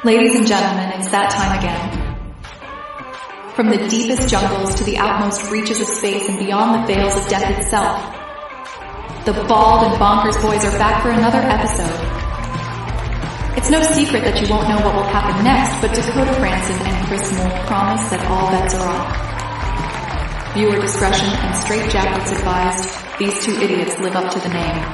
Ladies and gentlemen, it's that time again. From the deepest jungles to the outmost reaches of space and beyond the veils of death itself, the Bald and Bonkers boys are back for another episode. It's no secret that you won't know what will happen next, but Dakota Franson and Chris Moore promise that all bets are off. Viewer discretion and straitjackets advised. These two idiots live up to the name.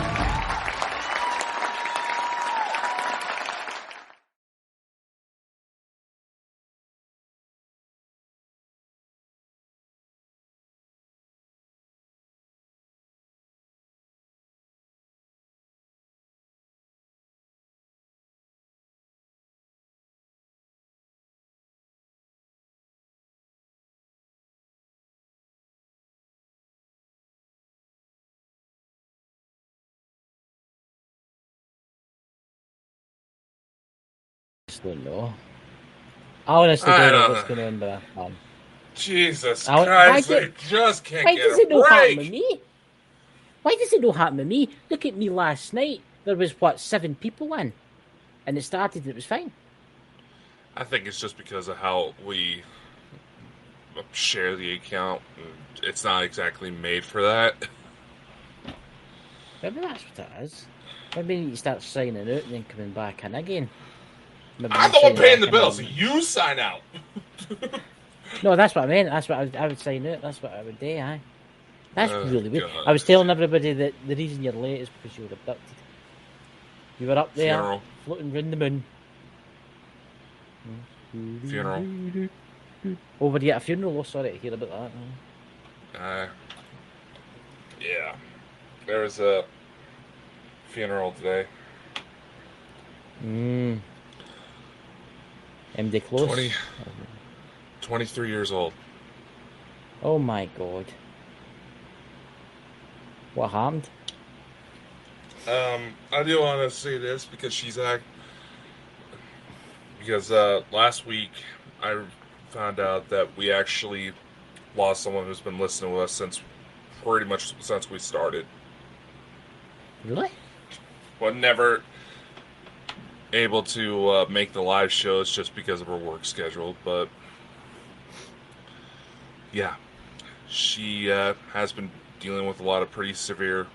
Don't know. I honestly don't know what's going on there. Jesus Christ, I just can't get a break. Why does it not happen with me? Why does it not happen with me? Look at me last night. There was, 7 people in? And it started and it was fine. I think it's just because of how we share the account. It's not exactly made for that. Maybe that's what it is. Maybe you start signing out and then coming back in again. Maybe I'm the one paying the bills. You sign out. No, that's what I meant. That's what I would sign out. That's what I would do, aye. That's really weird. God. I was telling everybody that the reason you're late is because you were abducted. You were up there, Funeral. floating round the moon. Funeral. Over here at a funeral? Oh, sorry to hear about that. Yeah. There was a funeral today. MD close? 23 years old. Oh my God. What happened? I do want to say this because last week I found out that we actually lost someone who's been listening to us pretty much since we started. Really? Well, never able to make the live shows just because of her work schedule, but yeah, she has been dealing with a lot of pretty severe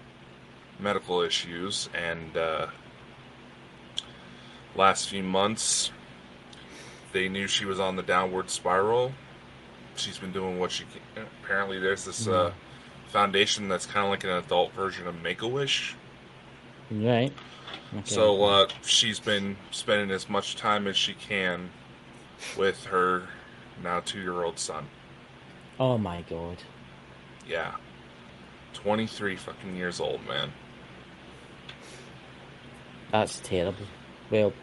medical issues, and last few months they knew she was on the downward spiral. She's been doing what she can. Apparently there's this foundation that's kind of like an adult version of Make-A-Wish. Right. Okay. So she's been spending as much time as she can with her now 2-year-old son. Oh my God. Yeah. 23 fucking years old, man. That's terrible. Well,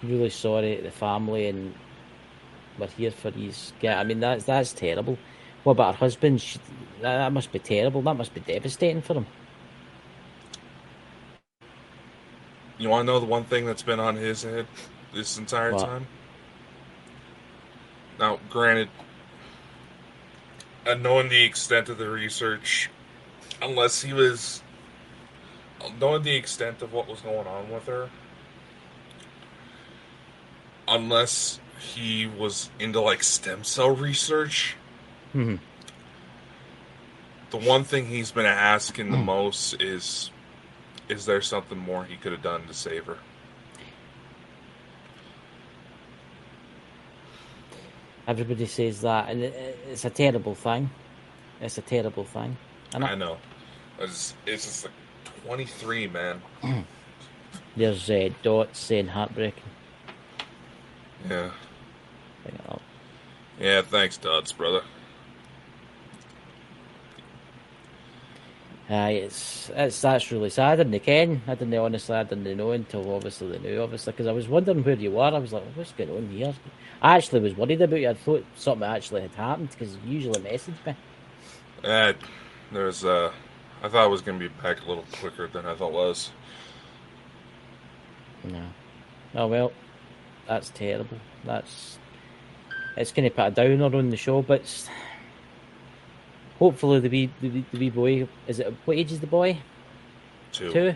really sorry to the family, and we're here for these. Yeah, I mean that's terrible. What about her husband? That must be terrible. That must be devastating for him. You want to know the one thing that's been on his head this entire time? Now, granted, knowing the extent of the research, knowing the extent of what was going on with her, unless he was into like stem cell research, the one thing he's been asking the most is there something more he could have done to save her? Everybody says that, and it's a terrible thing. It's a terrible thing. I know. It's just like 23, man. There's Dots saying heartbreaking. Yeah. Yeah, thanks, Dots, brother. That's really sad. I didn't ken. I didn't know until obviously they knew, because I was wondering where you were. I was like, what's going on here? I actually was worried about you. I thought something actually had happened, because you usually message me. I thought it was going to be back a little quicker than I thought it was. No. Oh well, that's terrible. It's going to put a downer on the show, but hopefully the wee boy, what age is the boy? 2.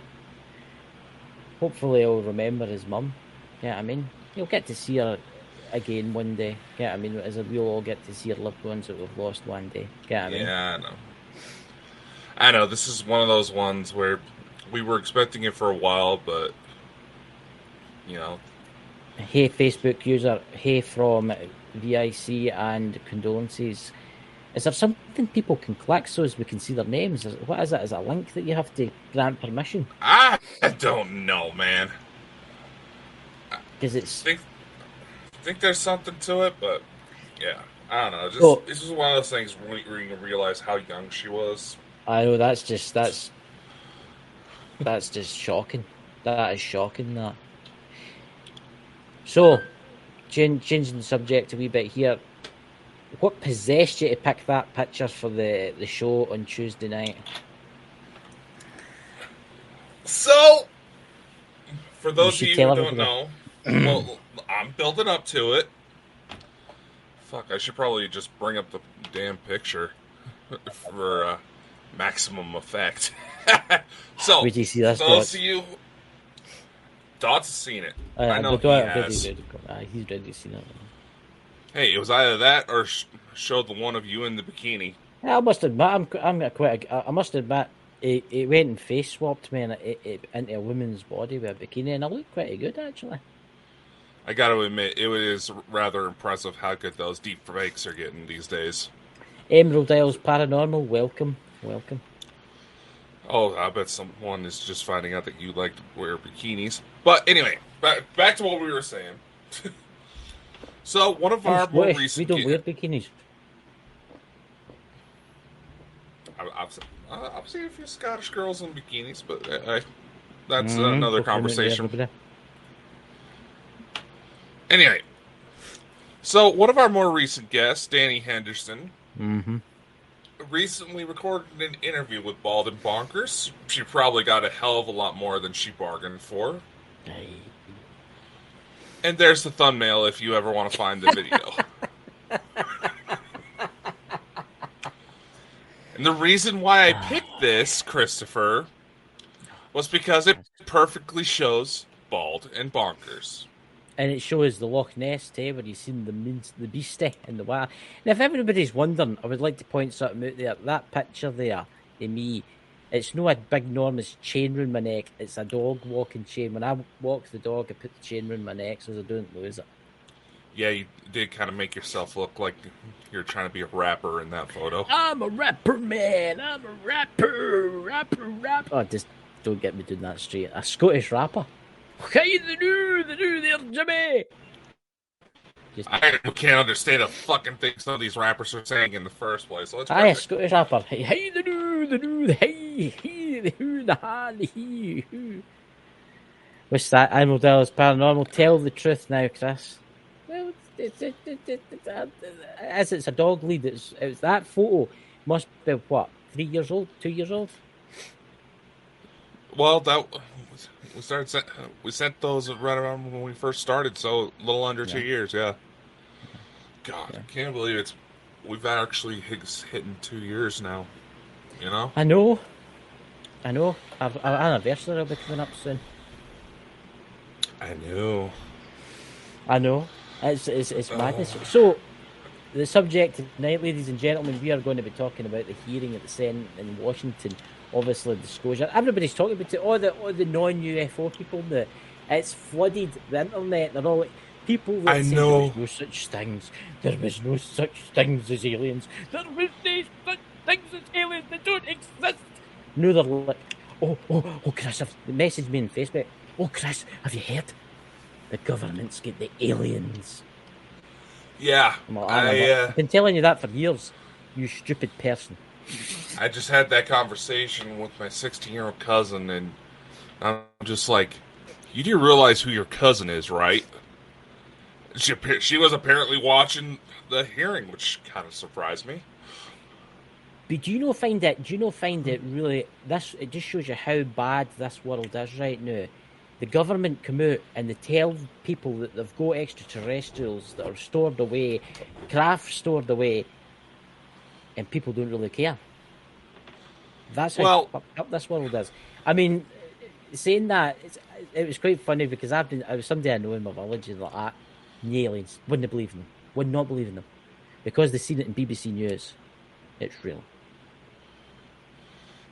hopefully he'll remember his mum. Yeah, you know I mean, he'll get to see her again one day. Yeah, you know I mean, as we'll all get to see our loved ones that we've lost one day. Yeah, you know I mean. Yeah, I know. I know, this is one of those ones where we were expecting it for a while, but, you know. Hey, Facebook user. Hey from VIC and condolences. Is there something people can click so as we can see their names? What is it? Is it a link that you have to grant permission? I don't know, man. Because it's... Think there's something to it, but, yeah. I don't know. This is one of those things where you realize how young she was. I know, that's just shocking. That is shocking, that. So, changing the subject a wee bit here. What possessed you to pick that picture for the show on Tuesday night? So, for those of you who everybody. don't know, well, I'm building up to it. Fuck, I should probably just bring up the damn picture for maximum effect. So, Wait till you see this, those of you... Dot's seen it. I know he has. He's ready to see it. Hey, it was either that or showed the one of you in the bikini. I must admit, I must admit, it went and face swapped me into a woman's body with a bikini, and I looked pretty good actually. I got to admit, it is rather impressive how good those deep fakes are getting these days. Emerald Isles Paranormal, welcome. Oh, I bet someone is just finding out that you like to wear bikinis. But anyway, back to what we were saying. So, one of our more recent... We don't wear bikinis. I've seen a few Scottish girls in bikinis, but that's another conversation. Anyway, so one of our more recent guests, Danny Henderson, recently recorded an interview with Bald and Bonkers. She probably got a hell of a lot more than she bargained for. And there's the thumbnail if you ever want to find the video. And the reason why I picked this, Christopher, was because it perfectly shows Bald and Bonkers. And it shows the Loch Ness, where you've seen the beastie in the water. And if everybody's wondering, I would like to point something out there. That picture there, to me, it's not a big, enormous chain round my neck. It's a dog walking chain. When I walk the dog, I put the chain round my neck so I don't lose it. Yeah, you did kind of make yourself look like you're trying to be a rapper in that photo. I'm a rapper, man. I'm a rapper. Oh, just don't get me doing that straight. A Scottish rapper. Hey, the new there, Jimmy. I can't understand a fucking thing some of these rappers are saying in the first place. So a Scottish rapper. Hey, the new, hey, the who, the ha, the he, who. What's that? Animal Dallas Paranormal. Tell the truth now, Chris. Well, as it's a dog lead, it's that photo must be what, 3 years old, 2 years old. Well, we sent those right around when we first started, so a little under 2 years, yeah. God, I can't believe we've actually hitting 2 years now, you know? I know. Our anniversary will be coming up soon. I know. It's madness. So, the subject tonight, ladies and gentlemen, we are going to be talking about the hearing at the Senate in Washington. Obviously, disclosure. Everybody's talking about it. All the non-UFO people. It's flooded the internet. They're all people that say there was no such things. There was no such things as aliens. There was no such things as aliens. They don't exist. No, they're like, oh, Chris, message me on Facebook. Oh, Chris, have you heard? The government's got the aliens. Yeah, I've been telling you that for years. You stupid person. I just had that conversation with my 16-year-old cousin, and I'm just like, you do realize who your cousin is, right? She was apparently watching the hearing, which kind of surprised me. But do you not find it really, it just shows you how bad this world is right now. The government come out and they tell people that they've got extraterrestrials that are stored away, craft stored away, and people don't really care. That's how fucked up this world is. I mean, saying that, it was quite funny because I was somebody I know in my village and like that, the aliens wouldn't believe them, would not believe in them because they seen it in BBC News. It's real.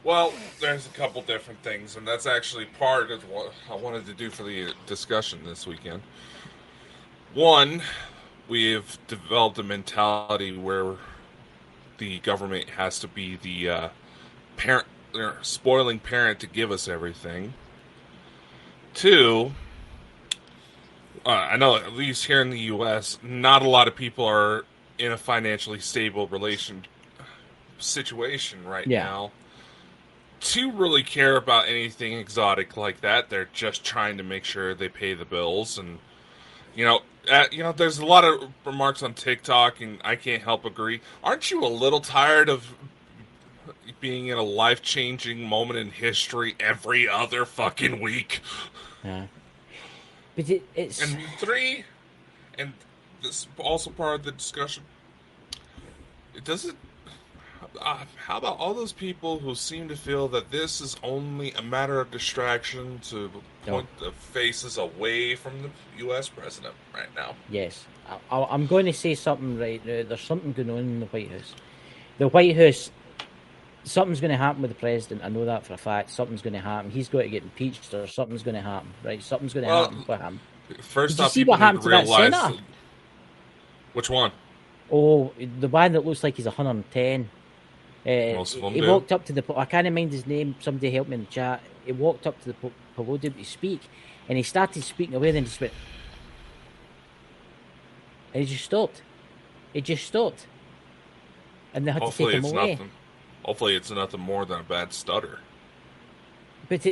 Well, there's a couple different things, and that's actually part of what I wanted to do for the discussion this weekend. One, we've developed a mentality where the government has to be the parent, spoiling parent to give us everything. Two, I know at least here in the U.S., not a lot of people are in a financially stable situation right Yeah. now to really care about anything exotic like that. They're just trying to make sure they pay the bills, and there's a lot of remarks on TikTok, and I can't help agree. Aren't you a little tired of being in a life-changing moment in history every other fucking week? Yeah. But it's And three, and this is also part of the discussion. It doesn't. How about all those people who seem to feel that this is only a matter of distraction to point the faces away from the U.S. president right now? Yes. I'm going to say something right now. There's something going on in the White House. The White House, something's going to happen with the president. I know that for a fact. Something's going to happen. He's got to get impeached, or something's going to happen. Right? Something's going to happen with him. First Did you off, see people what happened need to to that realize senator? Which one? Oh, the one that looks like he's 110. Most of them he do. walked up to the. I can't mind his name. Somebody help me in the chat. He walked up to the podium to speak, and he started speaking away. Then he just went, and he just stopped. He just stopped, and they had to take him away. Hopefully, it's nothing more than a bad stutter. But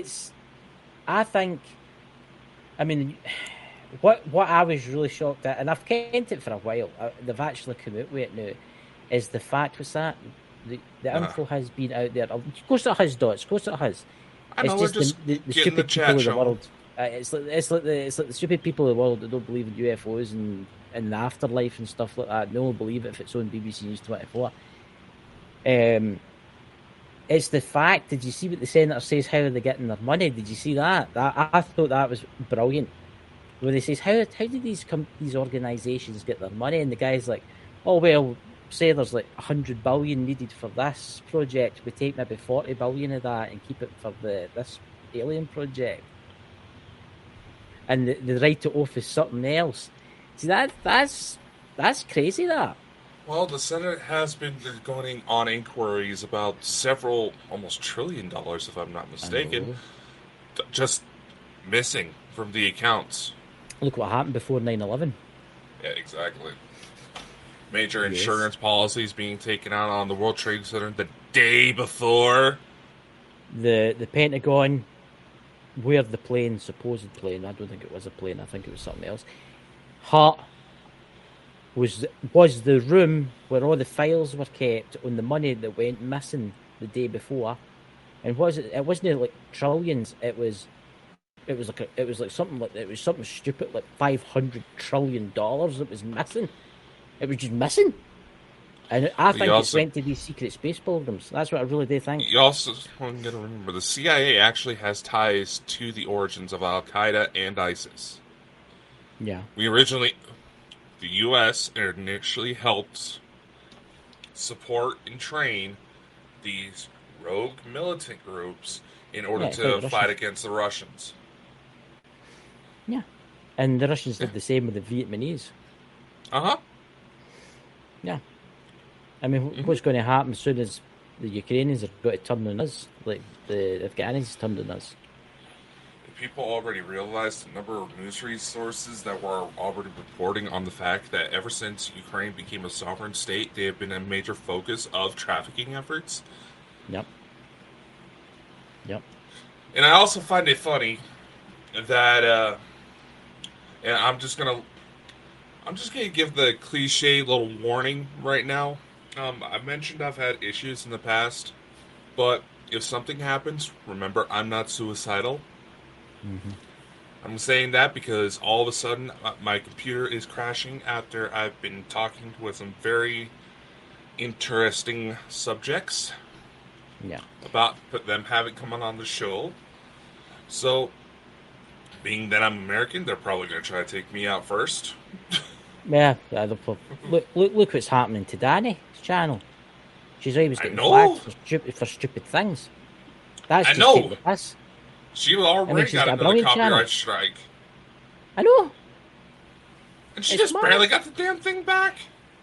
I think, I mean, what I was really shocked at, and I've kent it for a while. They've actually come out with it now. Is the fact was that the info has been out there. Of course it has, Dots. Of course it has. I know, it's just the stupid people of the world. It's like the stupid people of the world that don't believe in UFOs and the afterlife and stuff like that. No one believe it if it's on BBC News 24. It's the fact. Did you see what the senator says? How are they getting their money? Did you see that? I thought that was brilliant. Where they says, how do these organisations get their money? And the guy's like, oh well, say there's like 100 billion needed for this project. We take maybe 40 billion of that and keep it for this alien project. And the right to offer something else. See that's crazy. That. Well, the Senate has been going on inquiries about several, almost $1 trillion, if I'm not mistaken, just missing from the accounts. Look what happened before 9/11. Yeah, exactly. Major insurance policies being taken out on the World Trade Center the day before. The Pentagon, where the plane, supposed plane, I don't think it was a plane, I think it was something else. Was the room where all the files were kept on the money that went missing the day before. And was it? It wasn't like trillions. It was something stupid like $500 trillion that was missing. It was just missing. And I think it's went to these secret space programs. That's what I really do think. You also want to remember the CIA actually has ties to the origins of Al Qaeda and ISIS. Yeah. The U.S. initially helped support and train these rogue militant groups in order to fight against the Russians. Yeah. And the Russians did the same with the Vietnamese. Uh-huh. Yeah. I mean, what's going to happen as soon as the Ukrainians have got to turn on us, like the Afghans turned on us? People already realized the number of news resources that were already reporting on the fact that ever since Ukraine became a sovereign state, they have been a major focus of trafficking efforts. Yep. And I also find it funny that, and I'm just gonna give the cliche little warning right now. I mentioned I've had issues in the past, but if something happens, remember I'm not suicidal. Mm-hmm. I'm saying that because all of a sudden my computer is crashing after I've been talking with some very interesting subjects. Yeah. About them having come on the show. So, being that I'm American, they're probably going to try to take me out first. Yeah, look what's happening to Danny's channel. She's always I getting flagged know. for stupid things. That's I just taking know. the piss. She I mean, already she's got got a another brilliant channel. copyright strike. I know. And she It's just mad. barely got the damn thing back.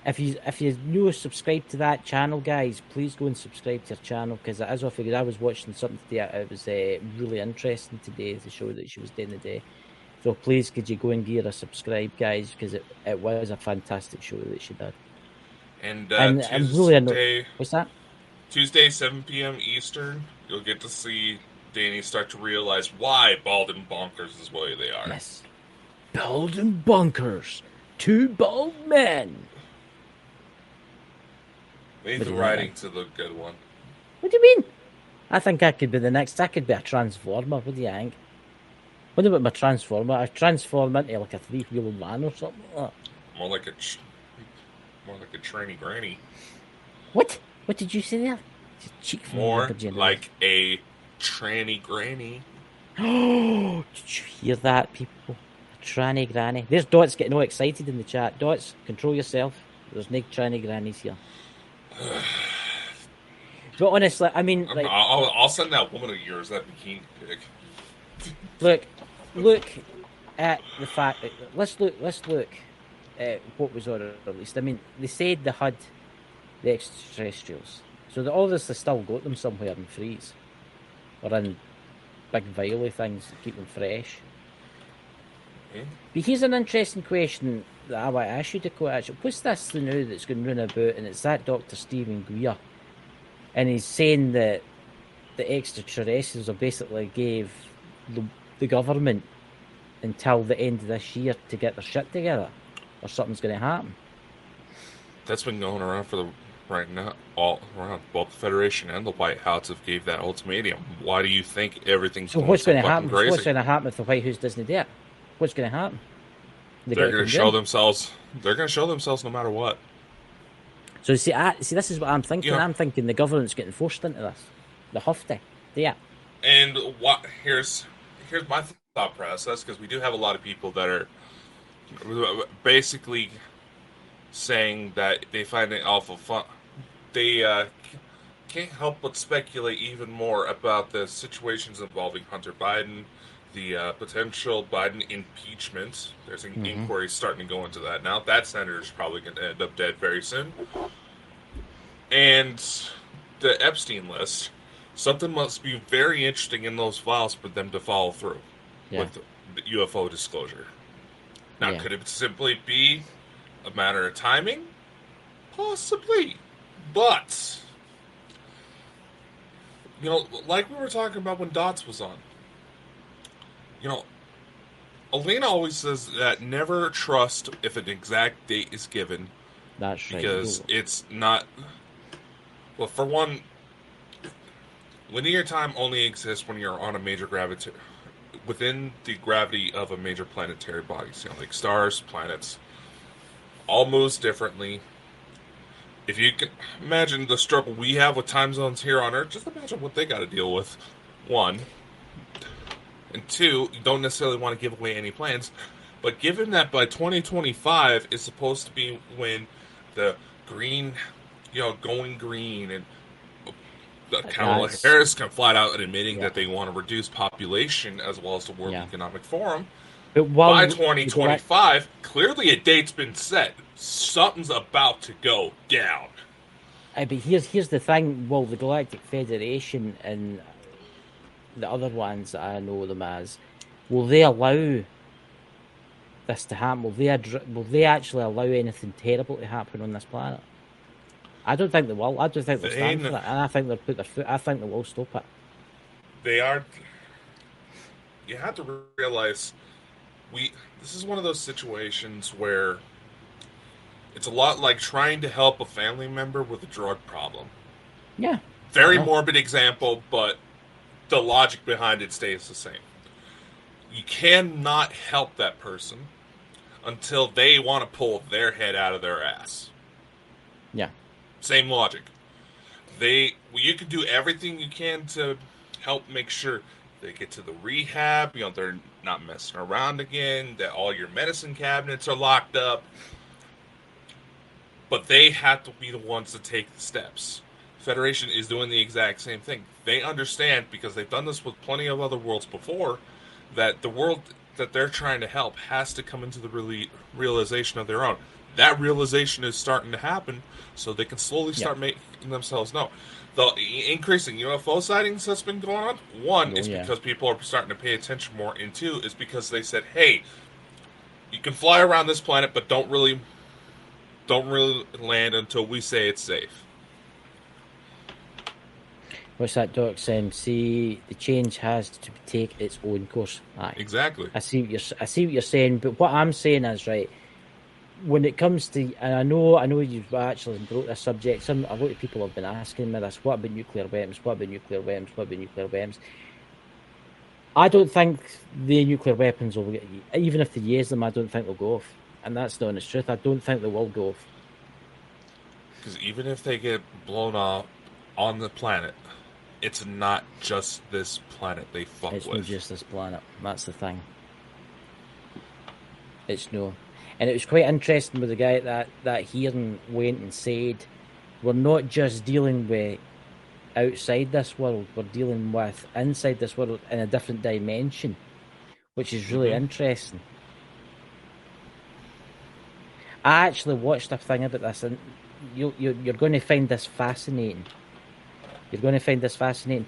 If you new subscribe to that channel, guys, please go and subscribe to her channel, because as I figured, I was watching something today. It was really interesting today, the show that she was doing today. So please, could you go and give her a subscribe, guys, because it was a fantastic show that she did. And And I'm really annoyed. What's that? Tuesday, 7 p.m. Eastern, you'll get to see Danny start to realize why Bald and Bonkers is the way they are. Yes. Bald and Bonkers. Two bald men. Leave the writing to the good one. What do you mean? I think I could be the next. I could be a transformer. What do you think? What about my transformer? I transform into like a three-wheeled van or something like that. More like a tranny granny. What? What did you say there? More like a tranny granny. Oh, did you hear that, people? A tranny granny. There's Dots getting all excited in the chat. Dots, control yourself. There's no tranny grannies here. But honestly, I mean, like, I'll send that woman of yours that bikini pic. Look at the fact that let's look at what was released. I mean, they said they had the extraterrestrials, so they obviously still got them somewhere in freeze or in big vial things to keep them fresh. Mm-hmm. But here's an interesting question that I want to ask you, Dakota. Actually, what's this the new that's going round about? And it's that Dr. Stephen Greer, and he's saying that the extraterrestrials have basically gave the government until the end of this year to get their shit together, or something's going to happen. That's been going around for the right now, all around. Both the Federation and the White House have gave that ultimatum. Why do you think everything's so going what's so going to happen? Crazy? What's going to happen if the White House doesn't do it? What's going to happen? They're going to show themselves. They're going to show themselves no matter what. So see, this is what I'm thinking. I'm thinking the government's getting forced into this. They have to. Yeah. And what? Here's my thought process, because we do have a lot of people that are basically saying that they find it awful fun. They can't help but speculate even more about the situations involving Hunter Biden, the potential Biden impeachment. There's an inquiry starting to go into that now. That senator's probably going to end up dead very soon. And the Epstein list. Something must be very interesting in those files for them to follow through with the UFO disclosure. Now, could it simply be a matter of timing? Possibly. But, like we were talking about when Dots was on, Alina always says that never trust if an exact date is given. That's right. Because it's not... Well, for one... Linear time only exists when you're on a major within the gravity of a major planetary body. So, like stars, planets, all moves differently. If you can imagine the struggle we have with time zones here on Earth, just imagine what they got to deal with. One. And two, you don't necessarily want to give away any plans. But given that by 2025 is supposed to be when the green, going green and Kamala Harris can flat out admitting that they want to reduce population as well as the World Economic Forum. But by 2025, clearly a date's been set. Something's about to go down. But here's the thing. Well, the Galactic Federation and the other ones that I know them as, will they allow this to happen? Will they actually allow anything terrible to happen on this planet? I don't think they will. I don't think they'll stand for that. And I think they'll put their foot... I think they will stop it. They are... You have to realize... This is one of those situations where... It's a lot like trying to help a family member with a drug problem. Yeah. Very morbid example, but the logic behind it stays the same. You cannot help that person until they want to pull their head out of their ass. Yeah. Same logic. You can do everything you can to help make sure they get to the rehab, they're not messing around again, that all your medicine cabinets are locked up. But they have to be the ones to take the steps. Federation is doing the exact same thing. They understand, because they've done this with plenty of other worlds before, that the world that they're trying to help has to come into the realization of their own. That realization is starting to happen, so they can slowly start making themselves known. The increase in UFO sightings that's been going on, one, is because people are starting to pay attention more, and two, is because they said, hey, you can fly around this planet, but don't really land until we say it's safe. What's that, Doc saying? See, the change has to take its own course. Aye. Exactly. I see what you're saying, but what I'm saying is, right, when it comes to, and I know you've actually brought this subject. A lot of people have been asking me this: what about nuclear weapons? What about nuclear weapons? What about nuclear weapons? I don't think the nuclear weapons will get, even if they use them, I don't think they'll go off. And that's the honest truth. I don't think they will go off. Because even if they get blown off on the planet, it's not just this planet they fuck with. It's not just this planet. That's the thing. It's no. And it was quite interesting with the guy that hearing went and said, we're not just dealing with outside this world, we're dealing with inside this world in a different dimension, which is really interesting. I actually watched a thing about this, and you're going to find this fascinating. You're going to find this fascinating.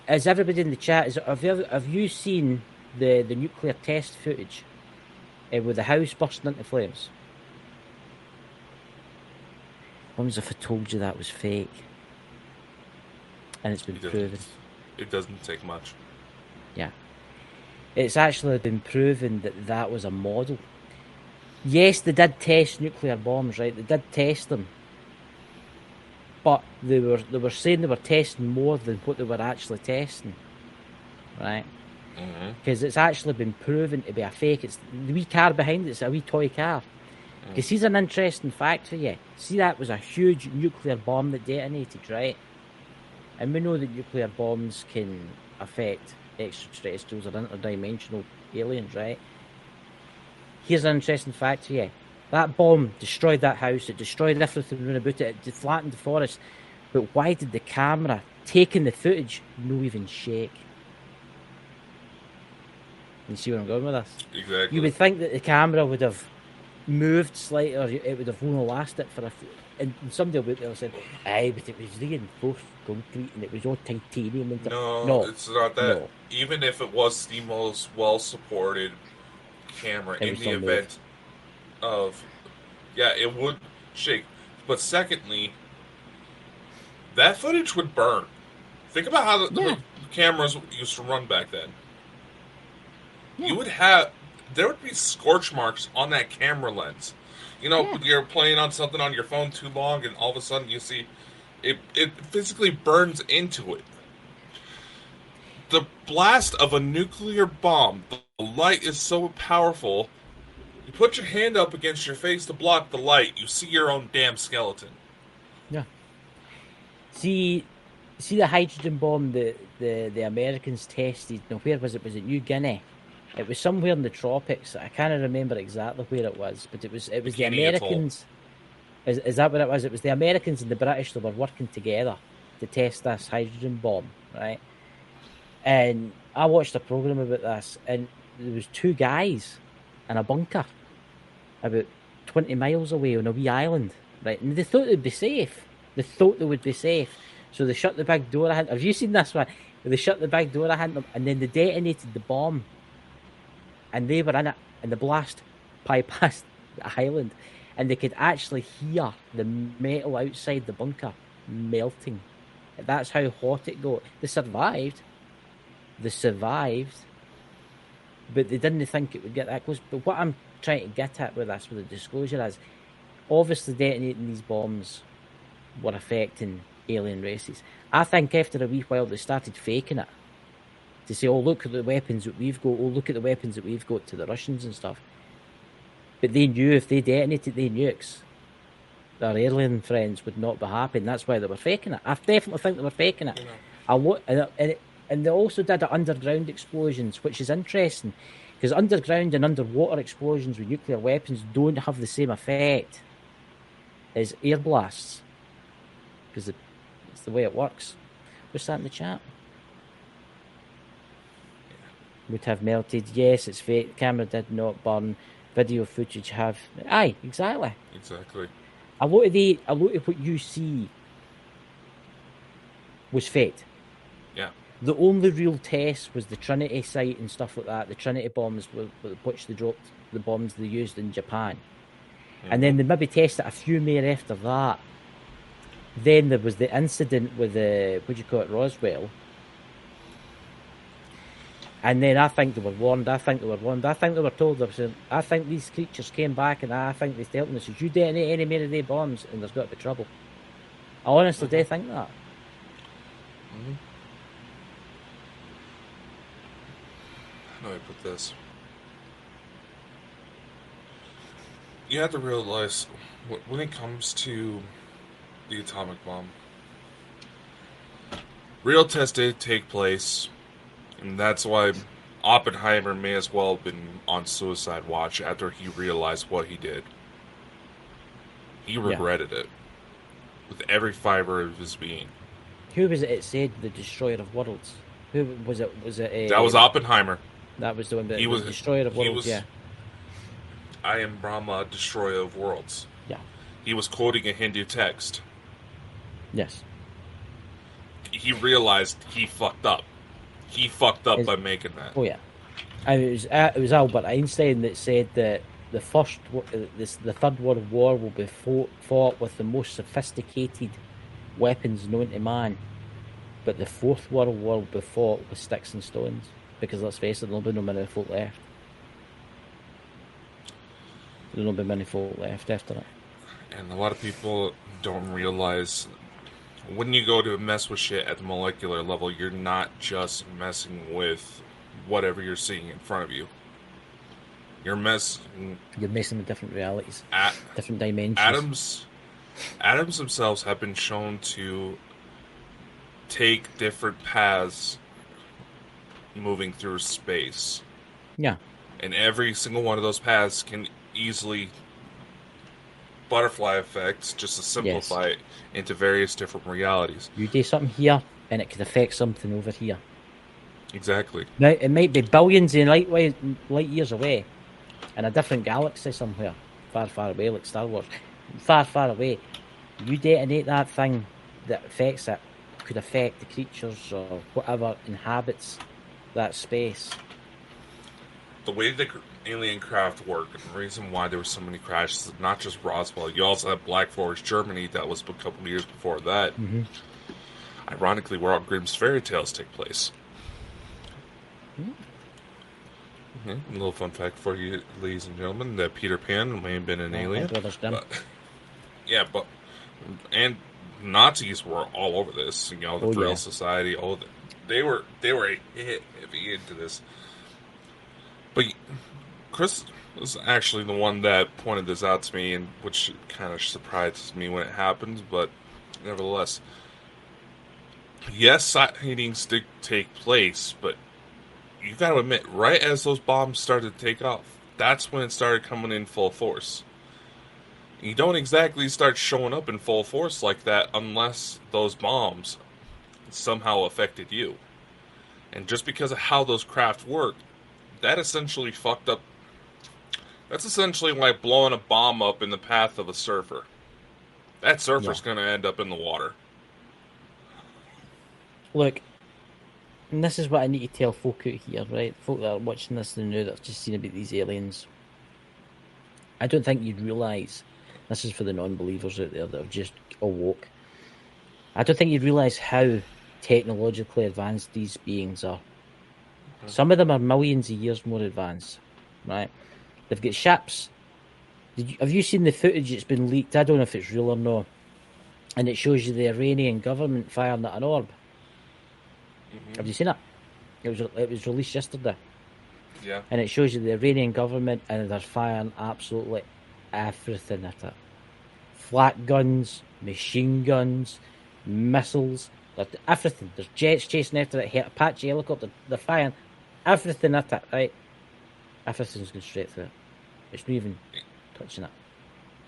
Has everybody in the chat, have you seen the nuclear test footage with the house bursting into flames? When was if I told you that was fake? And it's been proven. It doesn't take much. Yeah. It's actually been proven that was a model. Yes, they did test nuclear bombs, right? They did test them. But they were saying they were testing more than what they were actually testing. Right? Because it's actually been proven to be a fake. It's the wee car behind it's a wee toy car. Because here's an interesting fact for you. See, that was a huge nuclear bomb that detonated, right? And we know that nuclear bombs can affect extraterrestrials or interdimensional aliens, right? Here's an interesting fact for you. That bomb destroyed that house. It destroyed everything around about it. It flattened the forest. But why did the camera taking the footage no even shake? You see where I'm going with this? Exactly. You would think that the camera would have moved slightly, or it would have only lasted for a few. And somebody will be there and said, aye, but it was reinforced concrete and it was all titanium. And no, it's not that. No. Even if it was the most well-supported camera in the event of... Yeah, it would shake. But secondly, that footage would burn. Think about how the cameras used to run back then. Yeah. There would be scorch marks on that camera lens. You're playing on something on your phone too long, and all of a sudden you see it physically burns into it. The blast of a nuclear bomb, the light is so powerful, you put your hand up against your face to block the light, you see your own damn skeleton. Yeah. See the hydrogen bomb the Americans tested. Now, where was it? Was it New Guinea? It was somewhere in the tropics. I can't remember exactly where it was, but it was the Americans. Is that what it was? It was the Americans and the British that were working together to test this hydrogen bomb, right? And I watched a program about this, and there was two guys in a bunker about 20 miles away on a wee island, right? And they thought they'd be safe. They thought they would be safe. So they shut the big door ahead. Have you seen this one? They shut the big door ahead them, and then they detonated the bomb. And they were in it, and the blast bypassed the island, and they could actually hear the metal outside the bunker melting. That's how hot it got. They survived, but they didn't think it would get that close. But what I'm trying to get at with this, with the disclosure, is obviously detonating these bombs were affecting alien races. I think after a wee while they started faking it. To say, oh, look at the weapons that we've got. Oh, look at the weapons that we've got to the Russians and stuff. But they knew if they detonated their nukes, their alien friends would not be happy, and that's why they were faking it. I definitely think they were faking it. and they also did it underground explosions, which is interesting because underground and underwater explosions with nuclear weapons don't have the same effect as air blasts because it's the way it works. What's that in the chat? Would have melted. Yes, it's fake. The camera did not burn. Video footage have. Aye, exactly. Exactly. A lot of what you see was faked. Yeah. The only real test was the Trinity site and stuff like that. The Trinity bombs, which they dropped, the bombs they used in Japan. Mm-hmm. And then they maybe tested a few more after that. Then there was the incident with Roswell. And then I think they were warned. I think they were told. I think these creatures came back, and I think they told them, "You detonate any more of their bombs, and there's got to be trouble." I honestly do think that. Mm-hmm. How do I put this? You have to realize when it comes to the atomic bomb, real tests did take place. And that's why Oppenheimer may as well have been on suicide watch after he realized what he did. He regretted it with every fiber of his being. Who was it said the destroyer of worlds? Who was it? That was Oppenheimer. That was the one that was the destroyer of worlds. Yeah. I am Brahma, destroyer of worlds. Yeah. He was quoting a Hindu text. Yes. He realized he fucked up. He fucked up by making that. Oh yeah, and it was Albert Einstein that said that the Third World War will be fought with the most sophisticated weapons known to man, but the Fourth World War will be fought with sticks and stones because let's face it, there'll be no many folk left. There'll be many folk left after it. And a lot of people don't realize. When you go to mess with shit at the molecular level, you're not just messing with whatever you're seeing in front of you. You're messing with different realities, different dimensions. Atoms themselves have been shown to take different paths moving through space. Yeah. And every single one of those paths can easily butterfly effects, just to simplify it into various different realities. You do something here, and it could affect something over here. Exactly. Now, it might be billions of light years away, in a different galaxy somewhere, far, far away, like Star Wars. Far, far away. You detonate that thing that affects it, could affect the creatures or whatever inhabits that space. The way the alien craft work, and the reason why there were so many crashes, not just Roswell, you also have Black Forest, Germany, that was a couple of years before that. Mm-hmm. Ironically, where all Grimm's fairy tales take place. Mm-hmm. A little fun fact for you, ladies and gentlemen, that Peter Pan may have been an alien. And Nazis were all over this. You know, the Thrill Society, they were heavy into this. But Chris was actually the one that pointed this out to me, and which kind of surprised me when it happened, but nevertheless. Yes, sightings did take place, but you got to admit, right as those bombs started to take off, that's when it started coming in full force. You don't exactly start showing up in full force like that unless those bombs somehow affected you. And just because of how those craft work, that essentially fucked up. That's essentially like blowing a bomb up in the path of a surfer. That surfer's going to end up in the water. Look, and this is what I need to tell folk out here, right? Folk that are watching this and know that have just seen about these aliens. I don't think you'd realise, this is for the non-believers out there that have just awoke. I don't think you'd realise how technologically advanced these beings are. Some of them are millions of years more advanced, right? They've got ships. Have you seen the footage that's been leaked? I don't know if it's real or not. And it shows you the Iranian government firing at an orb. Mm-hmm. Have you seen it? It was released yesterday. Yeah. And it shows you the Iranian government, and they're firing absolutely everything at it. Flak guns, machine guns, missiles, Everything. There's jets chasing after it, Apache helicopter, they're firing everything at it, right? Everything's going straight through it. It's not even touching it.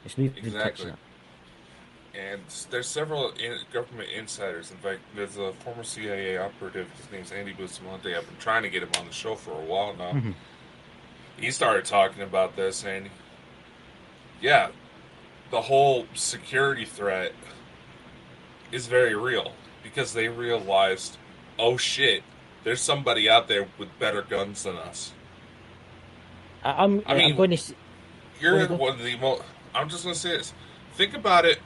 It's not even touching it. And there's several government insiders. In fact, there's a former CIA operative. His name's Andy Bustamante. I've been trying to get him on the show for a while now. Mm-hmm. He started talking about this, and yeah, the whole security threat is very real because they realized, oh shit, there's somebody out there with better guns than us. I'm going to. You're one of the most. I'm just going to say this. Think about it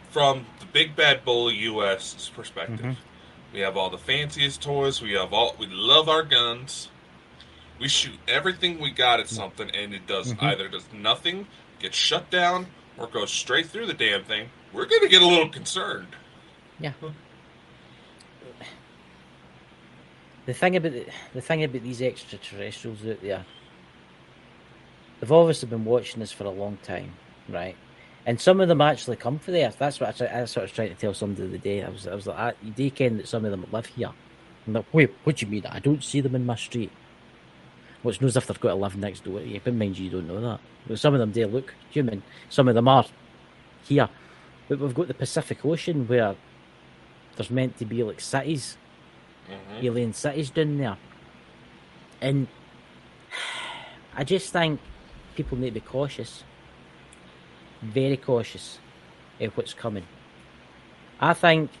from the big bad bully U.S. perspective. Mm-hmm. We have all the fanciest toys. We love our guns. We shoot everything we got at something, and it does either does nothing, gets shut down, or goes straight through the damn thing. We're going to get a little concerned. Yeah. The thing about these extraterrestrials out there, they've obviously been watching this for a long time, right? And some of them actually come for the Earth. That's what I was trying to tell somebody the other day. I was like, do you ken that some of them live here? I'm like, wait, what do you mean? I don't see them in my street. Well, it's not as if they've got to live next door to you, but mind you don't know that. Well, some of them do look human. Some of them are here. But we've got the Pacific Ocean where there's meant to be like cities, alien cities down there. And I just think people need to be cautious. Very cautious of what's coming. I think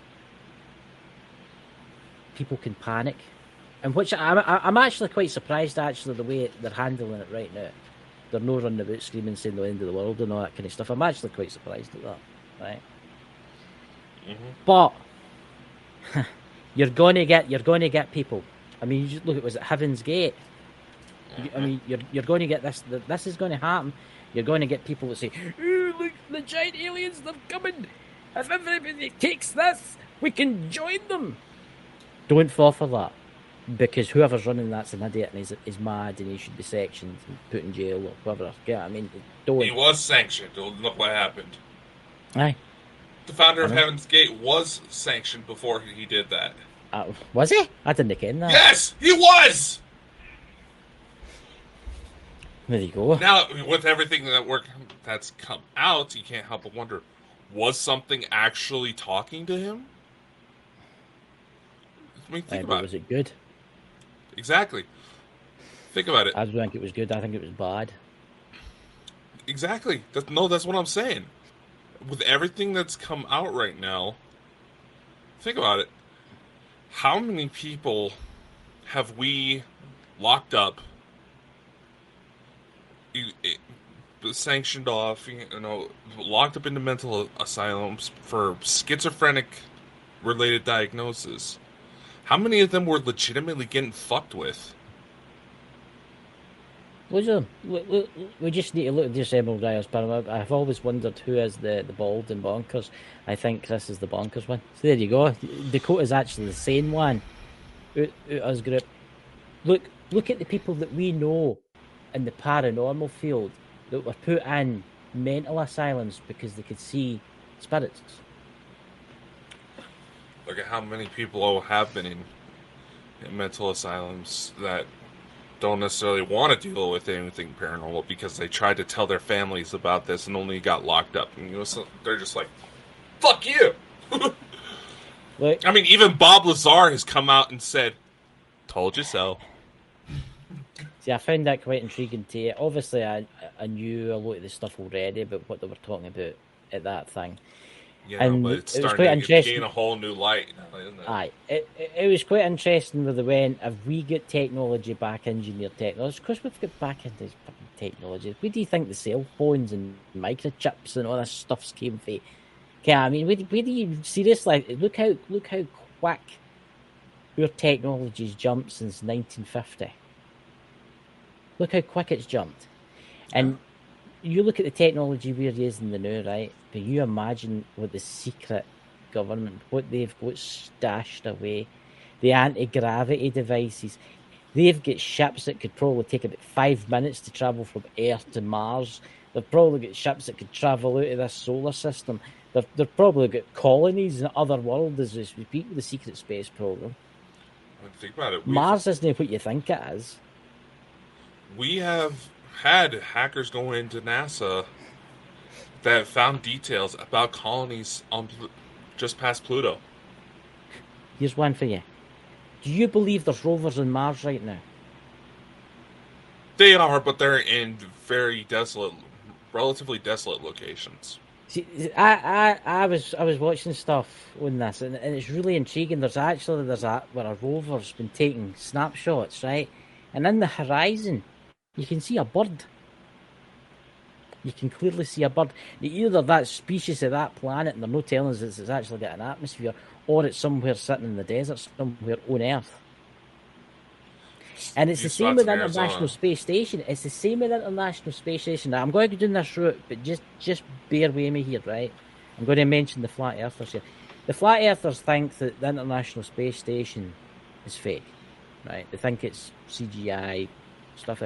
people can panic, and which I'm actually quite surprised actually the way they're handling it right now. They're not running about screaming saying the end of the world and all that kind of stuff. I'm actually quite surprised at that, right? But you're going to get people. I mean, you just look at, was it Heaven's Gate? I mean, you're going to get this. This is going to happen. You're going to get people that say, "Ooh, look, the giant aliens, they're coming. If everybody takes this, we can join them." Don't fall for that, because whoever's running that's an idiot and is mad and he should be sectioned and put in jail or whatever. Yeah, I mean, don't. He was sanctioned. Look what happened. Aye. The founder of Heaven's Gate was sanctioned before he did that. Was he? I didn't get that. Yes, he was! There you go. Now, with everything that's come out, you can't help but wonder, was something actually talking to him? I mean, think about it. Was it good? Exactly. Think about it. I don't think it was good. I think it was bad. Exactly. That's what I'm saying. With everything that's come out right now, think about it. How many people have we locked up, sanctioned off, locked up into mental asylums for schizophrenic-related diagnosis? How many of them were legitimately getting fucked with? Loads of them. We just need to look at this Emerald Isles Panorama. I've always wondered who is the bald in Bonkers. I think Chris is the Bonkers one. So there you go. Dakota's actually the sane one. Out us group. Look at the people that we know in the paranormal field that were put in mental asylums because they could see spirits. Look at how many people have been in mental asylums that don't necessarily want to deal with anything paranormal because they tried to tell their families about this and only got locked up. And so they're just like, fuck you! I mean, even Bob Lazar has come out and said, told you so. See, I found that quite intriguing too. Obviously, I knew a lot of the stuff already about what they were talking about at that thing. Yeah, and but it's starting to gain a whole new light, isn't it? Aye. It was quite interesting where they went, if we get technology, back engineered technology, of course we've got back into fucking technology. Where do you think the cell phones and microchips and all this stuff came from? Okay, I mean, where do you seriously look how quick our technology's jumped since 1950. Look how quick it's jumped. And you look at the technology we're using now, right? But you imagine what the secret government, what they've got stashed away, the anti-gravity devices. They've got ships that could probably take about 5 minutes to travel from Earth to Mars. They've probably got ships that could travel out of this solar system. They've probably got colonies in other worlds as we speak with the secret space program. I mean, think about it. Mars isn't what you think it is. We have had hackers go into NASA that found details about colonies on just past Pluto. Here's one for you. Do you believe there's rovers on Mars right now? They are, but they're in very desolate, relatively desolate locations. See, I was watching stuff on this, and it's really intriguing. There's where a rover's been taking snapshots, right? And in the horizon, you can see a bird. You can clearly see a bird. Either that species of that planet, and they're no telling us it's actually got an atmosphere, or it's somewhere sitting in the desert, somewhere on Earth. And it's the same with the International Space Station. It's the same with the International Space Station. Now, I'm going to go down this route, but just bear with me here, right? I'm going to mention the Flat Earthers here. The Flat Earthers think that the International Space Station is fake, right? They think it's CGI, stuff.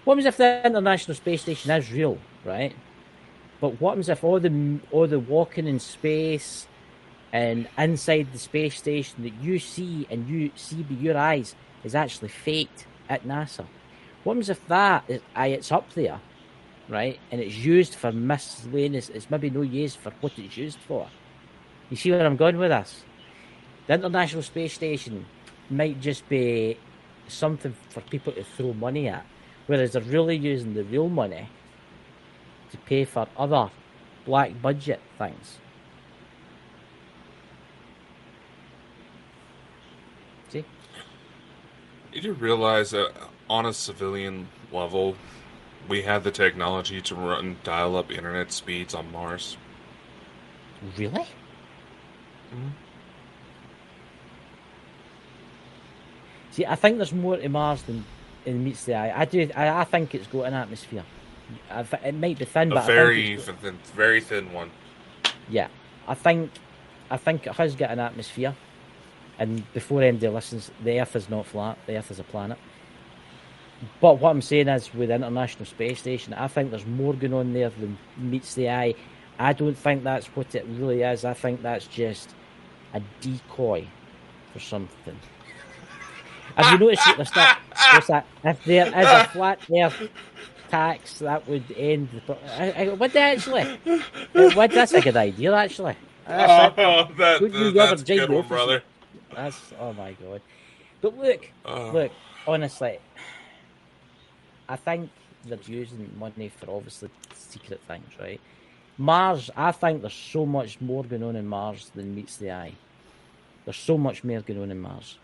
What happens if the International Space Station is real, right? But what happens if all the walking in space and inside the space station that you see and you see with your eyes is actually faked at NASA? What happens if it's up there, right, and it's used for miscellaneous? It's maybe no use for what it's used for. You see where I'm going with this? The International Space Station might just be something for people to throw money at, whereas they're really using the real money to pay for other black budget things. See? You do realize that on a civilian level, we have the technology to run dial-up internet speeds on Mars? Really? Mm-hmm. See, I think there's more to Mars than meets the eye. I think it's got an atmosphere. It might be thin, but very thin one. Yeah, I think it has got an atmosphere. And before anybody listens, the Earth is not flat. The Earth is a planet. But what I'm saying is, with the International Space Station, I think there's more going on there than meets the eye. I don't think that's what it really is. I think that's just a decoy for something. Have you noticed that if there is a flat Earth tax, that would end the... Would they actually? That's a good idea, actually. That's a good one, brother. Oh my god. But look, honestly, I think they're using money for obviously secret things, right? Mars, I think there's so much more going on in Mars than meets the eye. There's so much more going on in Mars.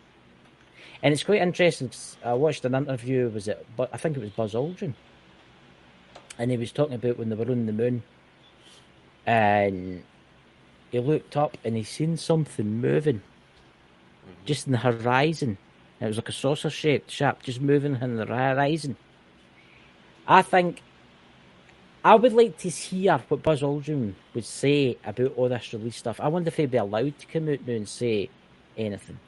And it's quite interesting. I watched an interview, I think it was Buzz Aldrin. And he was talking about when they were on the moon. And he looked up and he seen something moving. Just in the horizon. And it was like a saucer-shaped shape, just moving in the horizon. I think I would like to hear what Buzz Aldrin would say about all this release stuff. I wonder if he'd be allowed to come out now and say anything.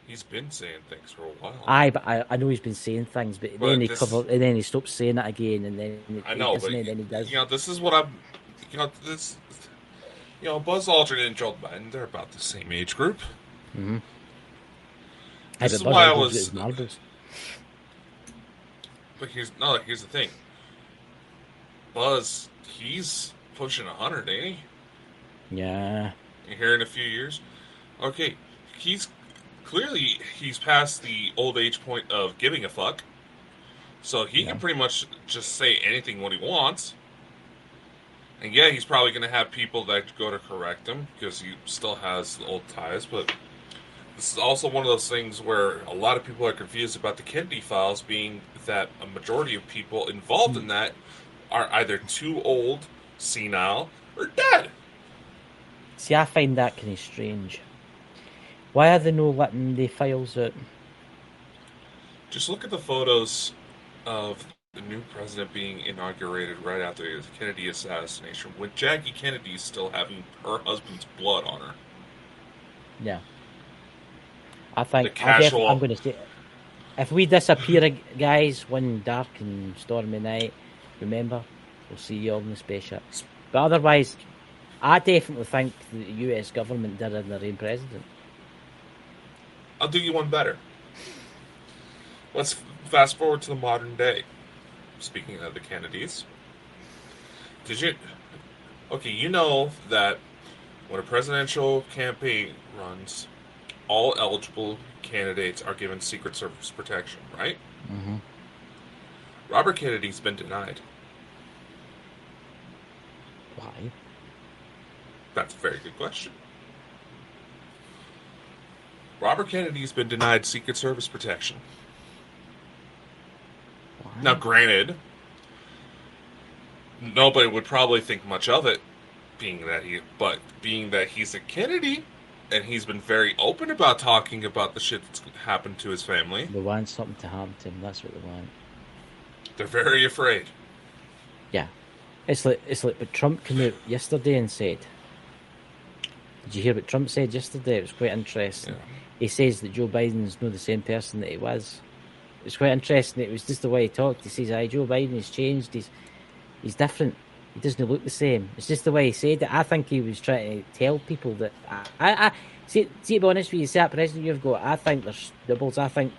He's been saying things for a while. But I know he's been saying things, but then he stops saying it again, and then then he does. This is what I'm. Buzz Aldrin and Joe Biden, they're about the same age group. Mm-hmm. This is why I was. But here's the thing. Buzz, he's pushing 100, ain't he? Yeah. Here in a few years. Okay, he's past the old age point of giving a fuck. So he can pretty much just say anything what he wants. And yeah, he's probably going to have people that go to correct him because he still has the old ties. But this is also one of those things where a lot of people are confused about the Kennedy files, being that a majority of people involved in that are either too old, senile, or dead. See, I find that kind of strange. Why are they not letting the files out? Just look at the photos of the new president being inaugurated right after the Kennedy assassination, with Jackie Kennedy still having her husband's blood on her. Yeah. I think I'm going to say, if we disappear, guys, one dark and stormy night, remember, we'll see you all in the spaceship. But otherwise, I definitely think the US government did in their own president. I'll do you one better. Let's fast forward to the modern day. Speaking of the Kennedys, did you? Okay, you know that when a presidential campaign runs, all eligible candidates are given Secret Service protection, right? Mm-hmm. Robert Kennedy's been denied. Why? That's a very good question. Robert Kennedy's been denied Secret Service protection. Why? Now, granted, nobody would probably think much of it, being that he's a Kennedy, and he's been very open about talking about the shit that's happened to his family. They want something to happen to him. That's what they want. They're very afraid. Yeah, it's like, but Trump came out yesterday and said. Did you hear what Trump said yesterday? It was quite interesting. Yeah. He says that Joe Biden's not the same person that he was. It's quite interesting. It was just the way he talked. He says, Joe Biden has changed. He's different. He doesn't look the same. It's just the way he said it. I think he was trying to tell people that... I see, to be honest with you, see that president you've got, I think there's doubles. I think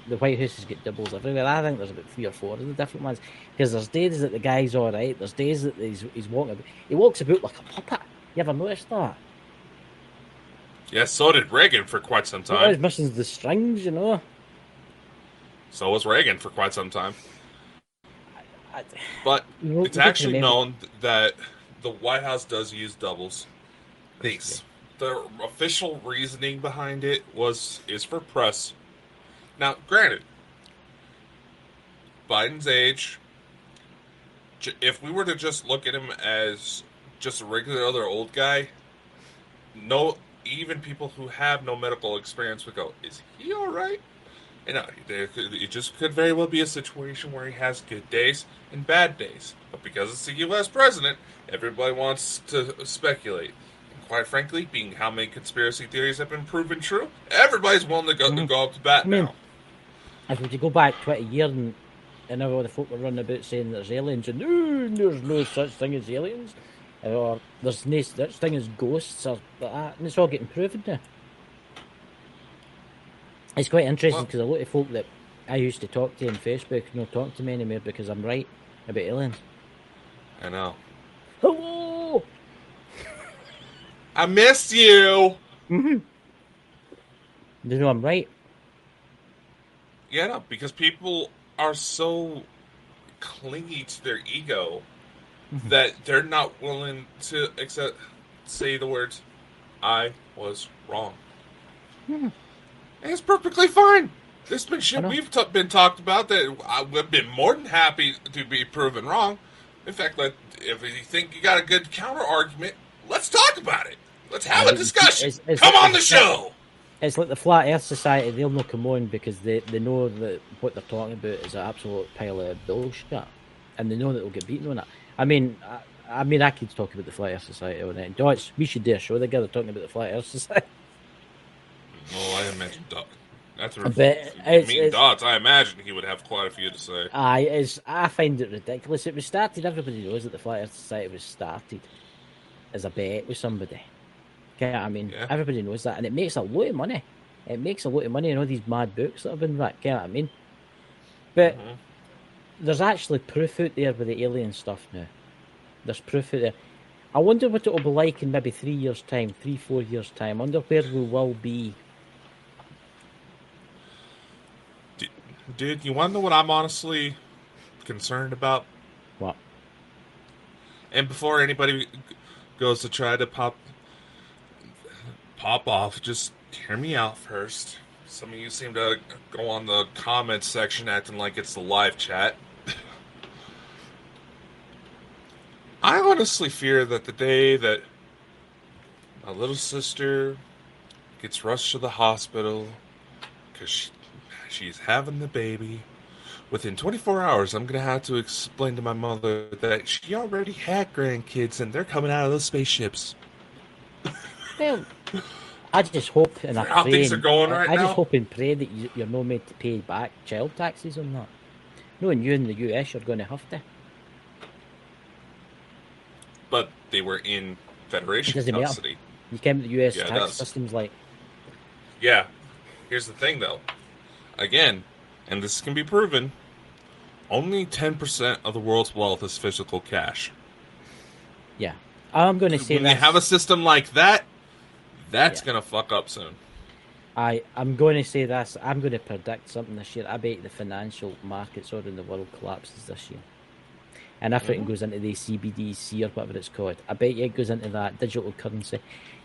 the White House has got doubles everywhere. I think there's about 3 or 4 of the different ones. Because there's days that the guy's all right. There's days that he's walking about. He walks about like a puppet. You ever noticed that? Yes, so did Reagan for quite some time. He's missing the strings, you know. So was Reagan for quite some time. But it's actually known that the White House does use doubles. The official reasoning behind it is for press. Now, granted, Biden's age, if we were to just look at him as just a regular other old guy, even people who have no medical experience would go, is he all right? And it just could very well be a situation where he has good days and bad days. But because it's the U.S. president, everybody wants to speculate. And quite frankly, being how many conspiracy theories have been proven true, everybody's willing to go up to bat now. If we could go back 20 years and all the folk were running about saying there's aliens, and there's no such thing as aliens, or there's no such thing as ghosts, or that, and it's all getting proven now. It's quite interesting because a lot of folk that I used to talk to on Facebook don't talk to me anymore because I'm right about aliens. I know. Hello! I missed you! Mm-hmm. You know I'm right. Yeah, no, because people are so clingy to their ego that they're not willing to say the words, I was wrong. Mm-hmm. And it's perfectly fine. There's been shit we've been talked about that I've been more than happy to be proven wrong. In fact, if you think you got a good counter argument, let's talk about it. Let's have a discussion. Come on the show. It's like the Flat Earth Society. They'll not come on because they know that what they're talking about is an absolute pile of bullshit, and they know that they'll get beaten on it. I mean, I could talk about the Flat Earth Society all night. Dutch, we should do a show together talking about the Flat Earth Society. Oh, I imagine Dot. That's meeting Dots. I imagine he would have quite a few to say. I find it ridiculous. It was started. Everybody knows that the Flat Earth Society was started as a bet with somebody. Okay, I mean, everybody knows that, and it makes a lot of money. It makes a lot of money in all these mad books that have been written. Okay, I mean, but there's actually proof out there with the alien stuff now. There's proof out there. I wonder what it will be like in maybe 3 years' time, 4 years' time. I wonder where we will be. Dude, you want to know what I'm honestly concerned about? What? And before anybody goes to try to pop off, just hear me out first. Some of you seem to go on the comments section acting like it's the live chat. I honestly fear that the day that my little sister gets rushed to the hospital because she's having the baby, within 24 hours I'm going to have to explain to my mother that she already had grandkids and they're coming out of those spaceships. Well, I just hope and I pray. How things are going right now? I just hope and pray that you're not made to pay back child taxes on that. Knowing you in the US, you're going to have to. But they were in It Federation doesn't matter. custody. You came to the US Yeah, it tax does. system's like, Yeah. Here's the thing, though. Again, and this can be proven, only 10% of the world's wealth is physical cash. yeah. I'm going to say When this. you have a system like that, that's Yeah. going to fuck up soon. I'm going to say this. I'm going to predict something this year. I bet the financial markets all in the world collapses this year. And everything goes into the CBDC or whatever it's called. I bet you it goes into that digital currency.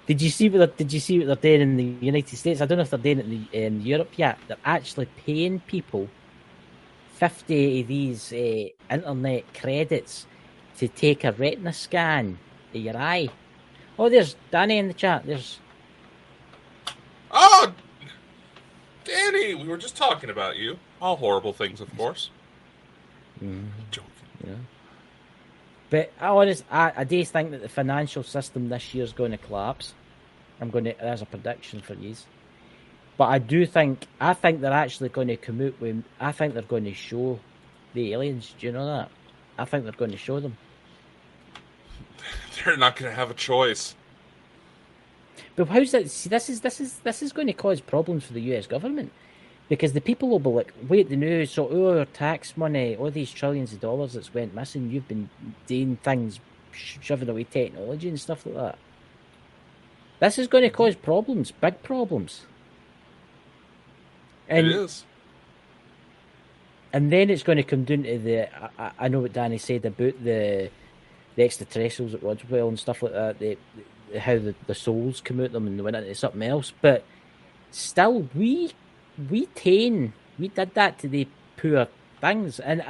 Did you see what they're doing in the United States? I don't know if they're doing it in Europe yet. They're actually paying people 50 of these internet credits to take a retina scan of your eye. Oh, there's Danny in the chat. There's Oh, Danny, we were just talking about you. All horrible things, of course. Joking. you know. But I do think that the financial system this year is going to collapse. There's a prediction for you. But I think they're actually going to come out with, I think they're going to show the aliens. Do you know that? I think they're going to show them. They're not going to have a choice. But how's that? See, this is going to cause problems for the US government. Because the people will be like, wait, the news, so all our tax money, all these trillions of dollars that's went missing, you've been doing things, shoving away technology and stuff like that. This is going to cause problems, big problems. And, It is. And then it's going to come down to I know what Danny said about the extraterrestrials at Roswell and stuff like that, how the souls come out them and they went into something else. But still, we did that to the poor things, and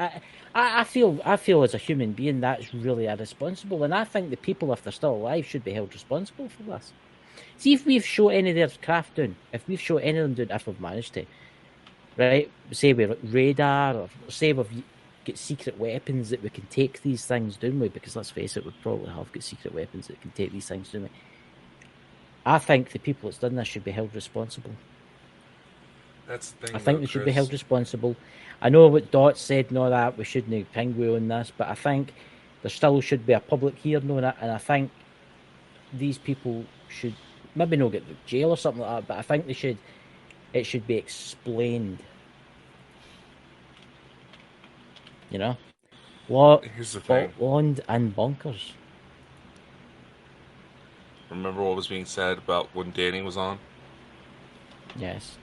I feel as a human being that's really irresponsible, and I think the people, if they're still alive, should be held responsible for this. See if we've shot any of their craft down, if we've shot any of them down, if we've managed to, right? Say we're radar, or say we've got secret weapons that we can take these things down with, because let's face it, we probably have got secret weapons that can take these things down with. I think the people that's done this should be held responsible. That's the thing. I think they should be held responsible. I know what Dot said and all that, we shouldn't pingu on this, but I think there still should be a public hearing on it, and I think these people should maybe not get to jail or something like that, but I think it should be explained. You know? Here's the thing. Bond and Bonkers. Remember what was being said about when Danny was on? Yes.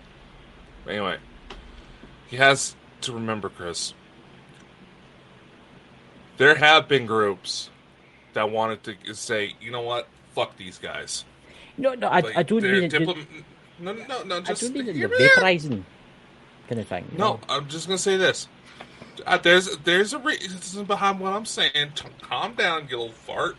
Anyway, he has to remember, Chris, there have been groups that wanted to say, you know what, fuck these guys. No, I don't mean it. No, just I don't mean hear the me out. vaporizing kind of thing. No, I'm just gonna say this. There's a reason behind what I'm saying. Calm down, you little fart.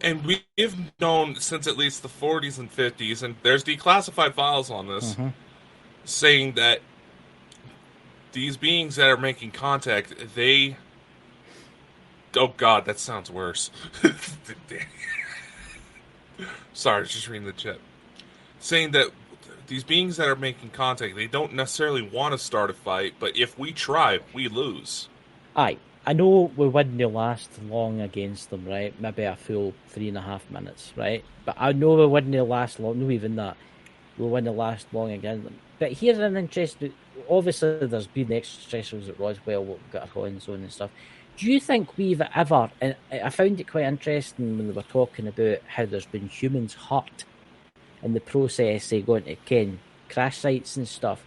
And we've known since at least the 40s and 50s, and there's declassified files on this, saying that these beings that are making contact, they... Oh God, that sounds worse. Sorry, I was just reading the chat. Saying that these beings that are making contact, they don't necessarily want to start a fight, but if we try, we lose. Aye. I know we wouldn't last long against them, right? Maybe a full 3.5 minutes, right? But I know we wouldn't last long, no even that. We wouldn't last long against them. But here's an interesting... Obviously, there's been extraterrestrials at Roswell, what we've got our hands on and stuff. Do you think we've ever... And I found it quite interesting when they were talking about how there's been humans hurt in the process of going to crash sites and stuff.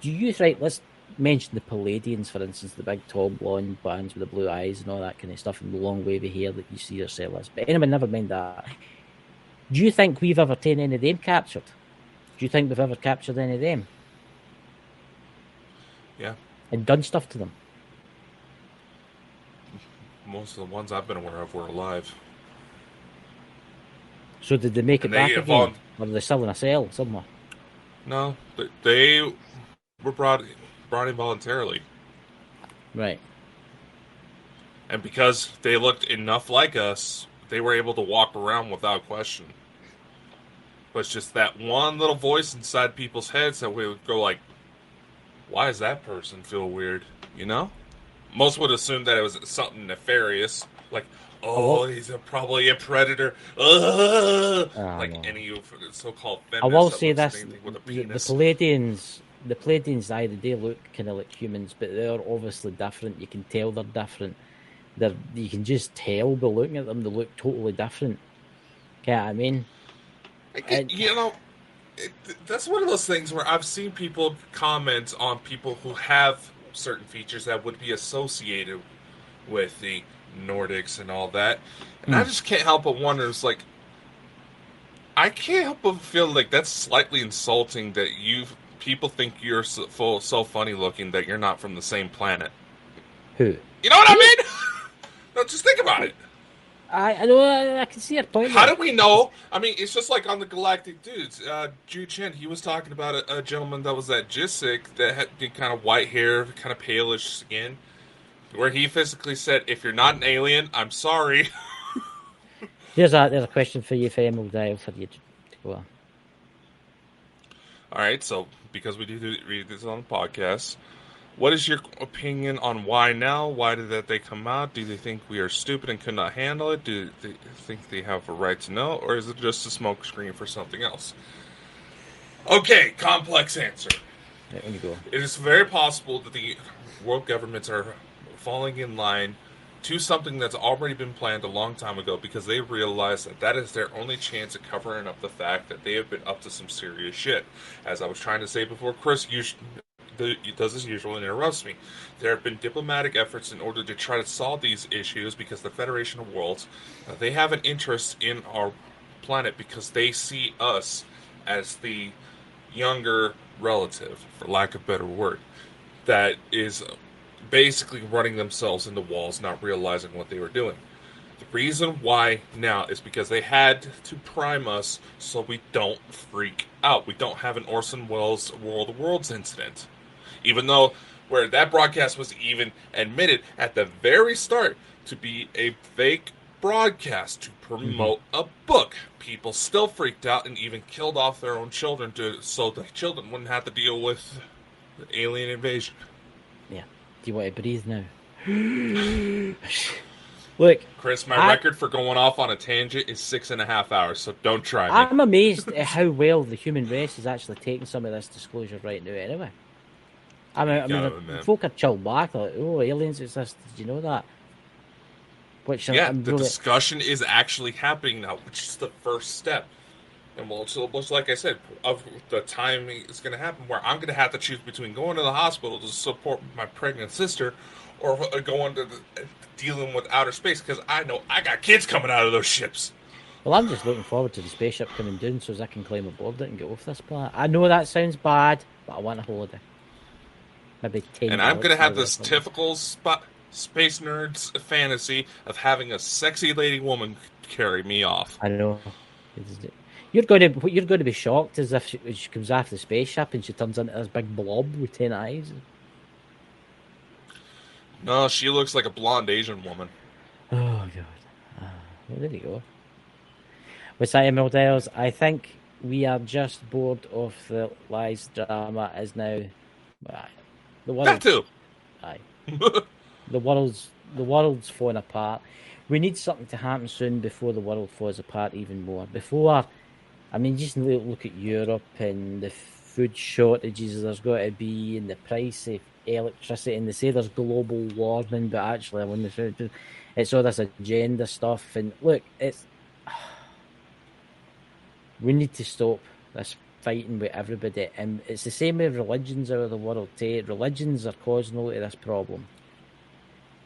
Do you think... Let's mention the Palladians, for instance, the big tall blonde bands with the blue eyes and all that kind of stuff, and the long wavy hair that you see yourself. But anyway, never mind that. Do you think we've ever taken any of them captured? Do you think we've ever captured any of them? Yeah. And done stuff to them? Most of the ones I've been aware of were alive. So did they make it back again? Or are they still in a cell somewhere? No, they were brought in voluntarily. Right. And because they looked enough like us, they were able to walk around without question. But it's just that one little voice inside people's heads that we would go like, why does that person feel weird? You know? most would assume that it was something nefarious, like, will, oh, he's probably a predator. Ugh! Like no. any so-called I will feminist that say looks at this: anything with a the penis. Palladians, either they look kind of like humans, but they're obviously different. You can tell they're different. You can just tell by looking at them; they look totally different. Okay, I mean, and You know, that's one of those things where I've seen people comment on people who have certain features that would be associated with the Nordics and all that, and I just can't help but wonder. It's like I can't help but feel like that's slightly insulting that you people think you're so funny looking that you're not from the same planet. who? You know what I Me? mean? No, just think about it. I know I can see your point How there. do we know? I mean, it's just like on the Galactic Dudes. Ju Chen, he was talking about a gentleman that was at Jisik that had the kind of white hair, kind of palish skin, where he physically said, "If you're not an alien, I'm sorry." There's a question for you, Emil Dial, for you to go on. All right, so because we do read this on the podcast, what is your opinion on why now? Why did that they come out? Do they think we are stupid and could not handle it? Do they think they have a right to know, or is it just a smokescreen for something else? Okay, complex answer. Right, on you go. It is very possible that the world governments are falling in line to something that's already been planned a long time ago because they realize that that is their only chance at covering up the fact that they have been up to some serious shit. As I was trying to say before, Chris does as usual and interrupts me. There have been diplomatic efforts in order to try to solve these issues because the Federation of Worlds, they have an interest in our planet because they see us as the younger relative, for lack of a better word, that is basically running themselves into walls, not realizing what they were doing. The reason why now is because they had to prime us so we don't freak out. We don't have an Orson Welles World of Worlds incident. Even though where that broadcast was even admitted at the very start to be a fake broadcast to promote a book. People still freaked out and even killed off their own children so the children wouldn't have to deal with the alien invasion. Yeah. Do you want to breathe now? Look, Chris, my record for going off on a tangent is 6.5 hours, so don't try me. I'm amazed at how well the human race is actually taking some of this disclosure right now anyway. I mean, folk are chilled back, like, oh, aliens exist, did you know that? Which the discussion is actually happening now, which is the first step. And well, so like I said, of the timing is going to happen where I'm going to have to choose between going to the hospital to support my pregnant sister or going to dealing with outer space because I know I got kids coming out of those ships. Well, I'm just looking forward to the spaceship coming down so as I can climb aboard it and get off this planet. I know that sounds bad, but I want a holiday. Maybe 10 and I'm going to have this typical space nerd's fantasy of having a sexy lady woman carry me off. I know. You're going to be shocked as if she comes after the spaceship and she turns into this big blob with 10 eyes. No, she looks like a blonde Asian woman. Oh, God. Well, there you go. With that, Emerald Isles, I think we are just bored of the lies drama is now... the world, that too. Aye. the world's falling apart. We need something to happen soon before the world falls apart even more. I mean, just look at Europe and the food shortages there's got to be and the price of electricity, and they say there's global warming, but actually when it's all this agenda stuff. And look, we need to stop this fighting with everybody, and it's the same with religions out of the world too. Religions are causing a lot of this problem.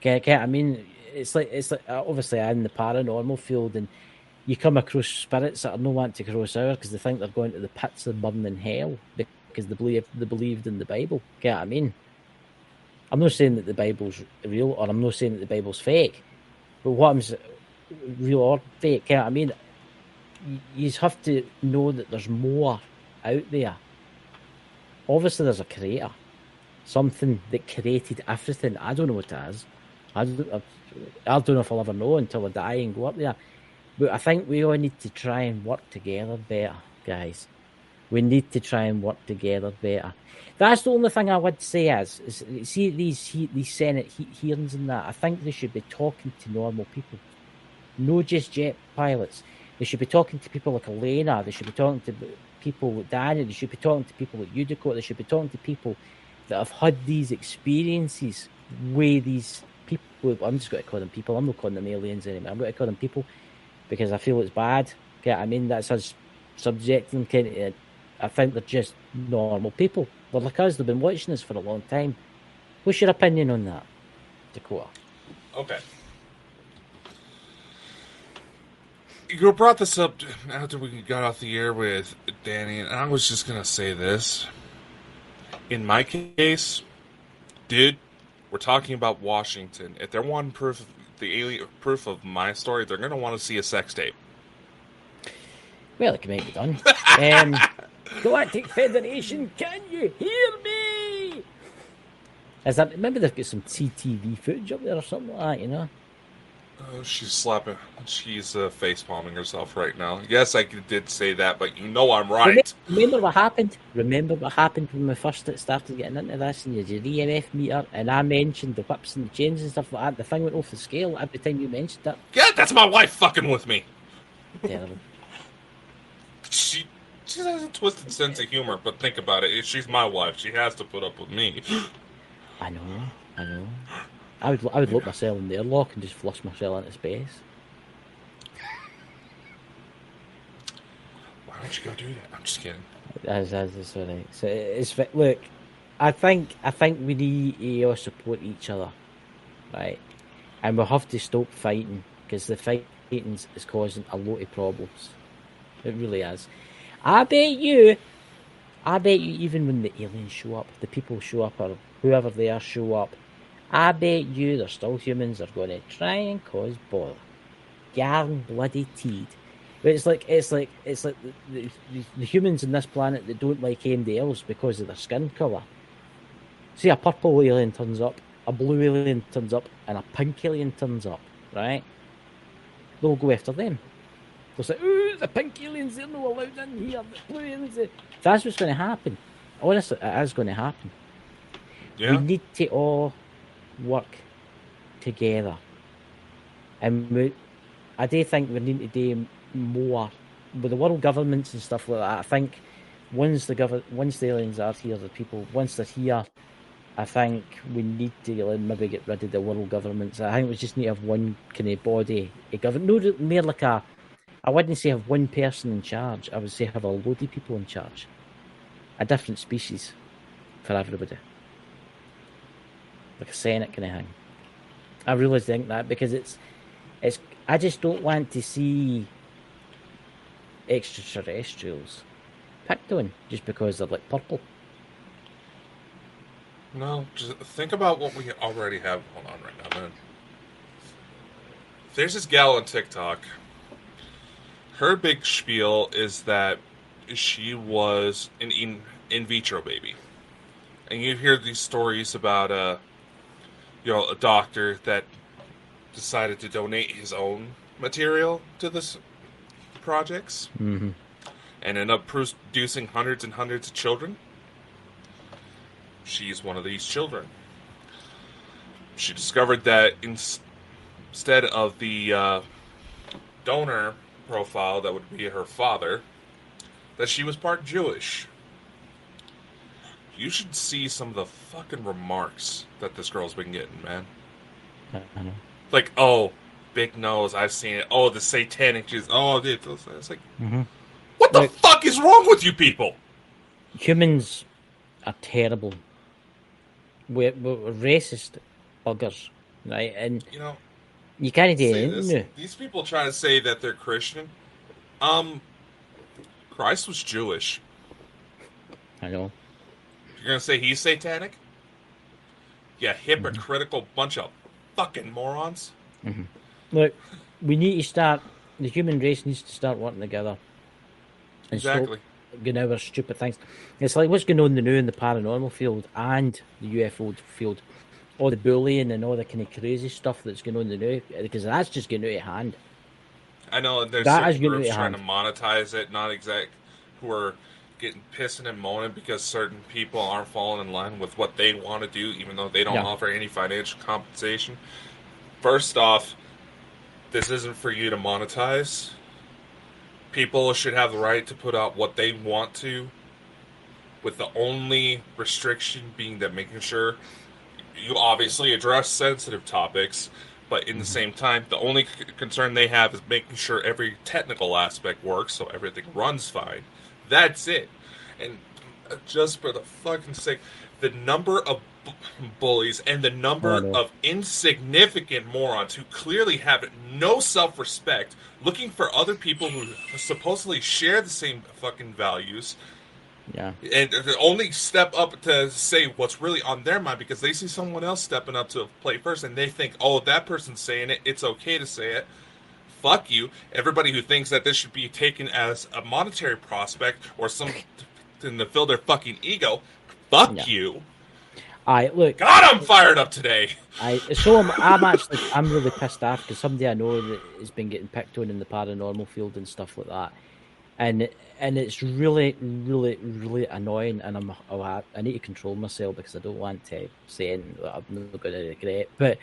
Okay, I mean, it's like obviously I'm in the paranormal field, and you come across spirits that are no want to cross over because they think they're going to the pits of burning hell because they believed in the Bible. Okay, I mean, I'm not saying that the Bible's real, or I'm not saying that the Bible's fake, but what I'm real or fake. Okay, I mean, you have to know that there's more out there. Obviously, there's a creator, something that created everything. I don't know what it is. I don't know if I'll ever know until I die and go up there. But I think we all need to try and work together better, guys. We need to try and work together better. That's the only thing I would say is see these Senate hearings and that. I think they should be talking to normal people, no just jet pilots. They should be talking to people like Elena. They should be talking to people like Danny. They should be talking to people like Yudiko. They should be talking to people that have had these experiences with these people. I'm just going to call them people. I'm not calling them aliens anymore. I'm going to call them people because I feel it's bad. Okay, I mean, that's us subjecting kind of. I think they're just normal people. They're like us. They've been watching this for a long time. What's your opinion on that, Dakota? Okay. You brought this up after we got off the air with Danny, and I was just going to say this. In my case, dude, we're talking about Washington. If they're wanting proof of my story, they're going to want to see a sex tape. Well, it can make it done. Galactic Federation, can you hear me? Is that? Remember, they've got some CTV footage up there or something like that, you know? Oh, she's face palming herself right now. Yes, I did say that, but you know I'm right. Remember what happened? Remember what happened when we first started getting into this and you did your EMF meter and I mentioned the whips and the chains and stuff like that? The thing went off the scale every time you mentioned it. Yeah, that's my wife fucking with me. Terrible. She has a twisted sense of humor, but think about it. If she's my wife, she has to put up with me. I know. I would lock myself in the airlock and just flush myself into space. Why don't you go do that? I'm just kidding. That's all right. So it's look, I think we need to all support each other, right? And we'll have to stop fighting because the fighting is causing a lot of problems. It really is. I bet you even when the aliens show up, the people show up or whoever they are show up, I bet you they're still humans are going to try and cause bother. Yarn bloody teed. But it's like the humans on this planet that don't like anybody else because of their skin colour. See, a purple alien turns up, a blue alien turns up, and a pink alien turns up, right? They'll go after them. They'll say, ooh, the pink aliens, they're not allowed in here. The blue aliens, that's what's going to happen. Honestly, it is going to happen. Yeah. We need to all work together. And I do think we need to do more with the world governments and stuff like that. I think once the aliens are here, the people, once they're here, I think we need to maybe get rid of the world governments. I think we just need to have one kind of body govern. No, more like I wouldn't say have one person in charge. I would say have a load of people in charge. A different species for everybody. Like a Senate kind of thing. I really think that because it's I just don't want to see extraterrestrials picked on just because they're like purple. No, just think about what we already have going on right now, man. There's this gal on TikTok. Her big spiel is that she was an in vitro baby. And you hear these stories about a doctor that decided to donate his own material to this projects. Mm-hmm. And end up producing hundreds and hundreds of children. She's one of these children. She discovered that instead of the donor profile that would be her father, that she was part Jewish. You should see some of the fucking remarks that this girl's been getting, man. I know. Like, oh, big nose, I've seen it. Oh, the satanic Jews. Oh, it's like, what the fuck is wrong with you people? Humans are terrible. We're racist buggers, right? And you can't do anything. These people try to say that they're Christian. Christ was Jewish. I know. You're gonna say he's satanic? Yeah, hypocritical bunch of fucking morons. Mm-hmm. Look, we need to start. The human race needs to start working together. And exactly. Stop going over stupid things. It's like what's going on now in the paranormal field and the UFO field. All the bullying and all the kind of crazy stuff that's going on now, because that's just getting out of hand. I know there's certain groups trying to monetize it, who are getting pissing and moaning because certain people aren't falling in line with what they want to do, even though they don't offer any financial compensation. First off, this isn't for you to monetize. People should have the right to put out what they want to, with the only restriction being that making sure you obviously address sensitive topics, but in the same time, the only concern they have is making sure every technical aspect works so everything runs fine. That's it. And just for the fucking sake, the number of bullies and the number of insignificant morons who clearly have no self-respect, looking for other people who supposedly share the same fucking values. Yeah. And only step up to say what's really on their mind because they see someone else stepping up to play first and they think, oh, that person's saying it, it's okay to say it. Fuck you. Everybody who thinks that this should be taken as a monetary prospect or something to fill their fucking ego, fuck you. Look. God, I'm fired up today. I'm really pissed off because somebody I know that has been getting picked on in the paranormal field and stuff like that. And it's really, really, really annoying, and I need to control myself because I don't want to say anything that I'm not going to regret. But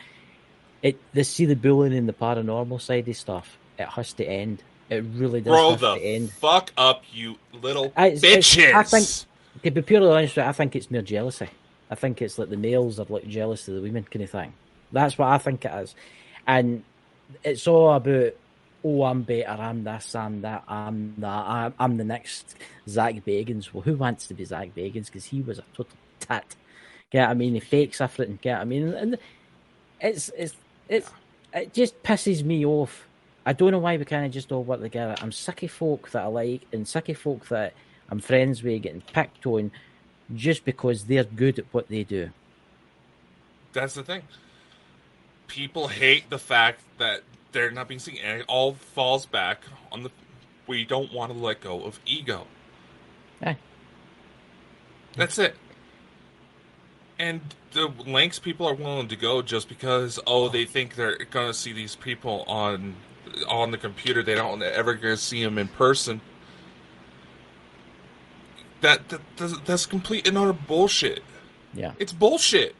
see the bullying in the paranormal side of stuff, it has to end. It really does have to end. Fuck up, you little bitches! I think, to be purely honest with you, I think it's mere jealousy. I think it's like the males are like jealous of the women kind of thing. That's what I think it is. And it's all about, oh, I'm better, I'm this, I'm that, I'm that, I'm the next Zach Bagans. Well, who wants to be Zach Bagans? Because he was a total tit. Get what I mean? He fakes everything. Get what I mean? And it just pisses me off. I don't know why we kind of just all work together. I'm sick of folk that I like and sick of folk that I'm friends with getting picked on just because they're good at what they do. That's the thing. People hate the fact that they're not being seen, and it all falls back on we don't want to let go of ego. Yeah. That's it. And the lengths people are willing to go just because, they think they're going to see these people on the computer, they don't ever going to see them in person. That's complete and utter bullshit. Yeah. It's bullshit.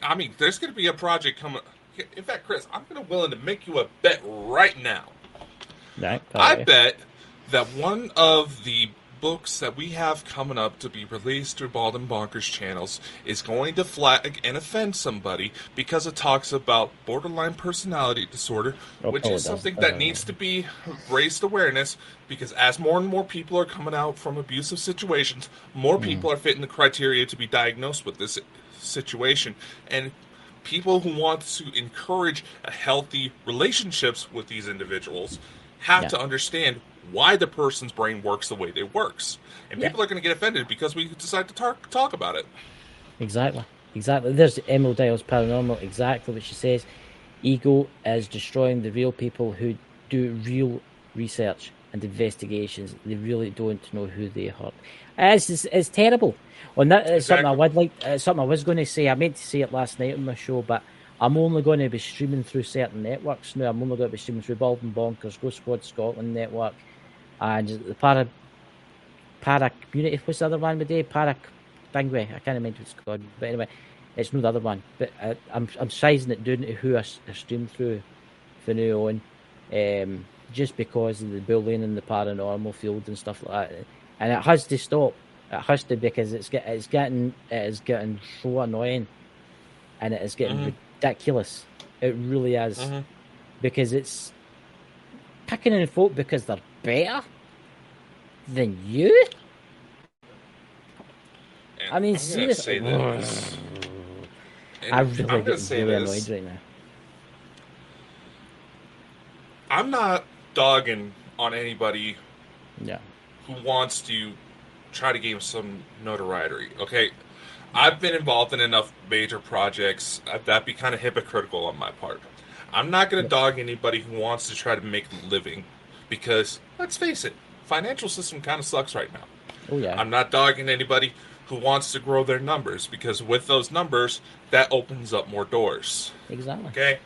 I mean, there's going to be a project coming. In fact, Chris, I'm going to willing to make you a bet right now. Right. I bet that one of the books that we have coming up to be released through Bald and Bonkers channels is going to flag and offend somebody because it talks about borderline personality disorder, which is something that needs to be raised awareness because as more and more people are coming out from abusive situations, more people are fitting the criteria to be diagnosed with this situation. And people who want to encourage a healthy relationships with these individuals have to understand why the person's brain works the way it works. And people are going to get offended because we decide to talk about it. Exactly. There's Emil Dial's Paranormal, exactly what she says. Ego is destroying the real people who do real research and investigations. They really don't know who they hurt. It's terrible. And that is something I would like. Something I was going to say. I meant to say it last night on my show, but I'm only going to be streaming through certain networks now. I'm only going to be streaming through Bald and Bonkers, Ghost Squad Scotland network, and the Para Community. What's the other one we did? Para Thingy. I can't remember what it's called, but anyway, it's not the other one. But I'm sizing it down to who I stream through from now on, just because of the bullying in the paranormal field and stuff like that. And it has to stop. It has to, because it is getting so annoying, and it is getting ridiculous. It really is, because it's picking on folk because they're better than you. And I mean, I'm seriously, I'm really get really annoyed right now. I'm not dogging on anybody Yeah. who wants to try to gain some notoriety, okay? I've been involved in enough major projects that'd be kind of hypocritical on my part. I'm not going to dog anybody who wants to try to make a living because, let's face it, financial system kind of sucks right now. Oh, yeah. I'm not dogging anybody who wants to grow their numbers because with those numbers, that opens up more doors. Exactly. Okay?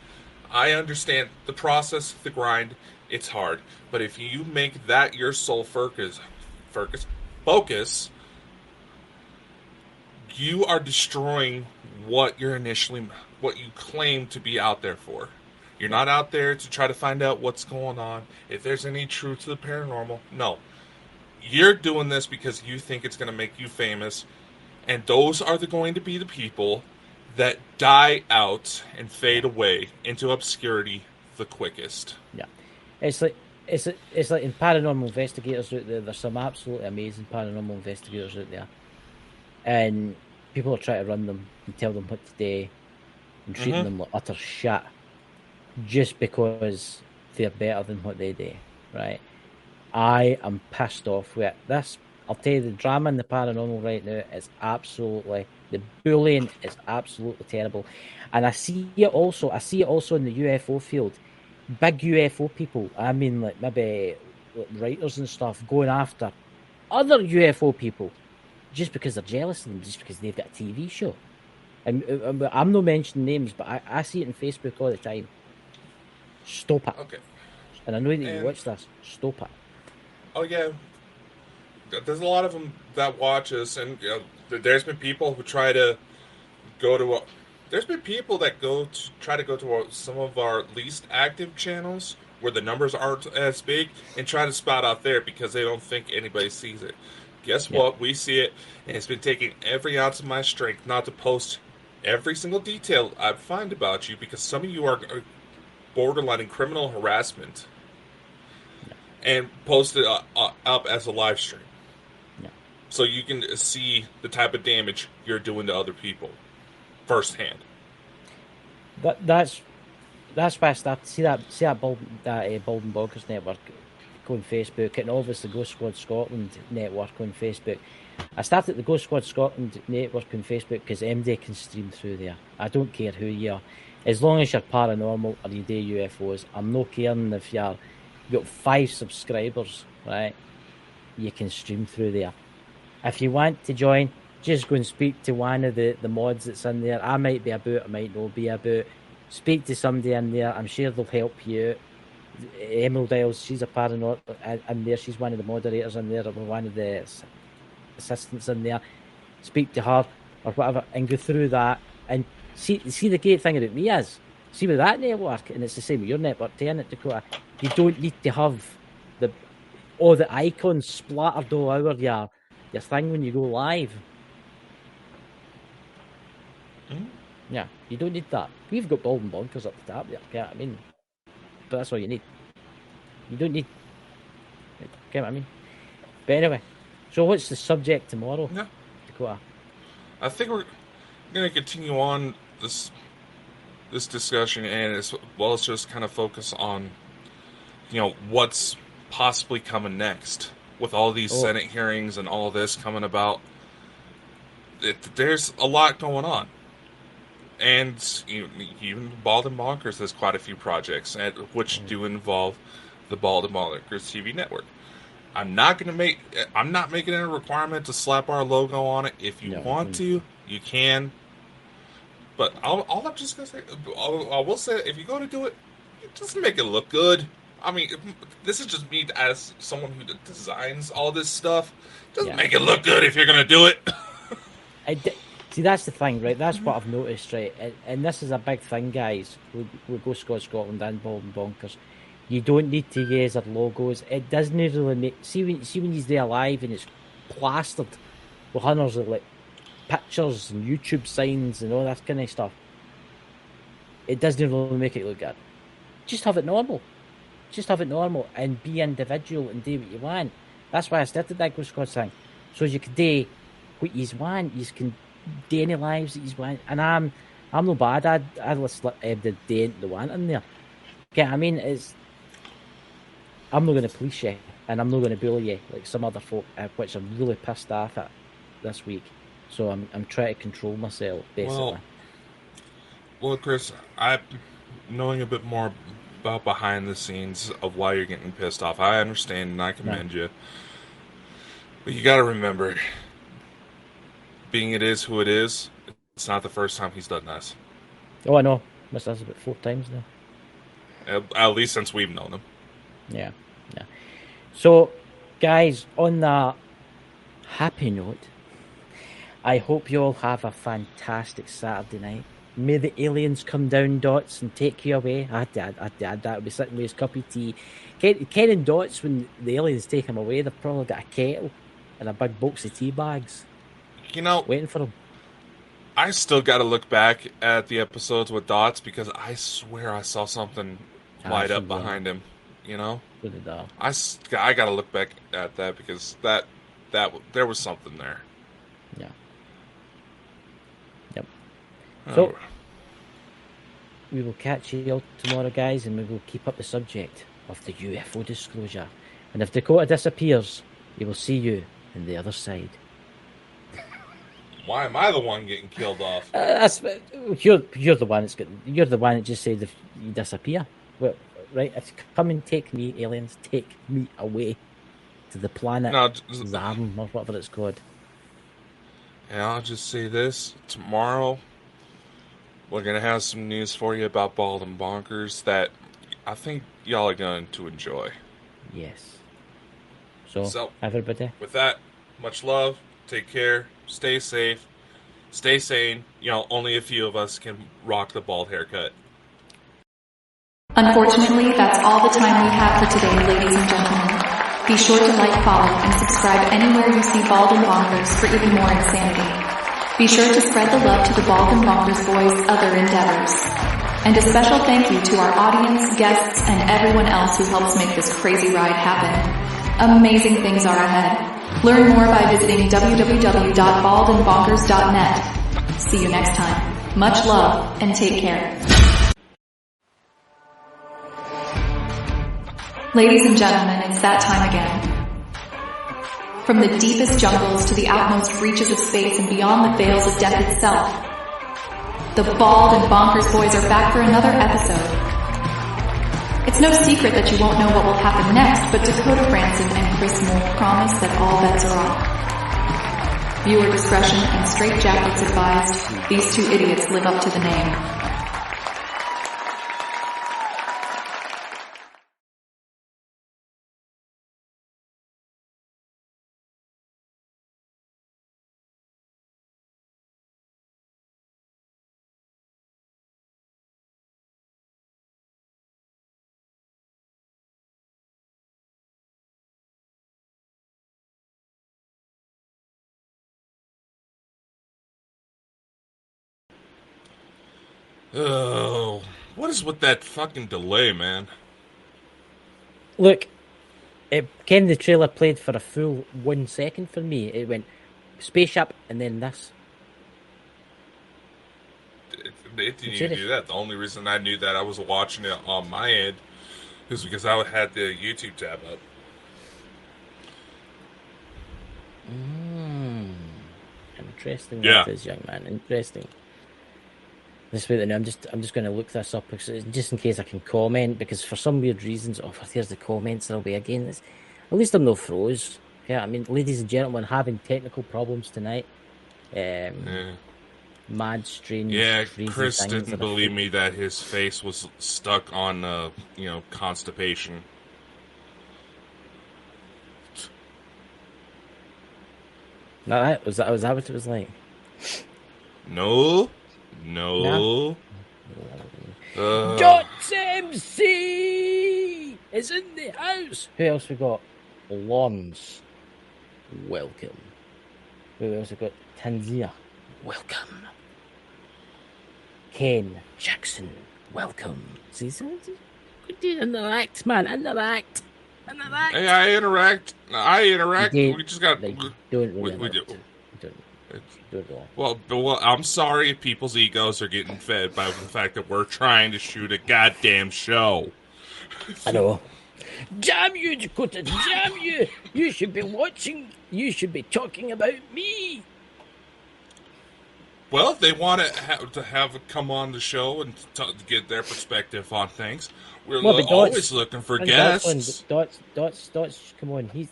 I understand the process, the grind, it's hard. But if you make that your sole focus, focus, you are destroying what what you claim to be out there for. You're not out there to try to find out what's going on, if there's any truth to the paranormal. No. You're doing this because you think it's going to make you famous, and those are going to be the people that die out and fade away into obscurity the quickest. Yeah, it's like it's like in paranormal investigators out there. There's some absolutely amazing paranormal investigators out there, and people are trying to run them and tell them what to do and treating them like utter shit just because they're better than what they do, right? I am pissed off with this. I'll tell you, the drama in the paranormal right now is absolutely, the bullying is absolutely terrible. And I see it also in the UFO field. Big UFO people, I mean, like maybe writers and stuff, going after other UFO people just because they're jealous of them, just because they've got a TV show. And I'm not mentioning names, but I see it on Facebook all the time. Stop it. Okay. And I know that you watch this. Stop it. Oh, yeah. There's a lot of them that watch us, and there's been people who try to go to... there's been people that try to go to some of our least active channels where the numbers aren't as big and try to spout out there because they don't think anybody sees it. Guess what? We see it, and it's been taking every ounce of my strength not to post every single detail I find about you, because some of you are borderline criminal harassment, and post it up as a live stream. So you can see the type of damage you're doing to other people firsthand. That's why I started see that Bald Bonkers network on Facebook, and obviously Ghost Squad Scotland network on Facebook. I started the Ghost Squad Scotland network on Facebook because MD can stream through there. I don't care who you are, as long as you're paranormal or you do UFOs. I'm not caring if you've got 5 subscribers, right? You can stream through there. If you want to join, just go and speak to one of the mods that's in there. I might be about, I might not be about. Speak to somebody in there. I'm sure they'll help you out. Emerald Isles, she's a paranormal in there. She's one of the moderators in there, or one of the assistants in there. Speak to her or whatever, and go through that. And see the great thing about me is, see with that network, and it's the same with your network, Dakota, you don't need to have all the icons splattered all over your thing when you go live. Yeah, you don't need that. We've got Bald and Bonkers up the top there, get what I mean? But that's all you need. You don't need... Get what I mean? But anyway, so what's the subject tomorrow, Dakota? I think we're going to continue on this discussion, and let's just kind of focus on, what's possibly coming next with all these Senate hearings and all this coming about. There's a lot going on. And even Bald and Bonkers has quite a few projects, which do involve the Bald and Bonkers TV network. I'm not making it a requirement to slap our logo on it. If you want to, you can. But all I'm just gonna say, I will say, if you're going to do it, just make it look good. I mean, this is just me as someone who designs all this stuff. Just make it look good if you're going to do it. See, that's the thing, right? That's what I've noticed, right? And this is a big thing, guys. We go Scotland and Bald and Bonkers. You don't need to use their logos. It doesn't really make... See when he's there live and it's plastered with hundreds of like pictures and YouTube signs and all that kind of stuff. It doesn't really make it look good. Just have it normal. Just have it normal and be individual and do what you want. That's why I started that Ghost Squad thing. So you can do what you want. You can do any lives that you want. And I'm no bad. I'd list the day the want in there. Okay, I mean, I'm not going to police you and I'm not going to bully you like some other folk, which I'm really pissed off at this week. So I'm trying to control myself, basically. Well, Chris, knowing a bit more about behind the scenes of why you're getting pissed off, I understand and I commend you. But you got to remember, being it is who it is, it's not the first time he's done this. Oh, I know. Must have about 4 times now. At least since we've known him. Yeah. So, guys, on that, happy note, I hope you all have a fantastic Saturday night. May the aliens come down, Dots, and take you away. That would be sitting with his cup of tea. Ken and Dots, when the aliens take him away, they've probably got a kettle and a big box of tea bags. Waiting for him. I still got to look back at the episodes with Dots because I swear I saw something light up behind him. I got to look back at that because that there was something there. Yeah. Yep. So we will catch you all tomorrow, guys, and we will keep up the subject of the UFO disclosure. And if Dakota disappears, he will see you on the other side. Why am I the one getting killed off? You're the one you're the one that just said if you disappear. Well, right? Come and take me, aliens. Take me away to the planet Zam or whatever it's called. And I'll just say this: tomorrow we're gonna have some news for you about Bald and Bonkers that I think y'all are going to enjoy. Yes. So everybody, with that, much love. Take care. Stay safe. Stay sane. Only a few of us can rock the bald haircut. Unfortunately, that's all the time we have for today, ladies and gentlemen. Be sure to like, follow, and subscribe anywhere you see Bald and Bonkers for even more insanity. Be sure to spread the love to the Bald and Bonkers boys' other endeavors. And a special thank you to our audience, guests, and everyone else who helps make this crazy ride happen. Amazing things are ahead. Learn more by visiting www.baldandbonkers.net. See you next time. Much love and take care. Ladies and gentlemen, it's that time again. From the deepest jungles to the outmost reaches of space and beyond the veils of death itself, the Bald and Bonkers boys are back for another episode. It's no secret that you won't know what will happen next, but Dakota Branson and Chris Moore promise that all bets are off. Viewer discretion and straitjackets advised. These two idiots live up to the name. Oh, what is with that fucking delay, man? Look, Ken, the trailer played for a full 1 second for me. It went spaceship and then this. It didn't even do that. The only reason I knew that I was watching it on my end is because I had the YouTube tab up. Interesting. Yeah. That is, young man. Interesting. This way, I'm just going to look this up just in case I can comment, because for some weird reasons, here's the comments are away again. At least I'm no froze. Yeah, I mean, ladies and gentlemen, having technical problems tonight. Mad, strange. Yeah, Chris didn't believe me that his face was stuck on, constipation. No, was that what it was like? No. Dots MC is in the house. Who else we got? Lawns. Welcome. Who else we got? Tanzia. Welcome. Ken Jackson. Welcome. See, interact, man. Interact. Hey, I interact. We just got. Don't really we do. Well, I'm sorry if people's egos are getting fed by the fact that we're trying to shoot a goddamn show. I know. Damn you, Dakota! Damn you! You should be watching. You should be talking about me. Well, if they want to have come on the show and to get their perspective on things, we're always looking for guests. Dots, come on. He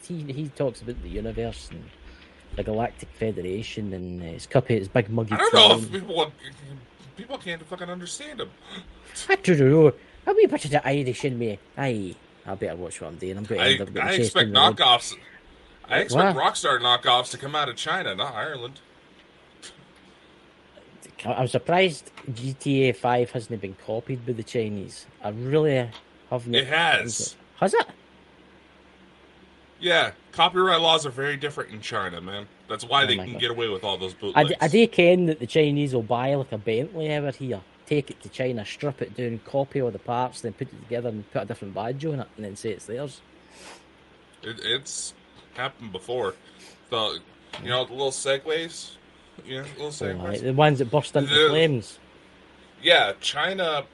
talks about the universe and the Galactic Federation and his big muggy. I don't know if people can't fucking understand him. I don't know. A wee bit of the Irish in me. Aye, I better watch what I'm doing. I expect knockoffs. I expect Rockstar knockoffs to come out of China, not Ireland. I'm surprised GTA 5 hasn't been copied by the Chinese. I really haven't. It has. Has it? Yeah, copyright laws are very different in China, man. That's why they can get away with all those bootlegs. I do ken that the Chinese will buy like a Bentley over here, take it to China, strip it down, copy all the parts, then put it together and put a different badge on it, and then say it's theirs. It's happened before. The the little segways, little segways. Right. The ones that burst into flames. Yeah, China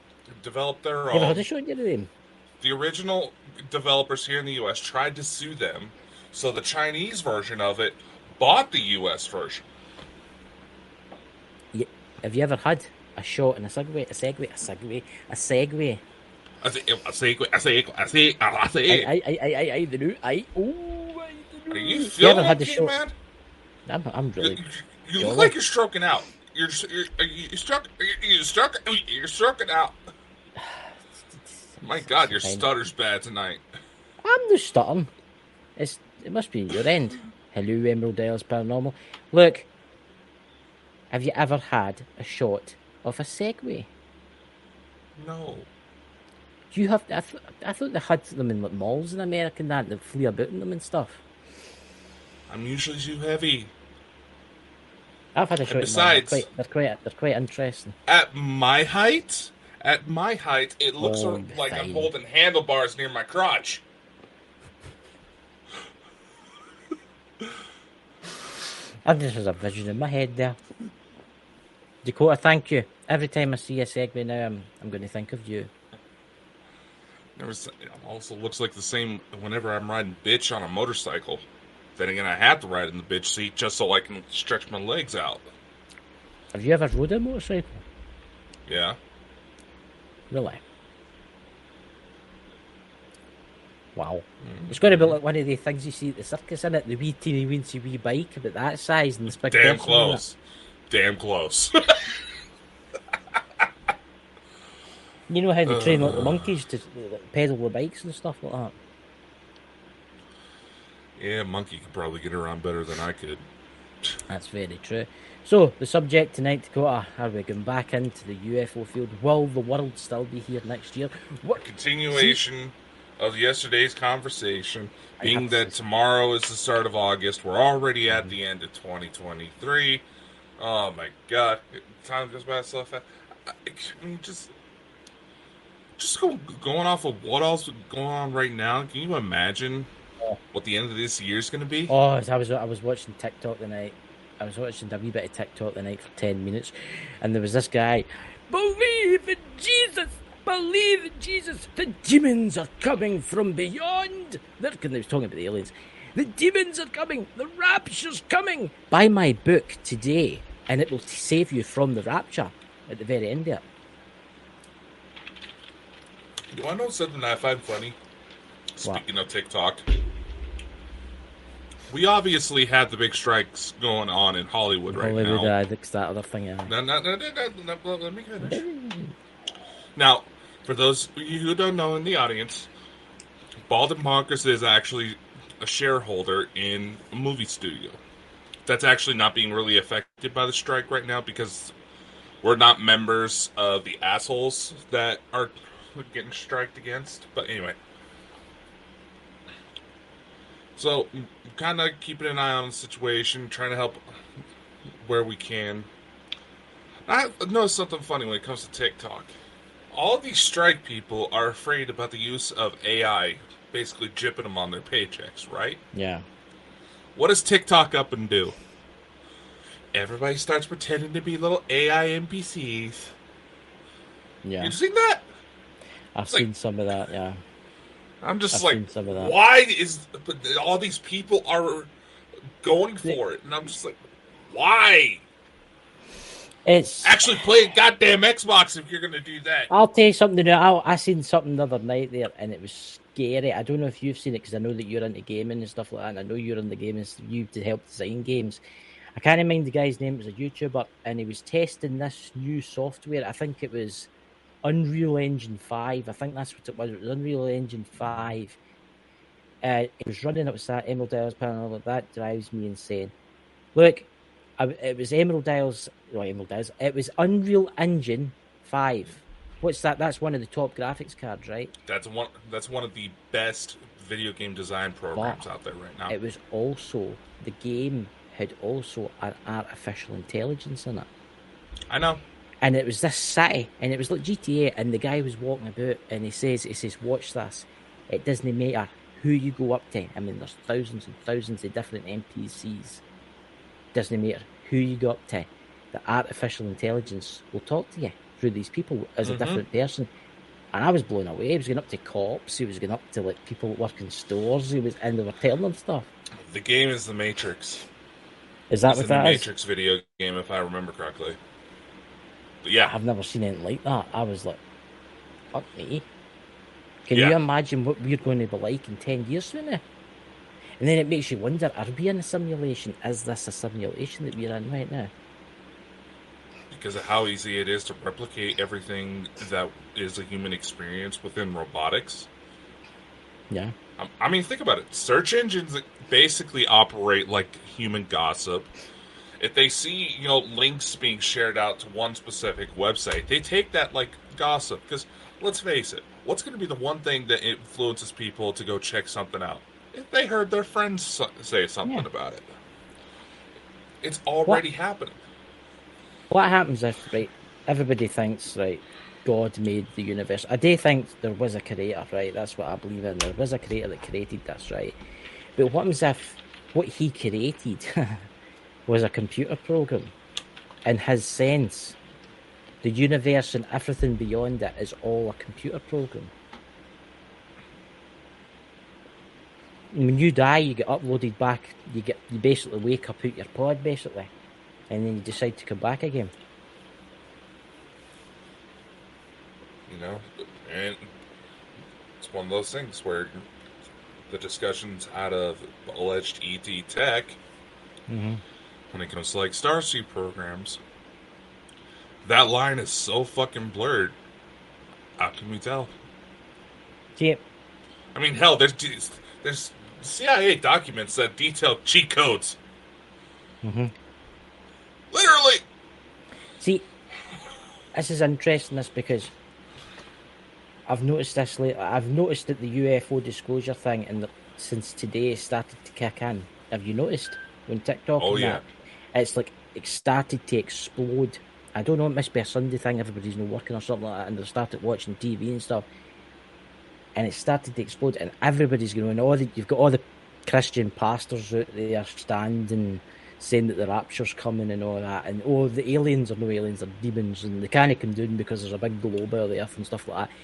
developed their own. You ever heard of showing you them? The original developers here in the U.S. tried to sue them, so the Chinese version of it bought the U.S. version. Yeah. Have you ever had a shot in a Segway? Are you feeling okay, man? I'm really. You look like you're stroking out. You're stroking out. My God, your stutter's bad tonight. I'm not stuttering. It must be your end. Hello, Emerald Isles Paranormal. Look, have you ever had a shot of a Segway? No. Do you have? I thought they had them in like malls in America and that flee about in them and stuff. I'm usually too heavy. I've had a shot. Besides, they're quite interesting. At my height, it looks like I'm holding handlebars near my crotch. And this is a vision in my head there. Dakota, thank you. Every time I see a Segway now, I'm going to think of you. It also looks like the same whenever I'm riding bitch on a motorcycle. Then again, I have to ride in the bitch seat just so I can stretch my legs out. Have you ever rode a motorcycle? Yeah. Really? Wow. It's going to be like one of the things you see at the circus, isn't it? The wee teeny weensy wee bike about that size and the big Damn close. Damn close. You know how they train like the monkeys to pedal the bikes and stuff like that? Yeah, monkey could probably get around better than I could. That's very true. So, the subject tonight, Dakota, are we going back into the UFO field? Will the world still be here next year? What? Continuation of yesterday's conversation, being that tomorrow is the start of August. We're already at the end of 2023. Oh my God. Time goes by so fast. I mean, just going off of what else is going on right now, can you imagine what the end of this year is going to be? Oh, I was watching TikTok the night. I was watching a wee bit of TikTok the night for 10 minutes, and there was this guy, believe in Jesus, believe in Jesus, the demons are coming from beyond. He was talking about the aliens. The demons are coming, the rapture's coming. Buy my book today, and it will save you from the rapture at the very end there. You want to know something I find funny? Speaking of TikTok, we obviously have the big strikes going on in Hollywood right now. Hollywood, that's that other thing. Yeah. No, let me finish. Now, for those of you who don't know in the audience, Bald and Bonkers is actually a shareholder in a movie studio. That's actually not being really affected by the strike right now because we're not members of the assholes that are getting striked against. But anyway. So, kind of keeping an eye on the situation, trying to help where we can. I noticed something funny when it comes to TikTok. All these strike people are afraid about the use of AI, basically jipping them on their paychecks, right? Yeah. What does TikTok up and do? Everybody starts pretending to be little AI NPCs. Yeah. You've seen that? I've seen some of that, yeah. I'm just I've why is all these people are going for it? And I'm just like, why? It's actually play a goddamn Xbox if you're going to do that. I'll tell you something. I seen something the other night there, and it was scary. I don't know if you've seen it because I know that you're into gaming and stuff like that, and I know you're in the gaming. You to help design games. I can't mind the guy's name. It was a YouTuber, and he was testing this new software. I think it was Unreal Engine 5. I think that's what it was. It was Unreal Engine 5. it was running. It was that Emerald Isles panel. That drives me insane. Look, it was Emerald Isles. No, Emerald Isles. It was Unreal Engine 5. What's that? That's one of the top graphics cards, right? That's one of the best video game design programs out there right now. It was also, the game had also an artificial intelligence in it. I know. And it was this city, and it was like GTA, and the guy was walking about, and he says, watch this. It doesn't matter who you go up to. I mean, there's thousands and thousands of different NPCs. Doesn't matter who you go up to. The artificial intelligence will talk to you through these people as a different person. And I was blown away. He was going up to cops. He was going up to like people that work in stores. And they were telling them stuff. The game is The Matrix. Is that what that is? Matrix video game, if I remember correctly. But yeah, I've never seen anything like that. I was like, fuck me. Can you imagine what we're going to be like in 10 years from now? And then it makes you wonder, are we in a simulation? Is this a simulation that we're in right now? Because of how easy it is to replicate everything that is a human experience within robotics. Yeah. I mean, think about it. Search engines basically operate like human gossip. If they see, links being shared out to one specific website, they take that like gossip. Because let's face it, what's going to be the one thing that influences people to go check something out? If they heard their friends say something about it. It's already happening. What happens if, right, everybody thinks, right, God made the universe. I do think there was a creator, right? That's what I believe in. There was a creator that created this, right? But what happens if what he created was a computer program? In his sense, the universe and everything beyond it is all a computer program. When you die, you get uploaded back. You basically wake up out your pod, basically, and then you decide to come back again. And it's one of those things where the discussions out of alleged ET tech, when it comes to like Starseed programs, that line is so fucking blurred. How can we tell? Yep. I mean, hell, there's CIA documents that detail cheat codes. Literally. See, this is interesting, because I've noticed this lately. I've noticed that the UFO disclosure thing, since today, started to kick in. Have you noticed when TikTok? Oh yeah. That, it's like it started to explode. I don't know. It must be a Sunday thing. Everybody's not working or something like that, and they started watching TV and stuff. And it started to explode, and everybody's going. You've got all the Christian pastors out there standing, saying that the rapture's coming and all that, and the aliens are no aliens, they're demons, and they can't come down because there's a big globe of the earth and stuff like that.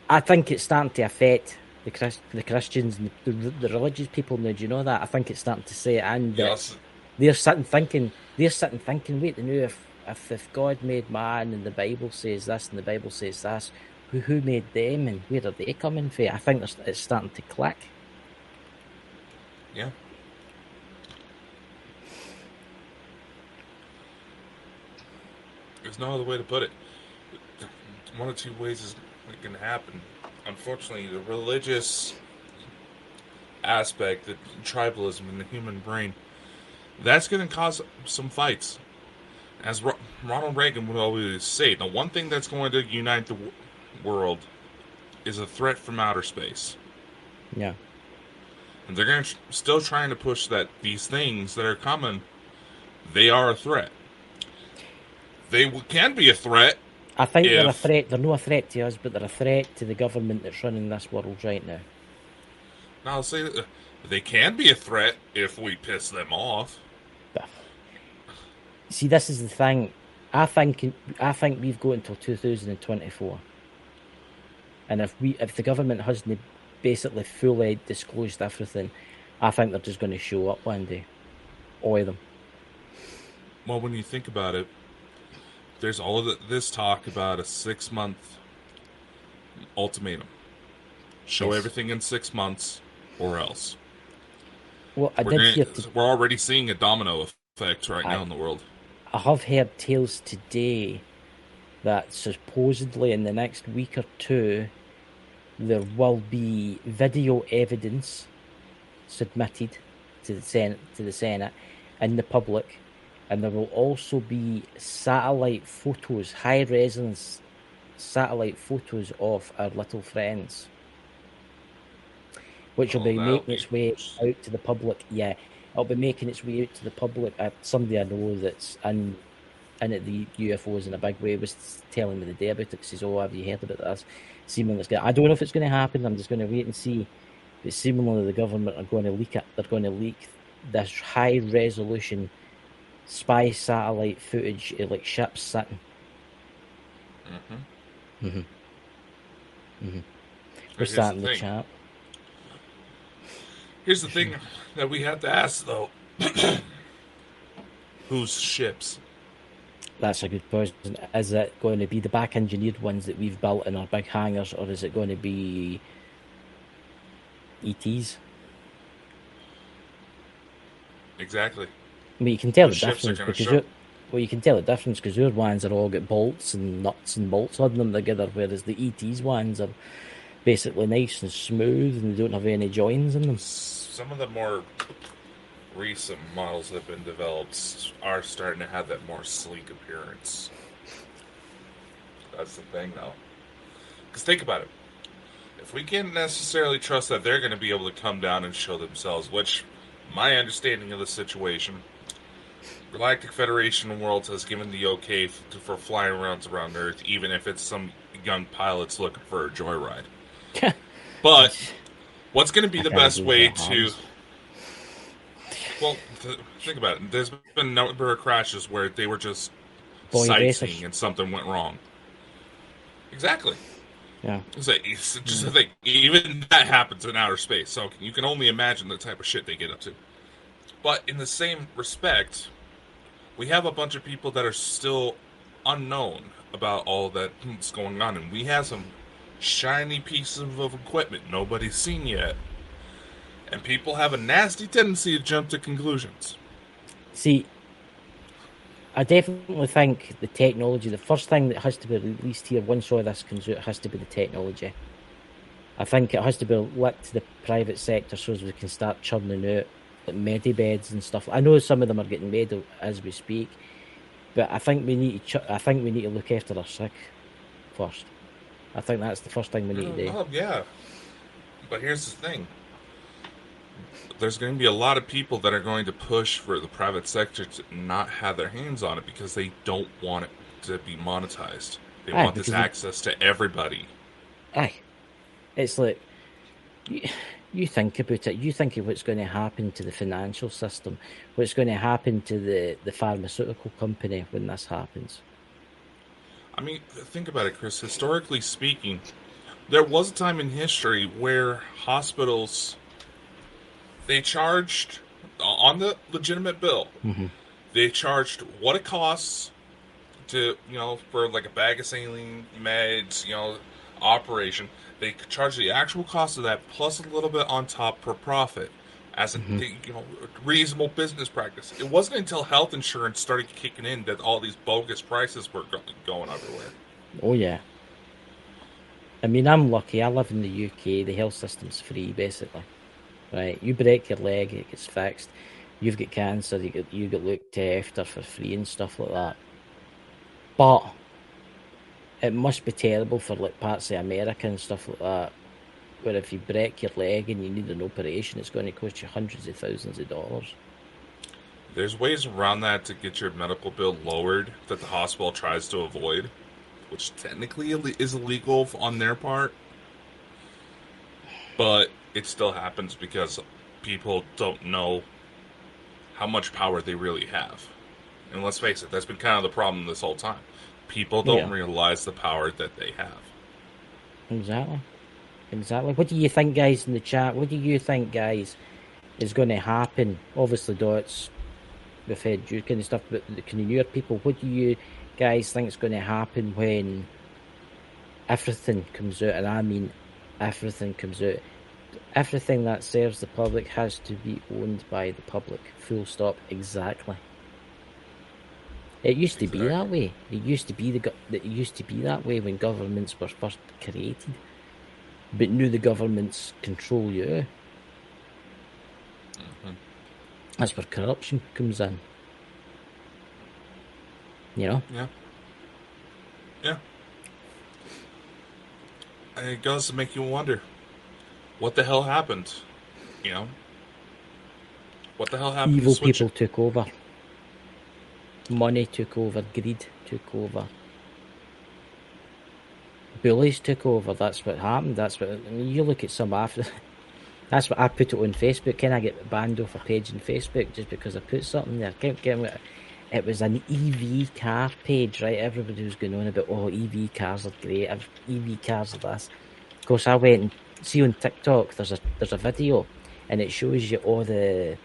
I think it's starting to affect the Christians and the religious people now. Do you know that? I think it's starting to say it, and yes. They're sitting thinking. Wait, if God made man and the Bible says this and the Bible says this, who made them and where are they coming from? I think it's starting to click. Yeah. There's no other way to put it. One of two ways is it can happen. Unfortunately, the religious aspect, the tribalism in the human brain, that's going to cause some fights. As Ronald Reagan would always say, the one thing that's going to unite the world is a threat from outer space. Yeah. And they're going to still trying to push that these things that are coming, they are a threat. They can be a threat. I think they're a threat. They're not a threat to us, but they're a threat to the government that's running this world right now. Now, I'll say that they can be a threat if we piss them off. See, this is the thing. I think we've got until 2024, and if the government hasn't basically fully disclosed everything, I think they're just going to show up one day, all of them. Well, when you think about it, there's all of this talk about a 6-month ultimatum. Show everything in 6 months, or else. Well, we're already seeing a domino effect right now in the world. I have heard tales today that supposedly in the next week or two, there will be video evidence submitted to the Senate and the public, and there will also be satellite photos, high resonance satellite photos of our little friends, which will be making its way out to the public. Yeah, it'll be making its way out to the public. Somebody I know that's in at the UFOs in a big way was telling me the day about it, because he says, "Oh, have you heard about this? Seemingly, I don't know if it's going to happen. I'm just going to wait and see." But seemingly, the government are going to leak it. They're going to leak this high resolution spy satellite footage of like ships sitting. What's that in the chat? Here's the thing that we have to ask, though. Whose ships? That's a good question. Is it going to be the back engineered ones that we've built in our big hangars, or is it going to be ETs? Exactly. I mean, you can tell the difference because your ones are all got bolts and nuts and bolts on them together, whereas the ETs ones are basically nice and smooth and they don't have any joins in them. Some of the more recent models that have been developed are starting to have that more sleek appearance. That's the thing, though. Because think about it. If we can't necessarily trust that they're going to be able to come down and show themselves, which my understanding of the situation, Galactic Federation of Worlds has given the okay for flying around Earth, even if it's some young pilots looking for a joyride. But what's going to be the best way to... Well, think about it. There's been a number of crashes where they were just sightseeing and something went wrong. Exactly. Yeah. It's just a thing. Even that happens in outer space, so you can only imagine the type of shit they get up to. But in the same respect, we have a bunch of people that are still unknown about all that's going on, and we have some shiny pieces of equipment nobody's seen yet. And people have a nasty tendency to jump to conclusions. See, I definitely think the technology, the first thing that has to be released here once all this comes out, has to be the technology. I think it has to be licked to the private sector so as we can start churning out like medibeds and stuff. I know some of them are getting made as we speak, but I think we need to look after our sick first. I think that's the first thing we need to do. Oh, yeah. But here's the thing. There's going to be a lot of people that are going to push for the private sector to not have their hands on it because they don't want it to be monetized. They want this access to everybody. It's like, you think about it. You think of what's going to happen to the financial system, what's going to happen to the pharmaceutical company when this happens. I mean, think about it, Chris. Historically speaking, there was a time in history where hospitals... They charged, on the legitimate bill, they charged what it costs to, for like a bag of saline, meds, operation. They charged the actual cost of that plus a little bit on top for profit as a reasonable business practice. It wasn't until health insurance started kicking in that all these bogus prices were going everywhere. Oh, yeah. I mean, I'm lucky. I live in the UK. The health system's free, basically. Right, you break your leg, it gets fixed. You've got cancer, you get looked after for free and stuff like that. But it must be terrible for like parts of America and stuff like that, where if you break your leg and you need an operation, it's going to cost you hundreds of thousands of dollars. There's ways around that to get your medical bill lowered that the hospital tries to avoid, which technically is illegal on their part. But it still happens because people don't know how much power they really have. And let's face it, that's been kind of the problem this whole time. People don't realize the power that they have. Exactly. What do you think, guys, in the chat? What do you think, guys, is going to happen? Obviously, Dots, we've had you kind of stuff, but can you hear people? What do you guys think is going to happen when everything comes out? And I mean everything comes out. Everything that serves the public has to be owned by the public. Full stop. Exactly. It used to be that way. It used to be that way when governments were first created. but now the governments control you. That's where corruption comes in. You know? Yeah. Yeah. And it goes to make you wonder, what the hell happened? You know? What the hell happened Evil to switch people it? took over. Money took over. Greed took over. Bullies took over. That's what happened. That's what. I mean, you look at some after. That's what I put it on Facebook. Can I get banned off a page on Facebook just because I put something there? It was an EV car page, right? Everybody was going on about, oh, EV cars are great. EV cars are this. Of course, I went and see on TikTok. There's a video, and it shows you all the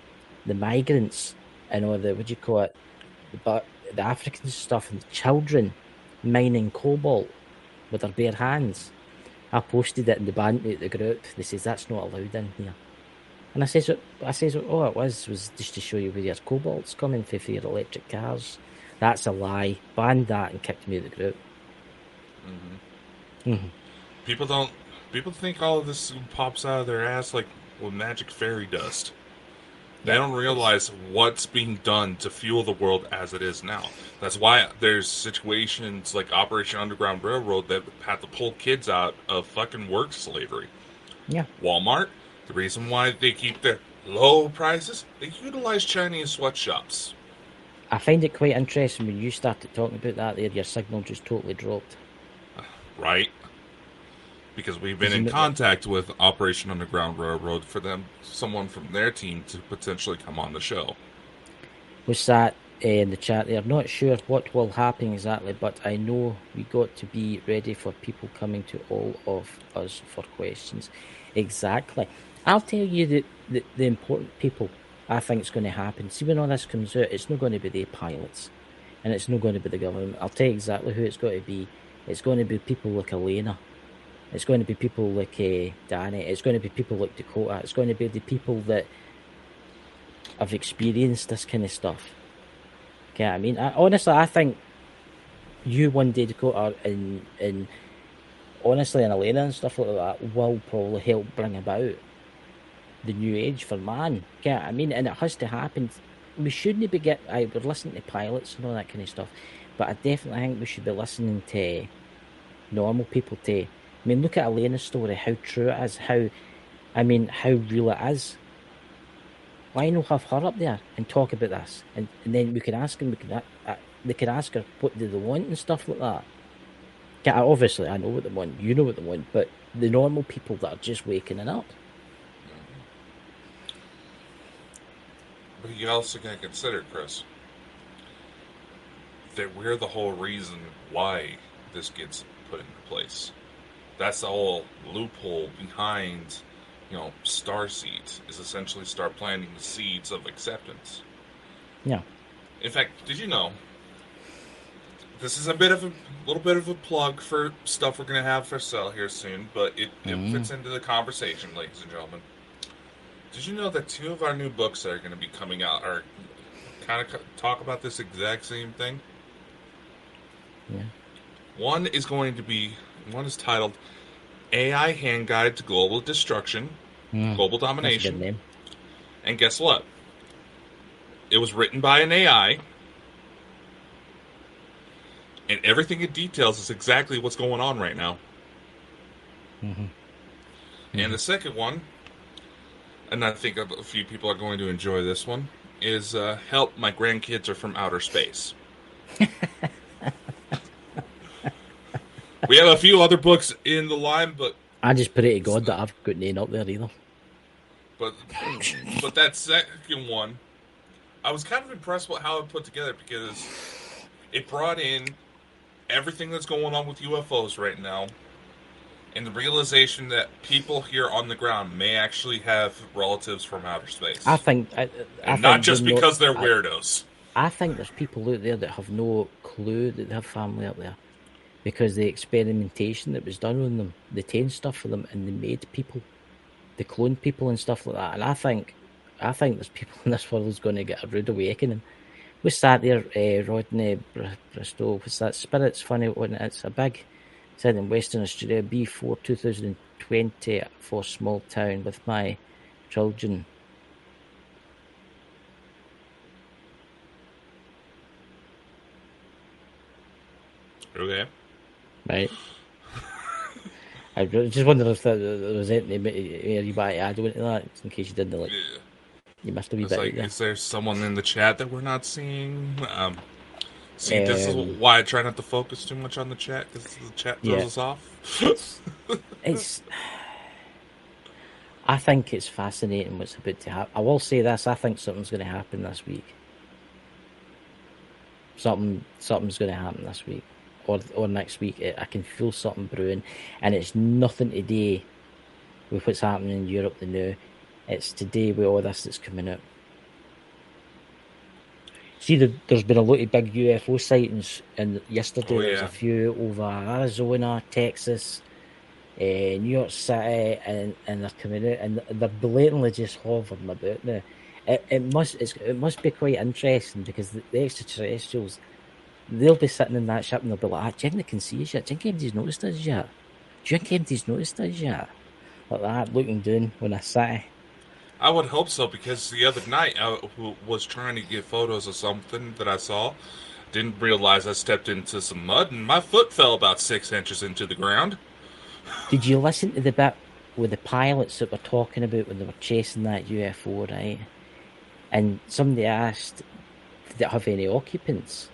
migrants and all the, what do you call it, the African stuff, and the children mining cobalt with their bare hands. I posted it in the band at the group. They says that's not allowed in here. And I says, all it was just to show you where your cobalt's coming for your electric cars. That's a lie. Banned that and kicked me out of the group. People think all of this pops out of their ass like magic fairy dust. They don't realize what's being done to fuel the world as it is now. That's why there's situations like Operation Underground Railroad that have to pull kids out of fucking work slavery. Yeah. Walmart, the reason why they keep their low prices, they utilize Chinese sweatshops. I find it quite interesting when you started talking about that there, your signal just totally dropped. Right? Because we've been in contact with Operation Underground Railroad for someone from their team to potentially come on the show. Was that in the chat there? Not sure what will happen exactly, but I know we got to be ready for people coming to all of us for questions. Exactly. I'll tell you the important people I think it's going to happen. See, when all this comes out, it's not going to be the pilots, and it's not going to be the government. I'll tell you exactly who it's going to be. It's going to be people like Elena. It's going to be people like Danny. It's going to be people like Dakota. It's going to be the people that have experienced this kind of stuff. Okay, I mean, honestly, I think you one day, Dakota, and honestly, and Elena and stuff like that will probably help bring about the new age for man. Okay, I mean, and it has to happen. We shouldn't be we're listening to pilots and all that kind of stuff, but I definitely think we should be listening to normal people to. I mean, look at Elena's story, how true it is, how real it is. Why not have her up there and talk about this? And then we could ask them, they could ask her what do they want and stuff like that. Yeah, obviously, I know what they want, you know what they want, but the normal people that are just waking it up. But you also got to consider, Chris, that we're the whole reason why this gets put into place. That's the whole loophole behind, Starseed, is essentially start planting the seeds of acceptance. Yeah. In fact, did you know, this is a little bit of a plug for stuff we're going to have for sale here soon, but it fits into the conversation, ladies and gentlemen. Did you know that 2 of our new books that are going to be coming out are kind of talk about this exact same thing? Yeah. One is titled AI Hand Guide to Global Destruction, Global Domination. That's a good name. And guess what? It was written by an AI, and everything it details is exactly what's going on right now. And the second one, and I think a few people are going to enjoy this one, is Help, My Grandkids Are From Outer Space. We have a few other books in the line, but I just pray to God that I've got none up there either. But that second one, I was kind of impressed with how it put together because it brought in everything that's going on with UFOs right now, and the realization that people here on the ground may actually have relatives from outer space. I think not just because they're weirdos. I think there's people out there that have no clue that they have family up there. Because the experimentation that was done on them, they tamed stuff for them, and they made people, they cloned people and stuff like that. And I think there's people in this world who's going to get a rude awakening. What's that there, Rodney Bristol? What's that? Spirit's funny, wasn't it? It's Said in Western Australia, B4 2020 for small town with my children. Okay. Right. I just wondered if there was anything you might add into that, in case you didn't like. Yeah. You missed a wee It's bit like, there. is there someone in the chat that we're not seeing? See, this is why I try not to focus too much on the chat, because the chat throws Yeah. us off. It's. I think it's fascinating what's about to happen. I will say this: I think something's going to happen this week. Something's going to happen this week or next week. I can feel something brewing, and it's nothing to do with what's happening in Europe now. It's today with all this that's coming out. See, there's been a lot of big UFO sightings, and yesterday there was a few over Arizona, Texas, New York City, and they're coming out, and they're blatantly just hovering about now. It must be quite interesting, because the extraterrestrials, they'll be sitting in that ship and they'll be like, do you think they can see us yet? Do you think anybody's noticed us yet? Do you think anybody's noticed us yet? Like that, looking down when I sat. I would hope so, because the other night I was trying to get photos of something that I saw. Didn't realize I stepped into some mud and my foot fell about 6 inches into the ground. Did you listen to the bit with the pilots that were talking about when they were chasing that UFO, right? And somebody asked, did it have any occupants?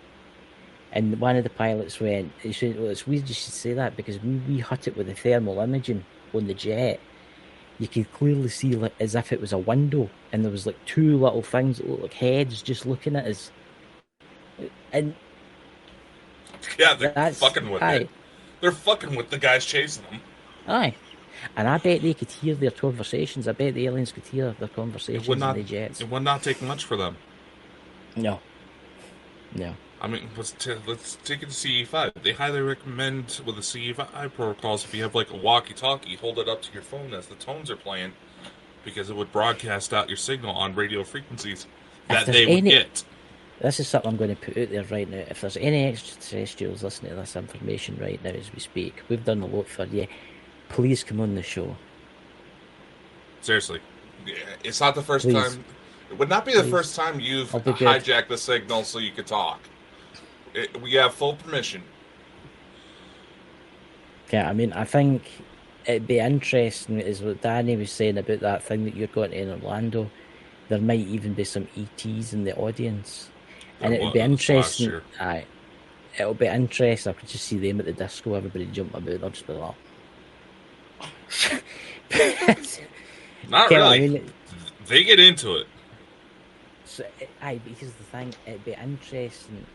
And one of the pilots went, he said, well, it's weird you should say that, because when we hit it with the thermal imaging on the jet, you could clearly see, like, as if it was a window, and there was like two little things that looked like heads just looking at us. And yeah, they're fucking with it. They're fucking with the guys chasing them. Aye. And I bet they could hear their conversations. I bet the aliens could hear their conversations in the jets. It would not take much for them. No. I mean, let's take it to CE5. They highly recommend with the CE5 protocols, if you have like a walkie-talkie, hold it up to your phone as the tones are playing, because it would broadcast out your signal on radio frequencies that they would get. This is something I'm going to put out there right now. If there's any extraterrestrials listening to this information right now as we speak, we've done a lot for you. Please come on the show. Seriously. It's not the first time. It would not be the first time you've hijacked the signal so you could talk. We have full permission. Yeah, I mean, I think it'd be interesting, is what Danny was saying about that thing that you're going to in Orlando. There might even be some ETs in the audience. And it would be interesting. Aye, it'll be interesting. I could just see them at the disco, everybody jump about. I'll just be like, not really. I mean, they get into it. So, because the thing, it'd be interesting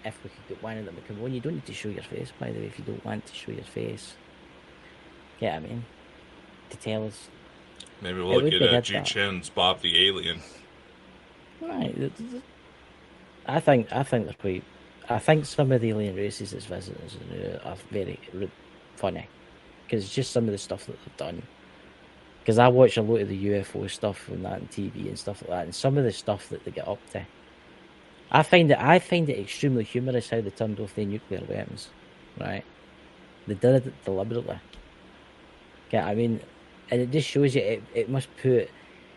if we could get one of them to come on. You don't need to show your face, by the way, if you don't want to show your face. Yeah, I mean, to tell us. Maybe we'll get G Chen's Bob the Alien. Right. I think they're quite. I think some of the alien races that's visiting us are very funny, because just some of the stuff that they've done. Because I watch a lot of the UFO stuff and that on TV and stuff like that, and some of the stuff that they get up to, I find it extremely humorous how they turned off their nuclear weapons. Right? They did it deliberately. Okay, I mean, and it just shows you it must put.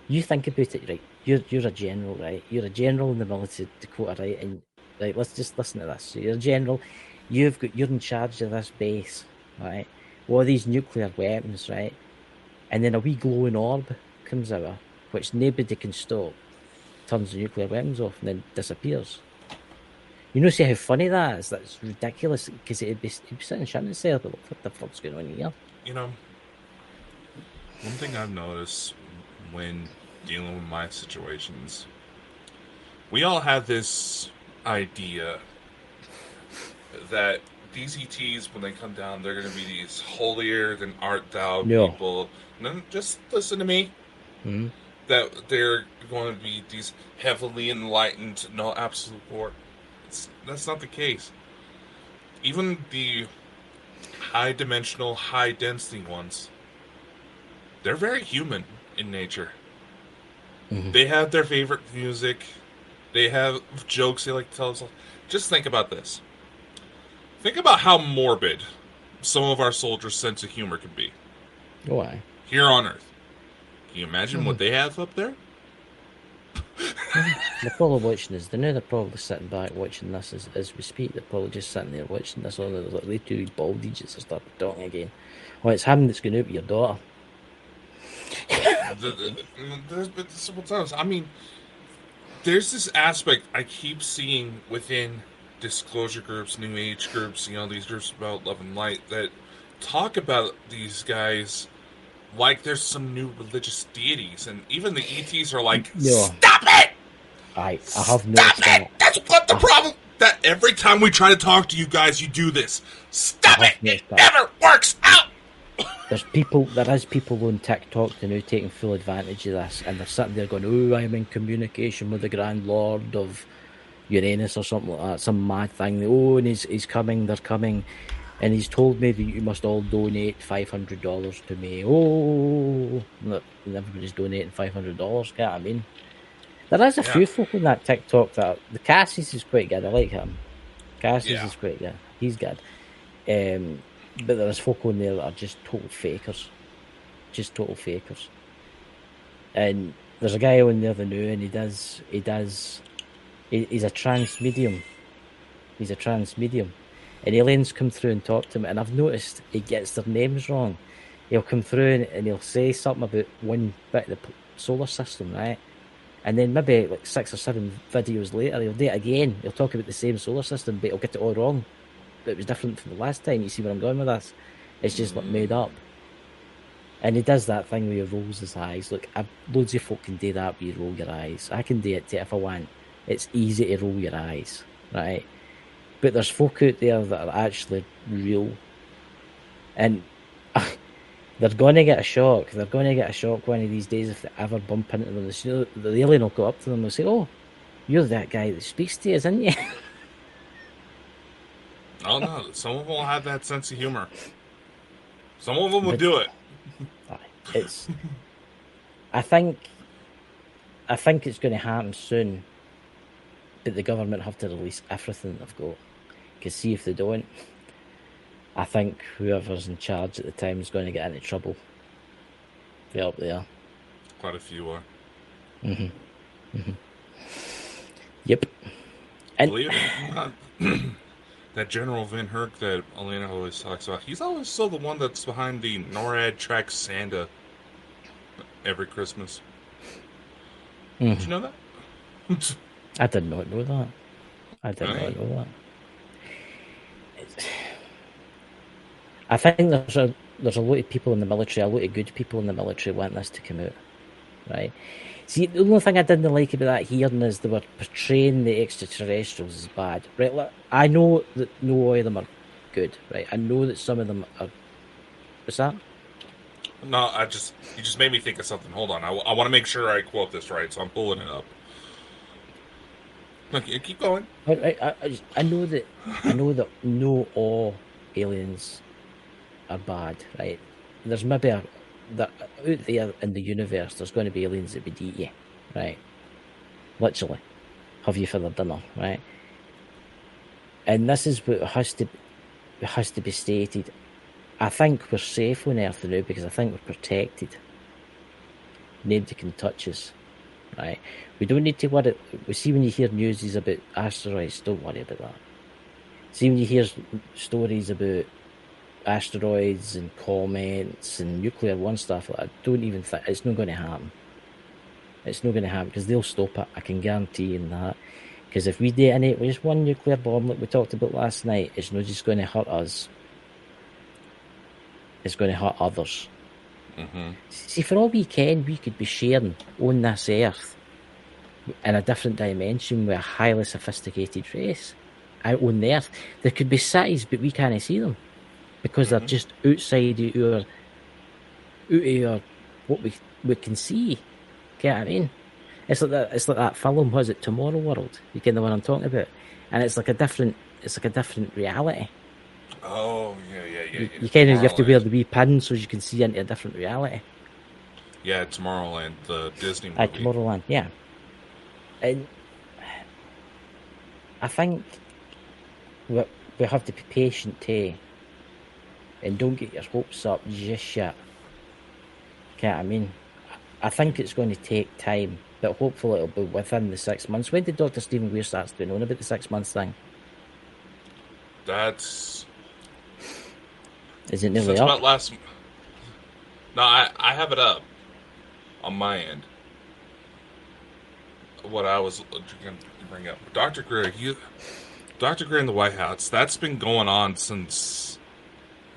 You think about it, right? You're a general, right? You're a general in the military, Dakota, right? And right, let's just listen to this. So you're a general. You're in charge of this base, right? All these nuclear weapons, right? And then a wee glowing orb comes out, which nobody can stop. Turns the nuclear weapons off and then disappears. You know, see how funny that is? That's ridiculous, because he'd be sitting shouting there, but what the fuck's going on here? You know, one thing I've noticed when dealing with my situations, we all have this idea that these ETs, when they come down, they're going to be these holier than art thou people. No, just listen to me. Mm-hmm. That they're going to be these heavily enlightened, no absolute war. That's not the case. Even the high-dimensional, high-density ones, they're very human in nature. Mm-hmm. They have their favorite music. They have jokes they like to tell us. Just think about this. Think about how morbid some of our soldiers' sense of humor can be Oh, aye. here on Earth. Can you imagine what they have up there? They're probably watching this. They know they're probably sitting back watching this as we speak. They're probably just sitting there watching this. All there's like they two bald idiots that start talking again. Oh, it's him that's going out with your daughter. I mean, there's this aspect I keep seeing within disclosure groups, new age groups, these groups about love and light that talk about these guys like there's some new religious deities, and even the ETs are like, No. "Stop it! I have noticed that. That's what the problem. That every time we try to talk to you guys, you do this. Stop it! It never works out." There is people on TikTok that are now taking full advantage of this, and they're sitting there going, "Oh, I'm in communication with the Grand Lord of Uranus or something like that, some mad thing. Oh, and he's coming, they're coming, and he's told me that you must all donate $500 to me." Oh, and everybody's donating $500. Get what I mean? There is a few folk on that TikTok that the Cassius is quite good. I like him. Cassius is quite good. He's good. But there's folk on there that are just total fakers. Just total fakers. And there's a guy on there that knew, and he's a trans medium. He's a trans medium. And aliens come through and talk to him, and I've noticed he gets their names wrong. He'll come through and he'll say something about one bit of the solar system, right? And then maybe like 6 or 7 videos later, he'll do it again. He'll talk about the same solar system, but he'll get it all wrong. But it was different from the last time. You see where I'm going with this? It's just like made up. And he does that thing where he rolls his eyes. Look, loads of folk can do that where you roll your eyes. I can do it too if I want. It's easy to roll your eyes, right? But there's folk out there that are actually real. And they're going to get a shock. They're going to get a shock one of these days if they ever bump into them. The alien will go up to them and say, "Oh, you're that guy that speaks to us, aren't you?" Oh no, some of them will have that sense of humor. Some of them will do it. It's. I think it's going to happen soon, but the government have to release everything they've got. Because see if they don't, I think whoever's in charge at the time is going to get into trouble. They're up there. Quite a few are. Yep. And believe it or not, that General Van Herk that Elena always talks about, he's always still the one that's behind the NORAD track Santa every Christmas. Did you know that? I did not know that. I did not know that. I think there's a lot of people in the military, a lot of good people in the military want this to come out, right? See, the only thing I didn't like about that hearing is they were portraying the extraterrestrials as bad, right? Like, I know that no all of them are good, right? I know that some of them are. What's that? No, you just made me think of something. Hold on, I want to make sure I quote this right, so I'm pulling it up. Okay, keep going. I know that no all aliens are bad, right? There's maybe that out there in the universe, there's going to be aliens that would eat you, right? Literally, have you for their dinner, right? And this is what has to be stated. I think we're safe on Earth now because I think we're protected. Nobody can touch us, right? We don't need to worry. We see when you hear news about asteroids, don't worry about that. See when you hear stories about asteroids and comets and nuclear war stuff like that, don't even think it's not going to happen. It's not going to happen because they'll stop it. I can guarantee you that. Because if we detonate with just one nuclear bomb like we talked about last night, it's not just going to hurt us. It's going to hurt others. Mm-hmm. See, for all we can, we could be sharing on this Earth in a different dimension with a highly sophisticated race out on the Earth. There could be cities, but we can't see them because they're just outside of what we can see. Get what I mean? It's like that film. Was it Tomorrow World? You get the one I'm talking about, and it's like a different reality. Oh yeah. You kind of have to wear the wee pin so you can see into a different reality. Yeah, Tomorrowland, the Disney movie. Tomorrowland, yeah. And I think we have to be patient too. and don't get your hopes up just yet. Okay, I mean, I think it's going to take time, but hopefully it'll be within the 6 months. When did Dr. Stephen Greer start doing on about the 6 months thing? That's Is it nearly since up? about last. No, I have it up on my end. What I was going to bring up, Dr. Greer, Dr. Greer in the White House. That's been going on since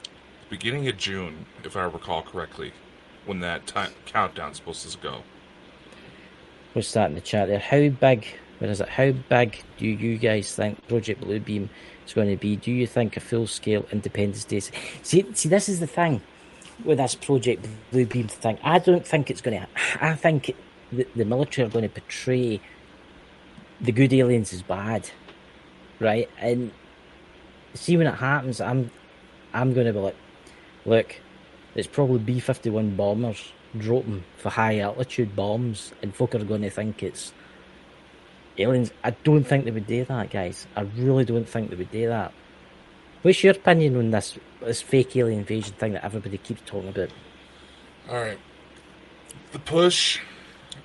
the beginning of June, if I recall correctly, when that countdown's supposed to go. What's that in the chat there? How big? Where is it? How big do you guys think Project Bluebeam is going to be? Do you think a full-scale Independence Day? See, this is the thing with this Project Bluebeam thing. I don't think it's going to. I think the military are going to portray the good aliens as bad, right? And see when it happens, I'm going to be like, look, it's probably B-51 bombers dropping for high altitude bombs, and folk are going to think it's aliens. I don't think they would do that, guys. I really don't think they would do that. What's your opinion on this fake alien invasion thing that everybody keeps talking about? All right, the push.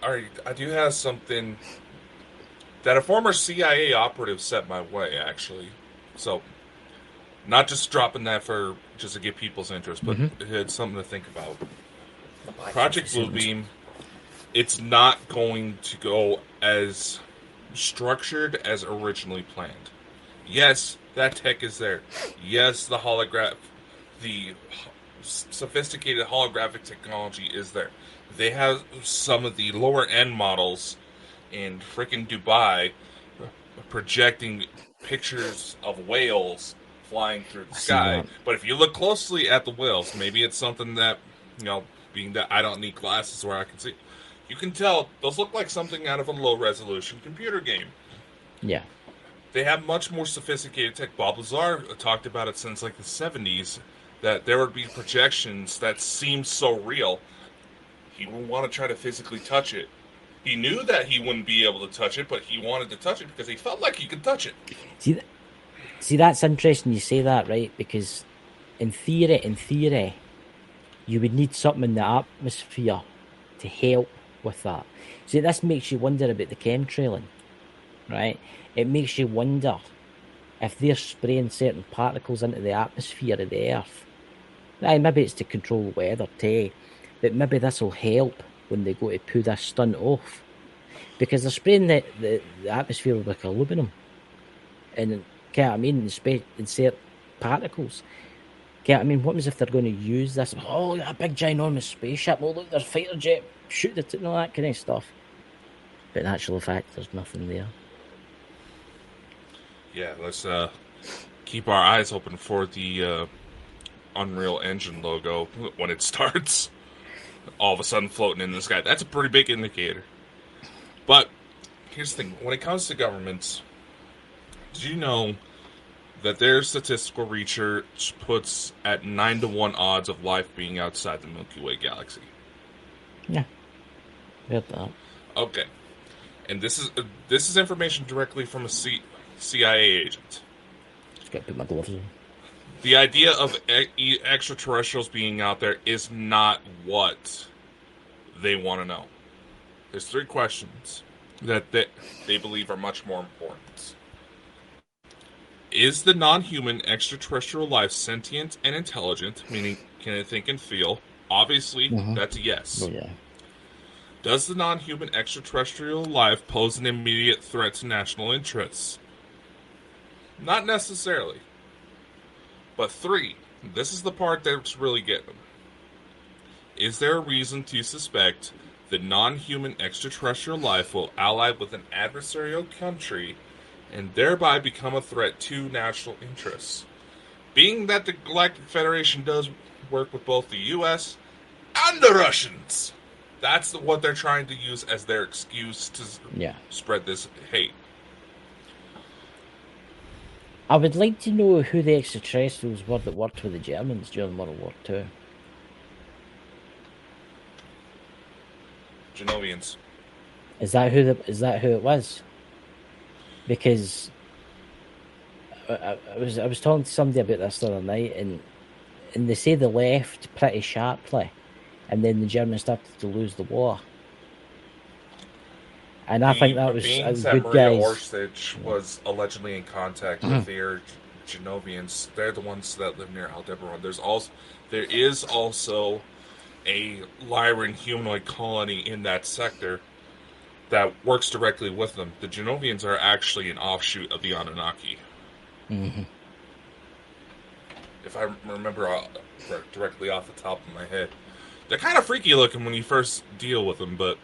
All right, I do have something that a former CIA operative sent my way, actually. So, not just dropping that for just to get people's interest, but it's something to think about. Project Bluebeam, it's not going to go as structured as originally planned. Yes, that tech is there. Yes, the sophisticated holographic technology is there. They have some of the lower end models in frickin' Dubai projecting pictures of whales flying through the sky. But if you look closely at the whales, maybe it's something that, being that I don't need glasses where I can see, you can tell those look like something out of a low-resolution computer game. Yeah. They have much more sophisticated tech. Bob Lazar talked about it since like the 70s, that there would be projections that seemed so real, he would want to try to physically touch it. He knew that he wouldn't be able to touch it, but he wanted to touch it because he felt like he could touch it. See, that's interesting you say that, right? Because in theory, you would need something in the atmosphere to help with that. See, this makes you wonder about the chemtrailing, right? It makes you wonder if they're spraying certain particles into the atmosphere of the Earth. Right, maybe it's to control the weather too, but maybe this will help when they go to pull this stunt off. Because they're spraying the atmosphere with like aluminum. And, I mean, insert particles. I mean, what was if they're going to use this? Oh, a big ginormous spaceship. Oh, look, there's a fighter jet. Shoot it and all that kind of stuff. But in actual fact, there's nothing there. Yeah, let's keep our eyes open for the Unreal Engine logo when it starts. All of a sudden floating in the sky. That's a pretty big indicator. But here's the thing. When it comes to governments, did you know that their statistical research puts at 9-to-1 odds of life being outside the Milky Way galaxy? Yeah. Heard that. Okay. And this is information directly from a CIA agent. Just gotta put my gloves on. The idea of extraterrestrials being out there is not what they want to know. There's 3 questions that they believe are much more important. Is the non-human extraterrestrial life sentient and intelligent, meaning can it think and feel? Obviously, that's a yes. Oh, yeah. Does the non-human extraterrestrial life pose an immediate threat to national interests? Not necessarily. But 3, this is the part that's really getting them. Is there a reason to suspect that non-human extraterrestrial life will ally with an adversarial country and thereby become a threat to national interests? Being that the Galactic Federation does work with both the U.S. and the Russians, that's what they're trying to use as their excuse to spread this hate. I would like to know who the extraterrestrials were that worked with the Germans during World War II. Genovians. Is that who it was? Because I was talking to somebody about this the other night, and and they say they left pretty sharply, and then the Germans started to lose the war. And I think that was beings good that Maria guys. Orsich was allegedly in contact with the Genovians. They're the ones that live near Aldebaran. There is also a Lyran humanoid colony in that sector that works directly with them. The Genovians are actually an offshoot of the Anunnaki. Mm-hmm. If I remember directly off the top of my head. They're kind of freaky looking when you first deal with them, but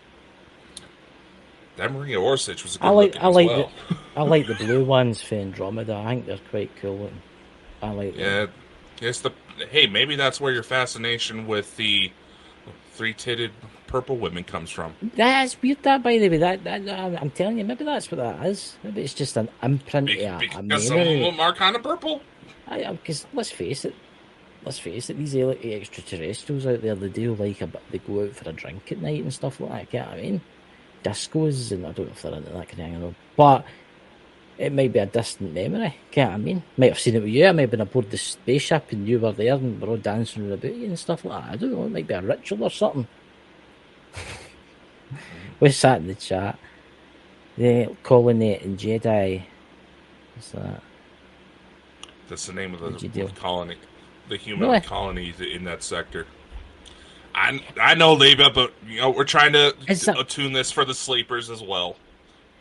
that Maria Orsich was a good looking as well. I like the blue ones for Andromeda. I think they're quite cool looking. I like them. Hey, maybe that's where your fascination with the three-titted purple women comes from. That's weird, that, by the way. That I'm telling you, maybe that's what that is. Maybe it's just an imprint. Because some of them are kind of purple. Because let's face it, these extraterrestrials out there, they do they go out for a drink at night and stuff like that. Get what I mean? Discos, and I don't know if they're into that kind of thing, but it might be a distant memory. Get what I mean? Might have seen it with you. I might have been aboard the spaceship and you were there and we're all dancing around about you and stuff like that. I don't know. It might be a ritual or something. We sat in the chat. The Colony Jedi. What's that? That's the name of the colony, the human colony in that sector. I know, Leba, but we're trying to attune this for the sleepers as well.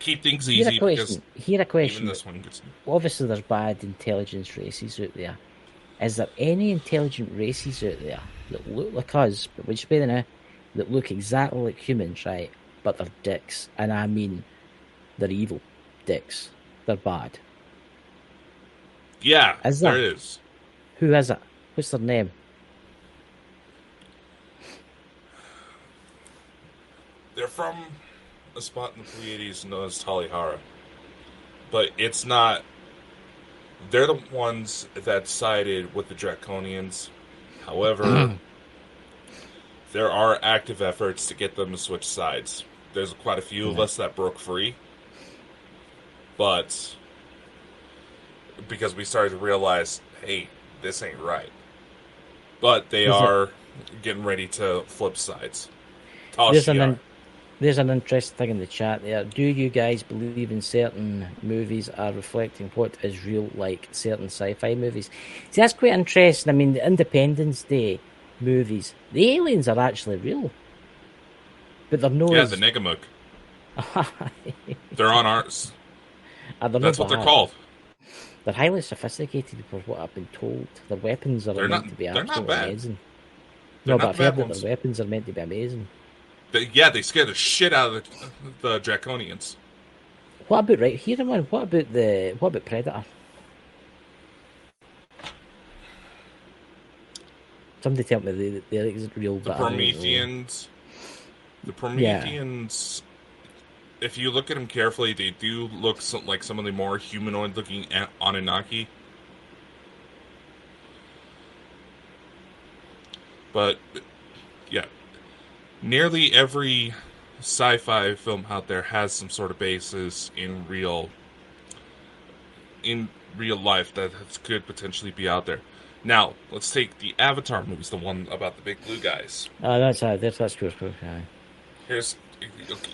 Keep things easy because here a question. Even this one gets... Obviously, there's bad intelligence races out there. Is there any intelligent races out there that look like us, but which better now, that look exactly like humans, right? But they're dicks, and I mean, they're evil dicks. They're bad. Yeah, there is. Who is it? What's their name? They're from a spot in the Pleiades known as Talihara. But it's not... They're the ones that sided with the Draconians. However, there are active efforts to get them to switch sides. There's quite a few of us that broke free. But... because we started to realize, hey, this ain't right. But they are getting ready to flip sides. There's an interesting thing in the chat there. Do you guys believe in certain movies are reflecting what is real, like certain sci-fi movies? See, that's quite interesting. I mean, the Independence Day movies, the aliens are actually real. But they're no... Yeah, the Negamuk. They're on ours. That's what they're called. They're highly sophisticated for what I've been told. Their weapons are meant to be absolutely amazing. No, but I've heard that their weapons are meant to be amazing. They scare the shit out of the Draconians. What about What about Predator? Somebody tell me they're real. The Prometheans. The Prometheans. Yeah. If you look at them carefully, they do look like some of the more humanoid-looking Anunnaki. But yeah. Nearly every sci-fi film out there has some sort of basis in real life that could potentially be out there. Now, let's take the Avatar movies, the one about the big blue guys. That's cool. Yeah.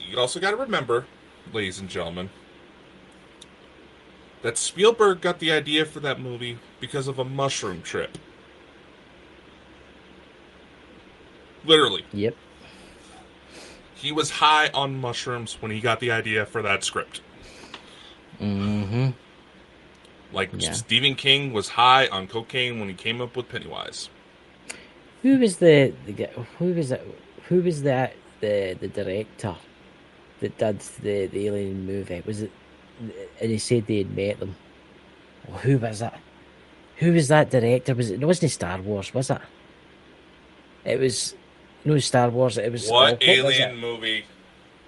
You also got to remember, ladies and gentlemen, that Spielberg got the idea for that movie because of a mushroom trip. Literally. Yep. He was high on mushrooms when he got the idea for that script. Mm-hmm. Stephen King was high on cocaine when he came up with Pennywise. Who was the director that did the Alien movie? Was it? And he said they had met them. Oh, who was that? Who was that director? It wasn't Star Wars, was it? It was. No, Star Wars. It was what alien movie?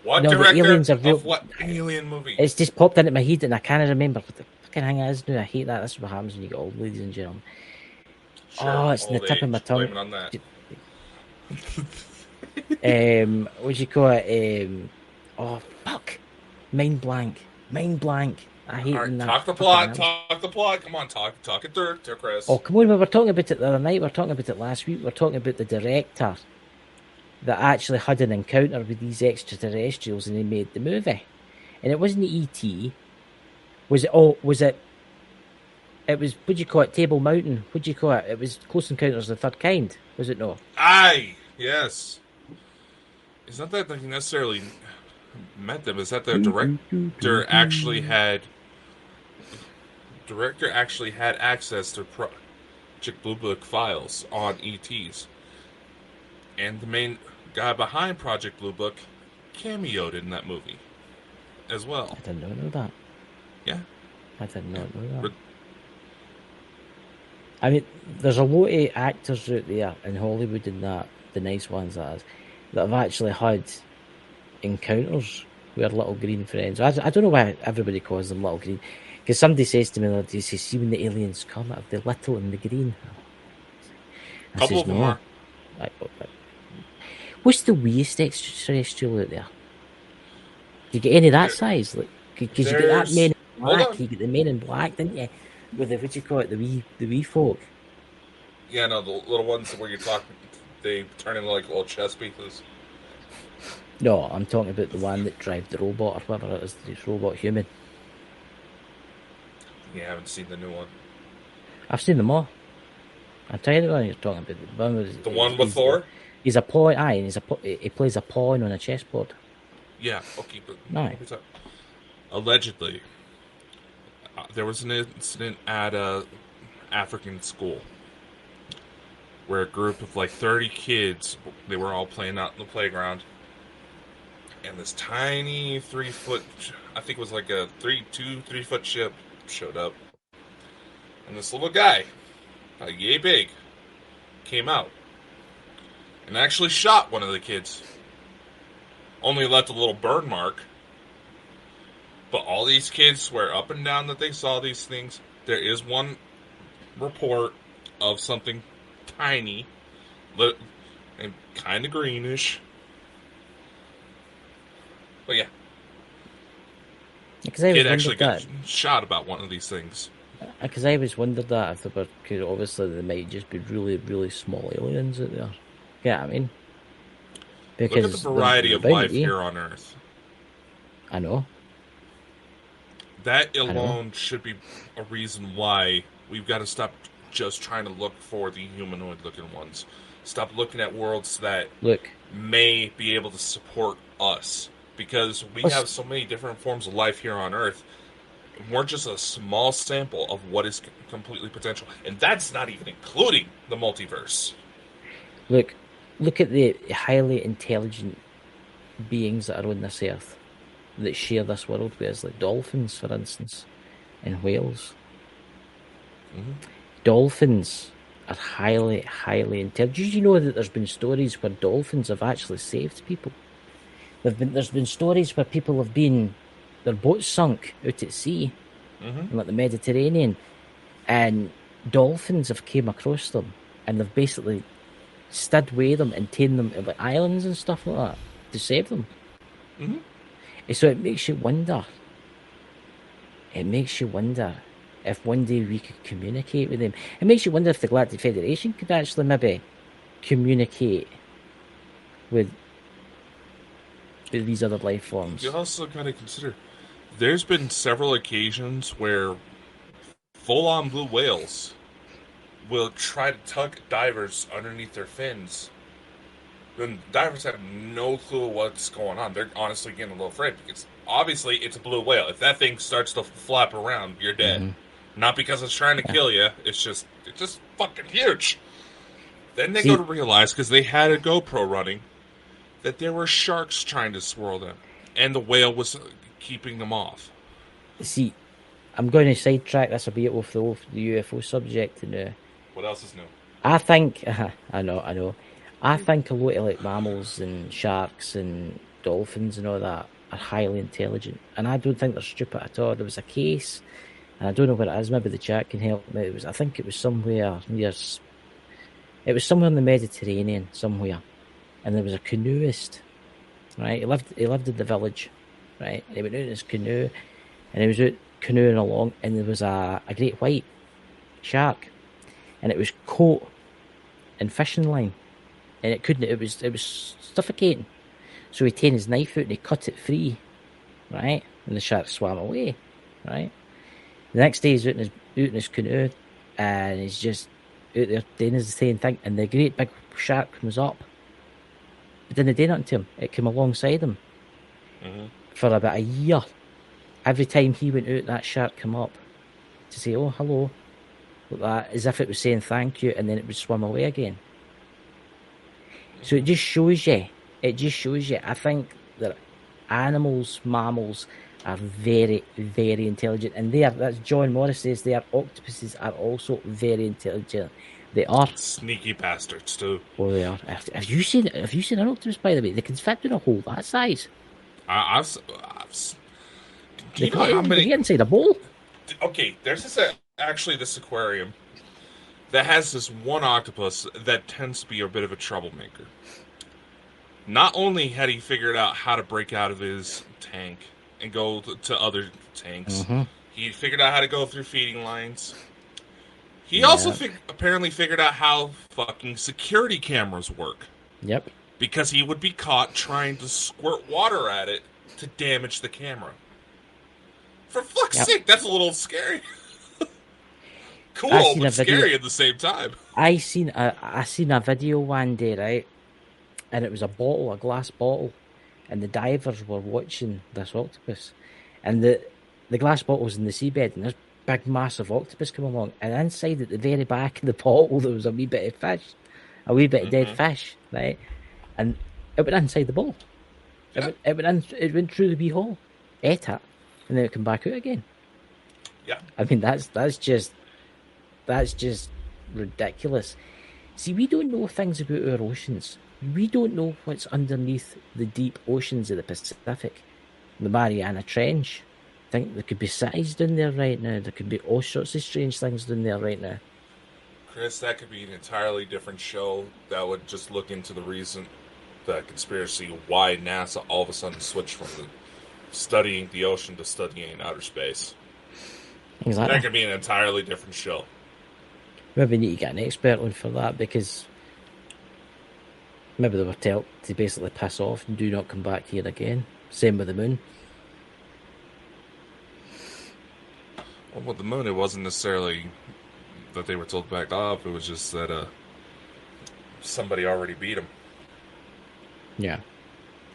What director of what alien movie? It's just popped into my head and I can't remember what the fucking thing it is now. I hate that. That's what happens when you get old, ladies and gentlemen. Sure, it's in the tip of my tongue. Blame it on that. What do you call it? Oh fuck! Mind blank. I hate All right, that talk the fucking plot. house. Talk the plot. Come on, talk it through, Chris. Oh, come on, we were talking about it the other night, we were talking about it last week, we were talking about the director that actually had an encounter with these extraterrestrials and he made the movie. And it wasn't E.T. Was it, it was, what do you call it, Table Mountain? What do you call it? It was Close Encounters of the Third Kind, was it no? Aye, yes. It's not that they necessarily met them. It's that the director actually had access to Project Blue Book files on ETs, and the main guy behind Project Blue Book cameoed in that movie as well. I did not know that. Yeah, I did not know that. But I mean, there's a lot of actors out there in Hollywood and that, the nice ones that have actually had encounters with little green friends. I don't know why everybody calls them little green. Because somebody says to me, they say, see when the aliens come, are they little and the green? a couple of them are. What's the weirdest extraterrestrial out there? Do you get any of that size? Like, because you get that Men in Black, you get the Men in Black, didn't you? With the, what do you call it, the wee folk. Yeah, no, the little ones where you're talking, they turn into like little chess pieces. No, I'm talking about the one that drives the robot or whatever it is, this robot human. You haven't seen the new one. I've seen them all. I'll tell you the one you're talking about. The one with Thor? He's a pawn, and he plays a pawn on a chessboard. Yeah, okay, but No. Allegedly, there was an incident at a African school where a group of like 30 kids, they were all playing out in the playground, and this tiny 3-foot, I think it was like a 3-foot ship showed up, and this little guy, yay big, came out and actually shot one of the kids. Only left a little burn mark. But all these kids swear up and down that they saw these things. There is one report of something tiny, and kind of greenish. But yeah, kid actually got shot about one of these things. Because I always wondered that if they were, because obviously they might just be really, really small aliens out there. Yeah, I mean, because look at the variety of life here on Earth. I know. That alone should be a reason why we've got to stop just trying to look for the humanoid-looking ones. Stop looking at worlds that may be able to support us. Because we have so many different forms of life here on Earth. We're just a small sample of what is completely potential. And that's not even including the multiverse. Look at the highly intelligent beings that are on this Earth, that share this world with us, like dolphins, for instance, and whales. Mm-hmm. Dolphins are highly, highly intelligent. Did you know that there's been stories where dolphins have actually saved people? There's been stories where people have been, their boats sunk out at sea, in like the Mediterranean, and dolphins have came across them, and they've basically stood with them and taken them to like islands and stuff like that to save them. Mm-hmm. And so it makes you wonder. It makes you wonder if one day we could communicate with them. It makes you wonder if the Galactic Federation could actually maybe communicate with these other life forms. You also got to consider, there's been several occasions where full-on blue whales will try to tug divers underneath their fins. Then divers have no clue what's going on. They're honestly getting a little afraid because obviously it's a blue whale. If that thing starts to flap around, you're dead. Mm-hmm. Not because it's trying to kill you. It's just fucking huge. Then they go to realize, because they had a GoPro running, that there were sharks trying to swirl them, and the whale was keeping them off. See, I'm going to sidetrack this a bit off the UFO subject now. What else is new? I think, I know. I think a lot of like mammals and sharks and dolphins and all that are highly intelligent, and I don't think they're stupid at all. There was a case, and I don't know where it is. Maybe the chat can help me. I think it was somewhere near. It was somewhere in the Mediterranean, somewhere, and there was a canoeist. Right, he lived in the village. Right, and he went out in his canoe, and he was out canoeing along, and there was a great white shark, and it was caught in fishing line, and it couldn't. It was suffocating. So he taken his knife out and he cut it free, right? And the shark swam away, right? The next day he's out in his canoe, and he's just out there doing the same thing, and the great big shark comes up. It didn't do nothing to him. It came alongside him for about a year. Every time he went out, that shark came up to say, "Oh, hello," like that, as if it was saying thank you, and then it would swim away again. So it just shows you. I think that animals, mammals, are very, very intelligent, and that's John Morris says octopuses are also very intelligent. They are sneaky bastards too. Oh, they are. Have you seen an octopus? By the way, they can fit in a hole that size. Do you know how many? They get inside a bowl. Okay, there's this aquarium that has this one octopus that tends to be a bit of a troublemaker. Not only had he figured out how to break out of his tank and go to other tanks, he figured out how to go through feeding lines. He also apparently figured out how fucking security cameras work. Yep. Because he would be caught trying to squirt water at it to damage the camera. For fuck's sake, that's a little scary. Cool, but scary at the same time. I seen a video one day, right? And it was a glass bottle, and the divers were watching this octopus, and the glass bottle was in the seabed, and this big massive octopus come along, and inside at the very back of the bottle there was a wee bit of fish, a wee bit of dead fish, right? And it went inside the bowl. It went through the wee hole, ate it, and then it came back out again. Yeah. I mean that's just ridiculous. See, we don't know things about our oceans. We don't know what's underneath the deep oceans of the Pacific, the Mariana Trench. I think there could be cities down there right now. There could be all sorts of strange things down there right now. Chris, that could be an entirely different show that would just look into the conspiracy, why NASA all of a sudden switched from studying the ocean to studying outer space. Exactly. That could be an entirely different show. Maybe we need to get an expert on for that, because maybe they were told to basically piss off and do not come back here again. Same with the moon. Well, with the moon, it wasn't necessarily that they were told to back off. It was just that somebody already beat them. Yeah.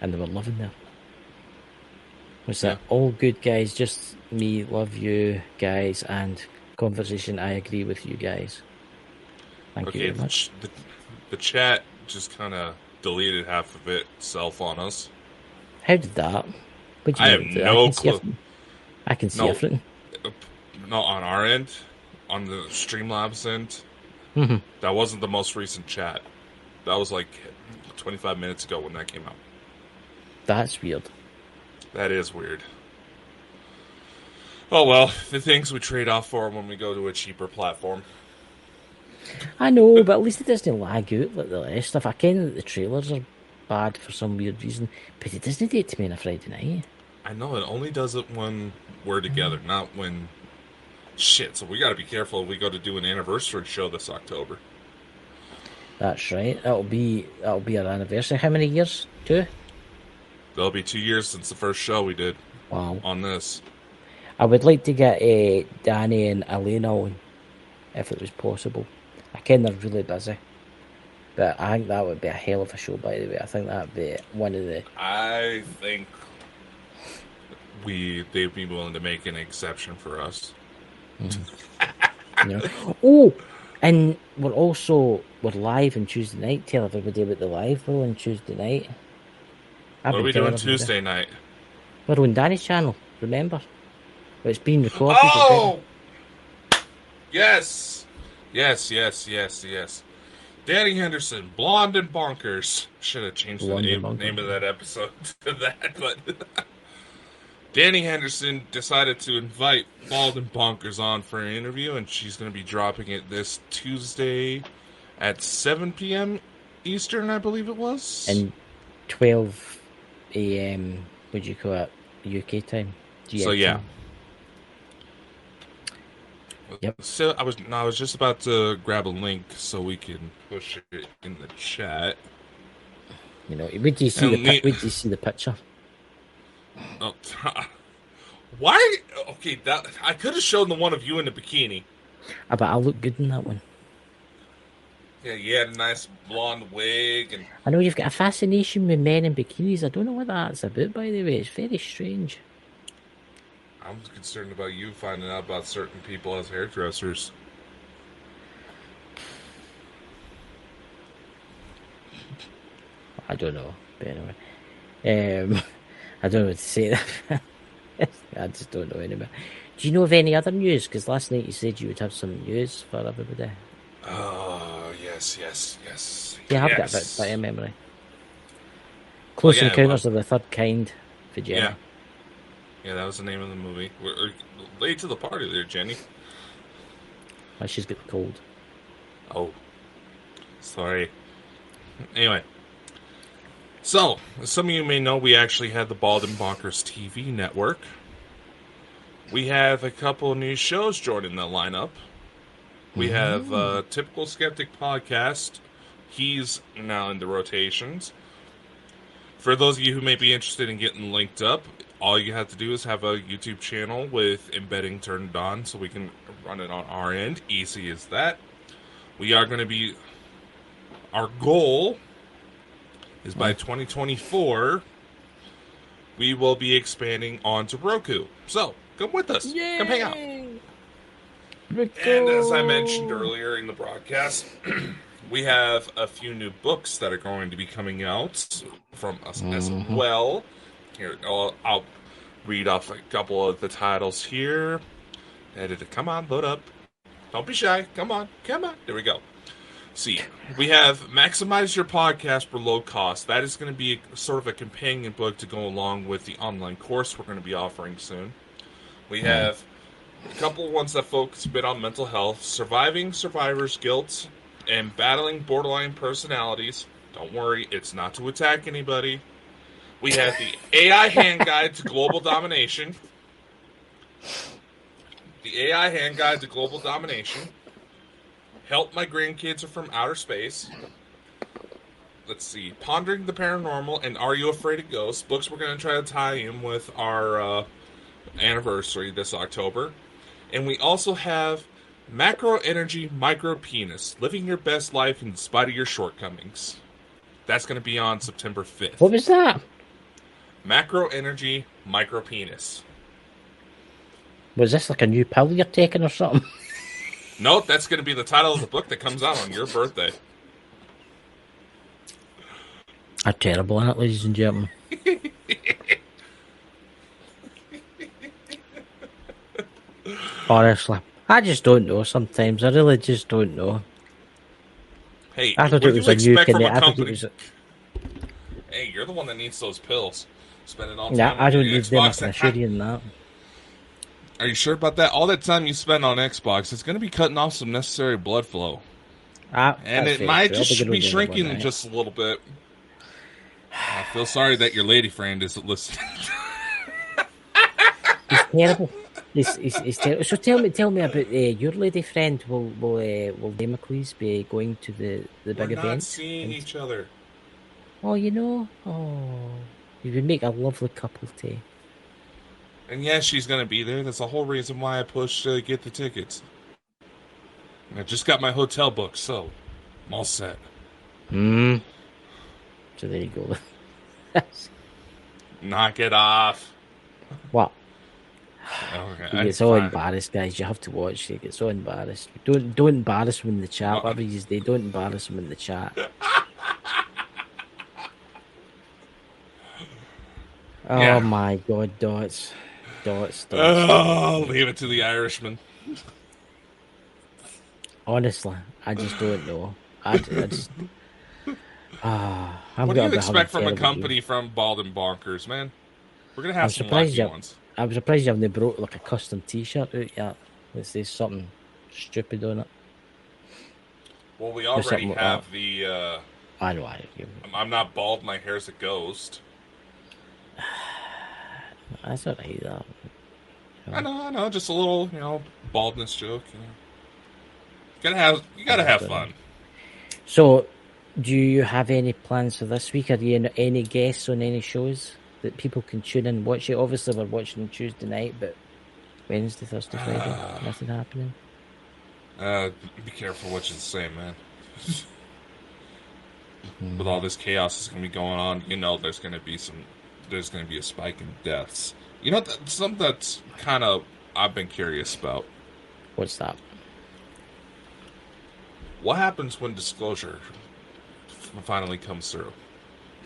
And they were living there. Was that all good, guys? Just me, love you, guys, and conversation. I agree with you guys. Thank you very much. The chat just kind of deleted half of itself on us. How did that? I have no clue. I can see everything. No, on our end, on the Streamlabs end, that wasn't the most recent chat. That was like 25 minutes ago when that came out. That's weird. That is weird. Oh well, the things we trade off for when we go to a cheaper platform. I know, but at least it doesn't lag out like the rest stuff. I ken that the trailers are bad for some weird reason, but it doesn't do it to me on a Friday night. I know, it only does it when we're together, not when... Shit, so we gotta be careful if we go to do an anniversary show this October. That's right. That'll be our anniversary. How many years? 2? It'll be 2 years since the first show we did. Wow. On this. I would like to get Danny and Elena on, if it was possible. I ken they're really busy, but I think that would be a hell of a show, by the way. I think that would be one of the... I think they'd be willing to make an exception for us. Oh, and we're live on Tuesday night. Tell everybody about the live though on Tuesday night. What are we doing Tuesday night? We're on Danny's channel, remember? It's being recorded. Oh! Yes! Danny Henderson, Blonde and Bonkers. Should have changed the name of that episode to that, but... Danny Henderson decided to invite Bald and Bonkers on for an interview, and she's going to be dropping it this Tuesday at 7 p.m. Eastern, I believe it was. And 12 a.m., what do you call it, UK time? GMT. So, yeah. Yep. So I was just about to grab a link so we can push it in the chat. You know, wait do you see And wait do you see the picture? oh, why? Okay, that I could have shown the one of you in the bikini. But I look good in that one. Yeah, you had a nice blonde wig, and I know you've got a fascination with men in bikinis. I don't know what that's about, by the way. It's very strange. I'm concerned about you finding out about certain people as hairdressers. I don't know, but anyway. I don't know what to say. I just don't know anymore. Do you know of any other news? Because last night you said you would have some news for everybody. Oh, yes. Yeah, I've got a bit of memory. Close Encounters of the Third Kind for Jenny. Yeah, that was the name of the movie. We're late to the party there, Jenny. Oh, she's got the cold. Oh, sorry. Anyway, so as some of you may know, we actually had the Bald and Bonkers TV network. We have a couple new shows joining the lineup. We have Typical Skeptic Podcast. He's now in the rotations. For those of you who may be interested in getting linked up, all you have to do is have a YouTube channel with embedding turned on so we can run it on our end. Easy as that. We are going to be... Our goal is by 2024, we will be onto Roku. So, come with us. Yay! Come hang out. And as I mentioned earlier in the broadcast, we have a few new books that are going to be coming out from us as well. Here, I'll read off a couple of the titles here. Come on, load up. Don't be shy. Come on. There we go. See, we have Maximize Your Podcast for Low Cost. That is going to be sort of a companion book to go along with the online course we're going to be offering soon. We have a couple ones that focus a bit on mental health, surviving survivor's guilt, and battling borderline personalities. Don't worry, it's not to attack anybody. We have the AI Hand Guide to Global Domination. The AI Hand Guide to Global Domination. Help My Grandkids Are From Outer Space. Let's see. Pondering the Paranormal and Are You Afraid of Ghosts? Books we're going to try to tie in with our anniversary this October. And we also have Macro Energy Micro Penis. Living Your Best Life in Spite of Your Shortcomings. That's going to be on September 5th. What was that? Macro Energy Micro Penis. Was this like a new pill you're taking or something? No, that's going to be the title of the book that comes out on your birthday. I'm terrible at it, ladies and gentlemen. Honestly, I just don't know sometimes. I really just don't know. Hey, I thought it was a new company. Hey, you're the one that needs those pills. Spending all time. Yeah, I don't need them. I Xbox. can assure you that. Are you sure about that? All that time you spend on Xbox, it's going to be cutting off some necessary blood flow. And it might just be shrinking just a little bit. I feel sorry that your lady friend isn't listening. He's terrible. He's terrible. So tell me about your lady friend. Will Democles be going to the big event? We're not seeing each other. Oh, you would make a lovely couple too. And yes, she's going to be there. That's the whole reason why I pushed to get the tickets. I just got my hotel booked, so I'm all set. So there you go. Knock it off. What? Okay, He gets so embarrassed, guys. You have to watch. He gets so embarrassed. Don't embarrass him in the chat. Whatever you say, don't embarrass him in the chat. Oh my God, Dots. Oh, leave it to the Irishman. Honestly, I just don't know. What do you expect from a company from Bald and Bonkers, man? We're gonna have some lucky ones. I'm surprised you haven't brought like a custom T-shirt out yet. Let's say something stupid on it. Well, we already have the. I know. I'm not bald. My hair's a ghost. That's not right. I know, just a little, baldness joke. You gotta have fun. So, do you have any plans for this week? Are you in any guests on any shows that people can tune in and watch it? Obviously, we're watching Tuesday night, but Wednesday, Thursday, Friday, nothing happening. Be careful what you say, man. With all this chaos that's going to be going on, there's going to be a spike in deaths. That's something that's kind of I've been curious about. What's that? What happens when disclosure finally comes through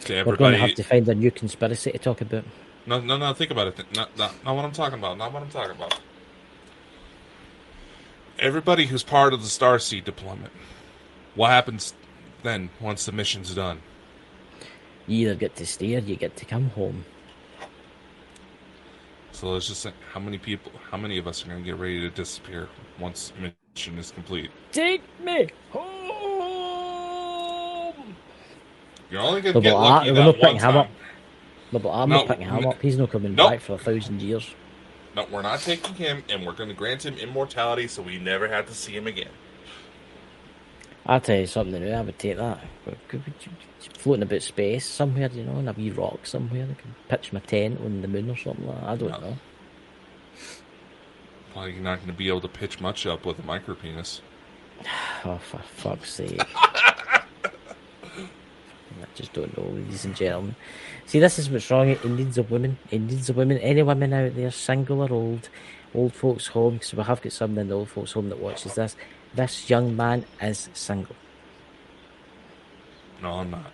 to everybody? We're going to have to find a new conspiracy to talk about. No. Think about it. Not what I'm talking about. Not what I'm talking about. Everybody who's part of the Starseed deployment. What happens then once the mission's done? You either get to stay or you get to come home. So let's just say, how many of us are going to get ready to disappear once the mission is complete? Take me home! You're only going to get lucky that one time. No, but I'm not picking him up. He's not coming back for 1,000 years. No, we're not taking him, and we're going to grant him immortality so we never have to see him again. I'll tell you something new, I would take that. Floating about space somewhere, in a wee rock somewhere. I can pitch my tent on the moon or something like that. I don't know. Well, you're not going to be able to pitch much up with a micro penis. Oh, for fuck's sake. I just don't know, ladies and gentlemen. See, this is what's wrong. It needs a woman. Any women out there, single or old folks home, because we have got someone in the old folks home that watches this. This young man is single. No, I'm not.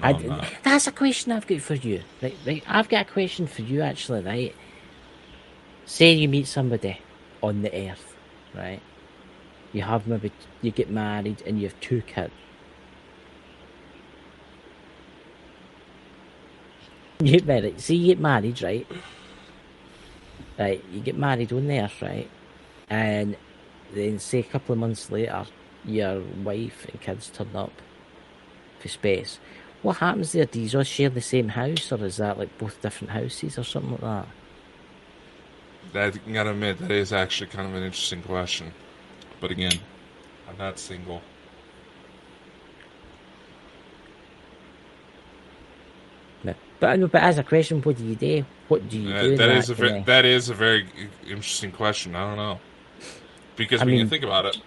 I'm not. That's a question I've got for you. Right. I've got a question for you, actually, right? Say you meet somebody on the earth, right? You get married and you have 2 kids. You get married, right? Right, you get married on the earth, right? And then say a couple of months later, your wife and kids turn up for space. What happens there? Do you all share the same house, or is that like both different houses or something like that? I gotta admit, that is actually kind of an interesting question. But again, I'm not single. But as a question, what do you do? What do you do? That is a very interesting question. I don't know, because when you think about it,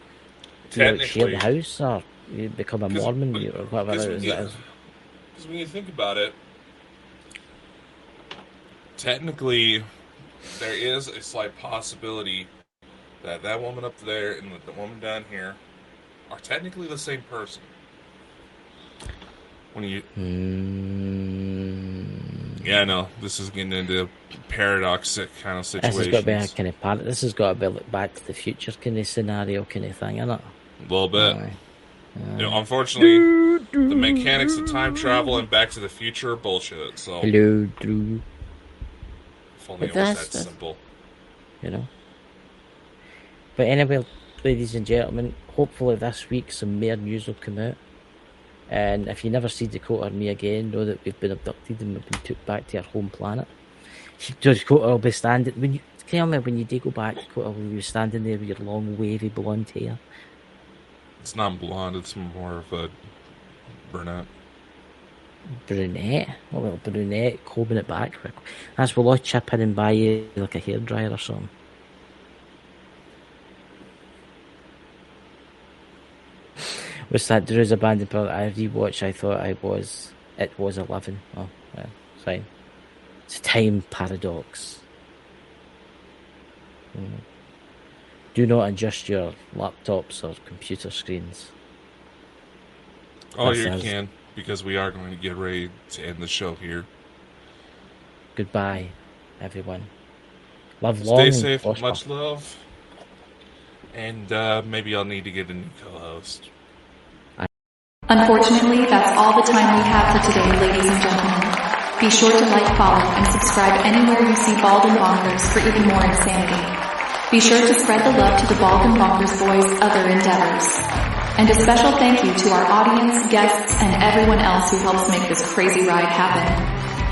do you share the house, or you become a Mormon, or whatever it is? Because when you think about it, technically, there is a slight possibility that woman up there and the woman down here are technically the same person. When you... Yeah, no, this is getting into a paradoxic kind of situation. This has got to be a kind of this has got to be like Back to the Future kind of scenario kind of thing, isn't it? A little bit. Unfortunately, the mechanics of time travel and Back to the Future are bullshit. So hello, Drew. If only it was that simple. But anyway, ladies and gentlemen, hopefully this week some more news will come out. And if you never see Dakota or me again, know that we've been abducted and we've been took back to our home planet. Dakota will be standing... Tell me, when you do go back, Dakota, will you be standing there with your long, wavy, blonde hair? It's not blonde, it's more of a brunette. Brunette? Oh, well, brunette, combing it back. That's will I chip in and buy you like a hairdryer or something. What's that? Drew's Abandoned Planet. I rewatched. I thought it was 11. Oh, yeah, fine. It's a time paradox. Do not adjust your laptops or computer screens. Oh, you can, because we are going to get ready to end the show here. Goodbye, everyone. Love long. Stay safe. Much love. And maybe I'll need to get a new co-host. Unfortunately, that's all the time we have for today, ladies and gentlemen. Be sure to like, follow, and subscribe anywhere you see Bald and Bonkers for even more insanity. Be sure to spread the love to the Bald and Bonkers boys' other endeavors. And a special thank you to our audience, guests, and everyone else who helps make this crazy ride happen.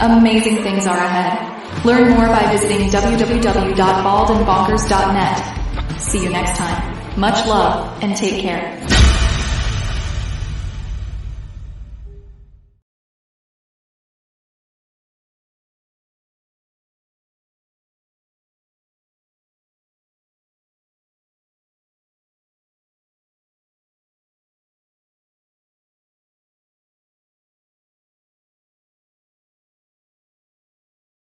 Amazing things are ahead. Learn more by visiting www.baldandbonkers.net. See you next time. Much love and take care.